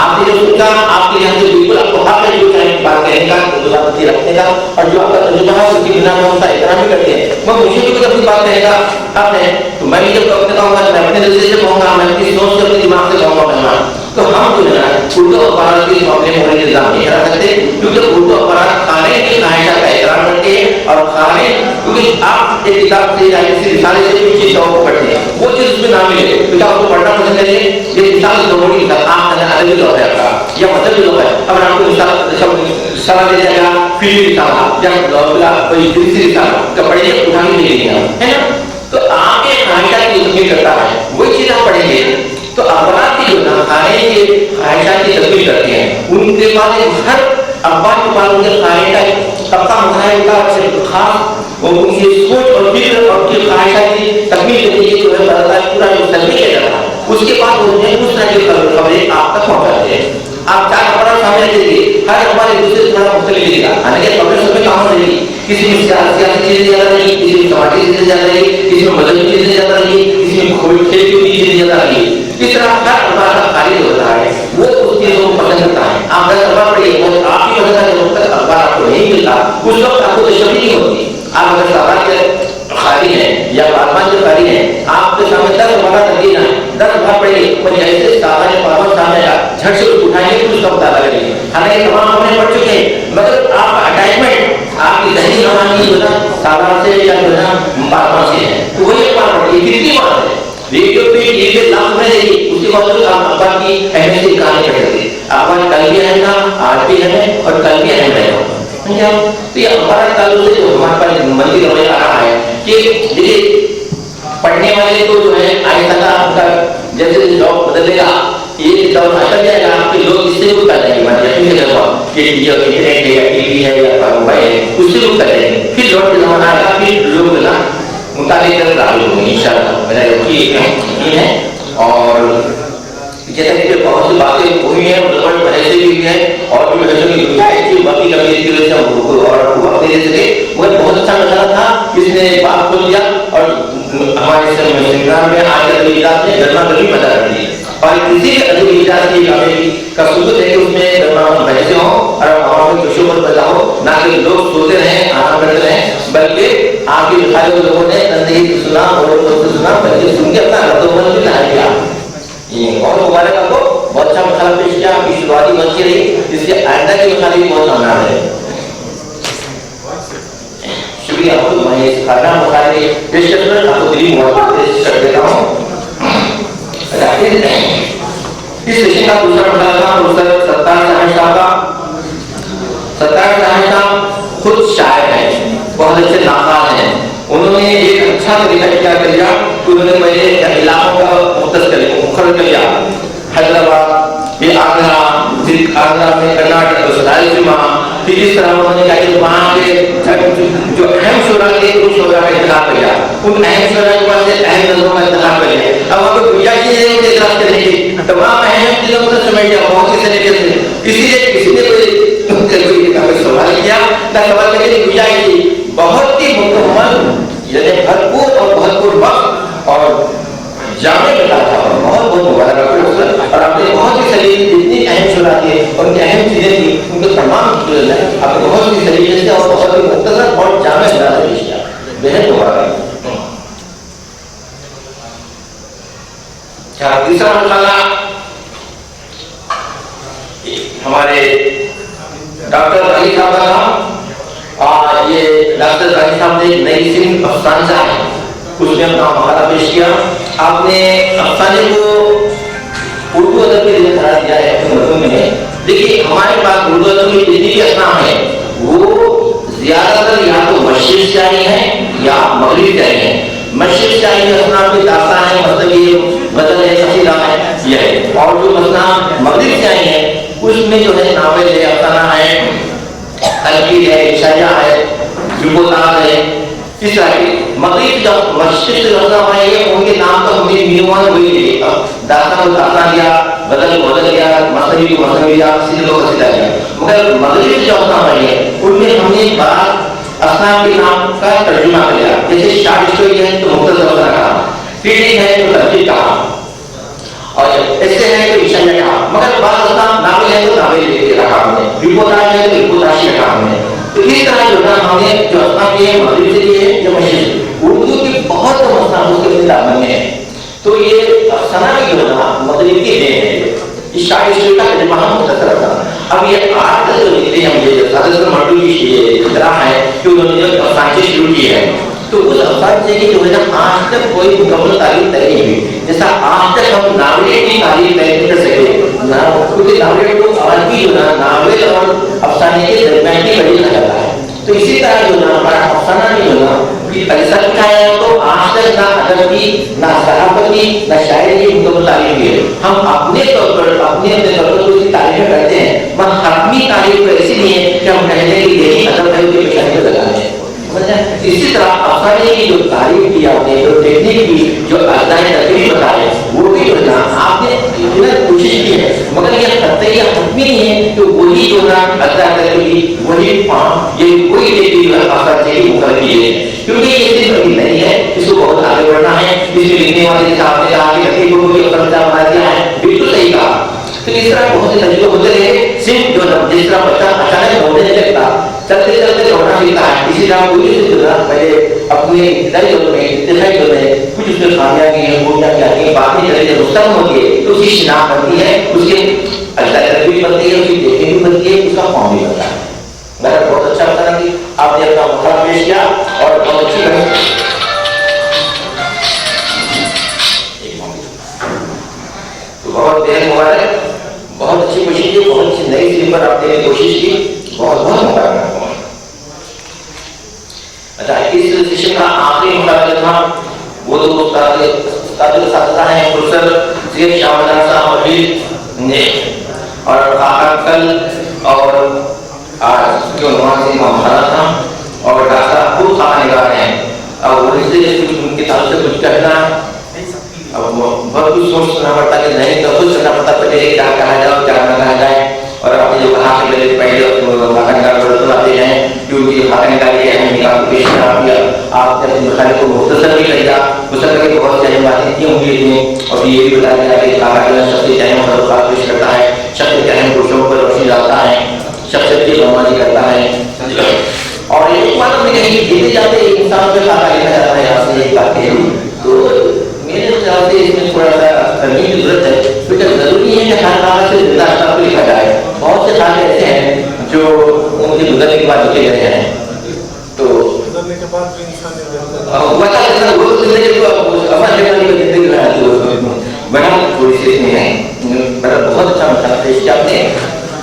आपने जो सोचा, आपके यहाँ से बिल्कुल आपको हक है जो चाहे बात कहने का, गुलाबती रखने का, और जो आपका तजुर्बा है उसकी बिना में उसका एहतराम भी करते हैं। मैं मुझे भी अपनी बात कहने का हक है, तो मैं भी जब अपने कहूँगा, मैं अपने दिल से कहूँगा, मैं अपनी सोच से, अपने दिमाग से कहूँगा मेहमान, तो हम जो है उर्दू अखबार के मामले में होने इल्जाम नहीं करा सकते, क्योंकि उर्दू अखबार खाने की खाहिशा का एहतराम करते हैं और खाने, क्योंकि आप एक किताब से या किसी रिसाले से कोई चीज को पढ़ते हैं, वो चीज उसमें ना मिले तो आपको पढ़ना पसंद करिए। ये मिसाल दोनों का आप अलग लोग है आपका या मतलब लोग है, अब आपको मिसाल सलाह दे जाएगा फिर मिसाल या कोई दूसरी मिसाल का पढ़ेंगे उठाने नहीं देंगे है ना, तो आपके खाहिशा की तकमील करता है वही चीज आप पढ़ेंगे। तो अखबार की जो ना खाने के खाहिशा की तकमील करते हैं, उनके पास हर अखबार के पास उनके खाने का तबका होता है, उनका खास वो उनकी सोच और फिक्र और उनकी खाहिशा की तकमील के लिए जो है पूरा जो तकमील किया जाता है, उसके बाद उन्हें उस तरह की खबरें आप तक पहुंचाते हैं। आप चार अखबार सामने देखिए, हर अखबार एक दूसरे से थोड़ा मुख्तलिफ लिखेगा, हालांकि खबरें सब में काम रहेगी, किसी में सियासी चीजें ज्यादा रहेगी, किसी में समाजी चीजें ज्यादा रहेगी, किसी में मजहबी चीजें ज्यादा रहेगी, किसी में खेल की चीजें ज्यादा रहेगी। इस तरह हर अखबार का खारिज होता है, वो उस चीजों को पसंद करता है। आप 10 अखबार पढ़िए और आपकी पसंद का जब तक अखबार आपको नहीं मिलता उस वक्त आपको तशब्बी नहीं होती। आप अगर सवाल के खाली है या बागबान जो खाली है, आपके सामने 10 अखबार रखिए ना, 10 अखबार पढ़िए और जैसे सामान्य बागबान सामने का झट से उठाएंगे तो उसका पता लगेगा। हालांकि तमाम हमने पढ़ चुके हैं, मगर आपका अटैचमेंट आपकी जहनी रवानी जो है सालार से या जो है बागबान से है, तो वही अखबार पढ़िए। कितनी बात है रेडियो पे ये लाभ में देखिए, उसके बाद आप अखबार की अहमियत की कहानी पढ़ सकते। अखबार कल भी अहम था, आज भी अहम है और कल भी अहम रहेगा। तो ये अखबार ताल्लुक से जो हमारे पास मंदिर रवैया आ रहा है कि देखिए पढ़ने वाले को जो है आहिस्ता आपका जैसे जॉब बदलेगा, ये दौर हट जाएगा, आपके लोग इससे रुक कर जाएंगे, कि ये इंटरनेट है या टीवी है या मोबाइल है, उससे रुक कर जाएंगे। फिर लौट के जमाना आएगा, फिर लोग ना मुताबिक राजी होंगे इंशाअल्लाह, मेरा यकीन है। और जैसे कि बहुत सी बातें हुई हैं, मतलब ऐसे भी है और भी ऐसे भी है कि बाकी कभी इसकी वजह से हम और वक्त दे सके। वो बहुत अच्छा मसला था, इसने बात खोल दिया और हमारे संग्राम में आज अदबी इजलास में गर्मा गर्मी पैदा कर दी। और किसी भी अदबी इजलास की का सूरत है कि उसमें गर्मा बहसें हों और आवाम में खुशूमत पैदा हो, ना कि लोग सोते रहें, आराम करते रहें, बल्कि आपके खाली लोगों ने तंदीर सुना और सुना, बल्कि सुन के अपना रद्दोबल भी लाया गया। और मुबारक आपको बहुत अच्छा मसाला पेश किया, आपकी शुरुआती मंच रही, इससे आइंदा की मसाले भी बहुत सामने आ रहे हैं। शुक्रिया आपको, मैं इस खाना मसाले पेश कर आपको दिली मुबारक पेश कर देता हूँ। इस सेशन का दूसरा मसाला था प्रोफेसर सत्तार साहब का। सत्तार साहब खुद शायर हैं, बहुत अच्छे नाकाल हैं। उन्होंने एक अच्छा तरीका क्या किया कि उन्होंने मेरे इलाकों का मुख्तर कर लिया, हैदराबाद, ये आगरा, फिर आगरा में कर्नाटक, रायलसीमा, फिर इस तरह उन्होंने क्या कि वहाँ के जो अहम शोरा थे उन शोरा का इंतखाब कर लिया, उन अहम शोरा के पास अहम नजरों का इंतखाब कर लिया। अब वहाँ पे गुंजाइश नहीं है उनके इजलास करने की, तमाम अहम चीजों को समझ लिया बहुत ही तरीके से। इसीलिए किसी ने कोई सवाल किया ना, सवाल करने की गुंजाइश थी, बहुत ही मुकम्मल यानी भरपूर और भरपूर वक्त और जामे मिला था। बहुत बहुत मुबारक। और आपने बहुत ही सलीम जितनी अहम शुरा थी उनकी अहम चीजें थी उनको तमाम आपने बहुत ही सलीम से और बहुत ही मुख्तसर और जामे मिला पेश किया, बेहद मुबारक। तीसरा मसला हमारे डॉक्टर अली साहब का था, और ये डॉक्टर अली साहब ने एक नई सिंह अफसाना है उसने अपना मकाला पेश किया। आपने अफसाने को उर्दू अदब के लिए करार दिया है अपने मजमून में। देखिए हमारे पास उर्दू अदब में जितनी भी असनाम है वो ज्यादातर या तो मशरिक़ से आई है या मगरिब से आई है। मशरिक़ से आई असनाम की दास्तान है, मतलब ये गज़ल है, कसीदा है, ये है। और जो असनाम मगरिब से आई है उसमें जो है नावल है, अफसाना है, तनकीद है, इशाया है, जुबोतात है, اس طرح کی مغرب جب مسجد سے لفظ آئے گے ان کے نام تو ہمیں مینوان ہوئی لیے داستان کو داستان لیا بدل گیا مصنوی کو مصنوی لیا سیدھے کو سیدھا لیا مگر مغرب سے جب آئے ہیں ان میں ہم نے بعض اصناف کے نام کا ترجمہ کیا جیسے شارٹ اسٹوری ہے تو مختصر لفظ کہا پیڑھی ہے تو ترجیح کہا اور ایسے ہے تو عشاء کہا مگر بعض اصناف ناول ہے تو ناول لے کے رکھا ہم نے رپورٹ ہے تو رپورٹ راشی رکھا ہم نے تو اس طرح جو نا ہم نے جو اصناف یہ مغرب سے لیے ہیں جو مشرق اردو کی بہت اصناف اس کے اندر دامن میں ہے تو یہ افسانہ کی جو نا مغرب کی دین ہے اس شاعر اسٹوری کا ترجمہ ہم مختصر تھا اب یہ آج جو لکھتے ہیں مجھے حضرت مرٹو کی اختراع ہے کہ انہوں نے جو افسانے شروع کی ہے تو اس افسانے کی جو ہے نا آج تک کوئی مکمل تعلیم طے نہیں ہوئی جیسا آج تک ہم ناولیں کی تعلیم طے نہیں کر سکے کیونکہ ناولیں کو آج بھی جو نا ناول اور افسانے کے درمیان کی بڑی کہا جاتا ہے تو اسی طرح جو نا ہمارا افسانہ نہیں ہونا کہ ایسا لکھا ہے تو آج تک نہ ادب کی نہ صحافت کی نہ شاعری کی مکمل تعلیم کی ہے ہم اپنے طور پر اپنے طور پر کوئی تعلیمیں کرتے ہیں مگر حتمی تعلیم تو ایسی نہیں ہے کہ ہم کہتے ہیں کہ یہی ادب ہے کہ پیشانی میں لگانے ہیں اسی طرح افسانے کی جو تعریف کی آپ نے جو ٹیکنیک کی جو اجزائے تقریب بتائے وہ بھی جو نا آپ نے کوشش کی ہے مگر یہ قطعی حتمی نہیں ہے کہ وہی جو نا اجزائے تقریب وہی فارم یہ کوئی ٹیکنیک جو ہے افسانے کی مقرر کی ہے کیونکہ یہ صرف ابھی نہیں ہے اس کو بہت آگے بڑھنا ہے اس میں لکھنے والے صاحب نے کہا کہ تقریب کو یہ فرضہ بنا دیا ہے بالکل صحیح کہا تو اس طرح بہت سے تجربے ہوتے رہے صرف جو جس طرح بچہ اچانک دوڑنے نہیں لگتا چلتے چلتے دوڑنا سیکھتا ہے اسی طرح کوئی سے جو پہلے اپنے ابتدائی دور میں ابتدائی دور میں کچھ اس میں خامیاں کی ہیں خوبیاں کیا کی ہیں باقی طرح سے مستقم ہوتی ہے تو اس کی شناخت بنتی ہے اس کے اجزائے بھی بنتی ہے اس کی دیکھنے بھی بنتی ہے اس کا فارم بھی بنتا ہے میں بہت اچھا بتا کہ آپ نے اپنا مقام پیش کیا اور بہت اچھی بنی تو بہت دیر مبارک بہت اچھی کوشش کی بہت اچھی نئی فلم پر آپ نے کوشش کی بہت بہت مبارک اچھا اس سیشن کا آخری مقابلہ تھا وہ تو استاد اساتذہ ہیں پروفیسر سید شاہ مدان صاحب وحید نے اور کل اور آج جو عنوان سے محاورہ تھا اور ڈاکٹر صاحب خود خانہ نگار ہیں اور وہ اس سے ان کے تعلق سے کچھ کہنا اب بہت کچھ سوچنا پڑتا کہ نہیں تو خود کرنا پڑتا پہلے کیا کہا جائے اور کیا نہ کہا جائے اور آپ نے جو کہا کہ پہلے خانہ نگار برتن آتے ہیں کیونکہ خانہ نگاری کے اہم نگاہ کو پیش کرا دیا آپ نے اپنے مخالف کو مختصر بھی کر دیا مختصر کر کے بہت سی اہم باتیں کی ہوں گی اور یہ بھی بتایا گیا کہ کہا شخص کے اہم خطرات پیش کرتا ہے شخص کے اہم کوششوں پر روشنی ڈالتا ہے شخصیت کی رہنمائی کرتا ہے اور ایک بات ہم نے کہیں جیتے جاتے انسان پہ خاکہ لکھا جاتا ہے یہاں سے ایک بات کہی تو میرے خیال سے اس میں تھوڑا سا ترمیم کی ضرورت ہے کیونکہ ضروری ہے کہ ہر خاکہ سے زندہ اشخاص کو لکھا جائے بہت سے خاکے ایسے ہیں جو ان کے گزرنے کے بعد لکھے گئے ہیں تو گزرنے کے بعد بھی انسان تھوڑی سی اس میں ہے بہت اچھا مطلب پیش کیا آپ نے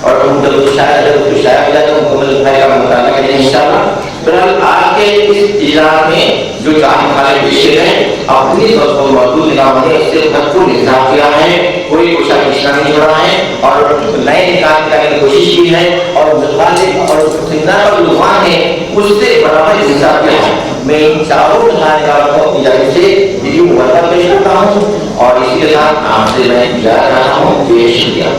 اور ہم جب شاید اگر شاید ہو جائے تو مکمل بھائی کا مطالعہ کریں انشاءاللہ فلحال آج کے اس اجلاس میں جو چار مخالف پیش ہیں اپنی موجود نگاہ نے اس سے بھرپور انتخاب کیا ہے کوئی کوشش پچھنا نہیں چھوڑا ہے اور نئے نکال کرنے کی کوشش کی ہے اور مخالف اور سمجھنا کا عنوان ہے اس سے برابر انتخاب کیا ہے میں ان چاروں نگاہ کو اپنی جانب سے ویڈیو مبارکباد پیش کرتا ہوں اور اسی کے ساتھ آپ سے میں اجازت چاہتا ہوں. جے شکریہ.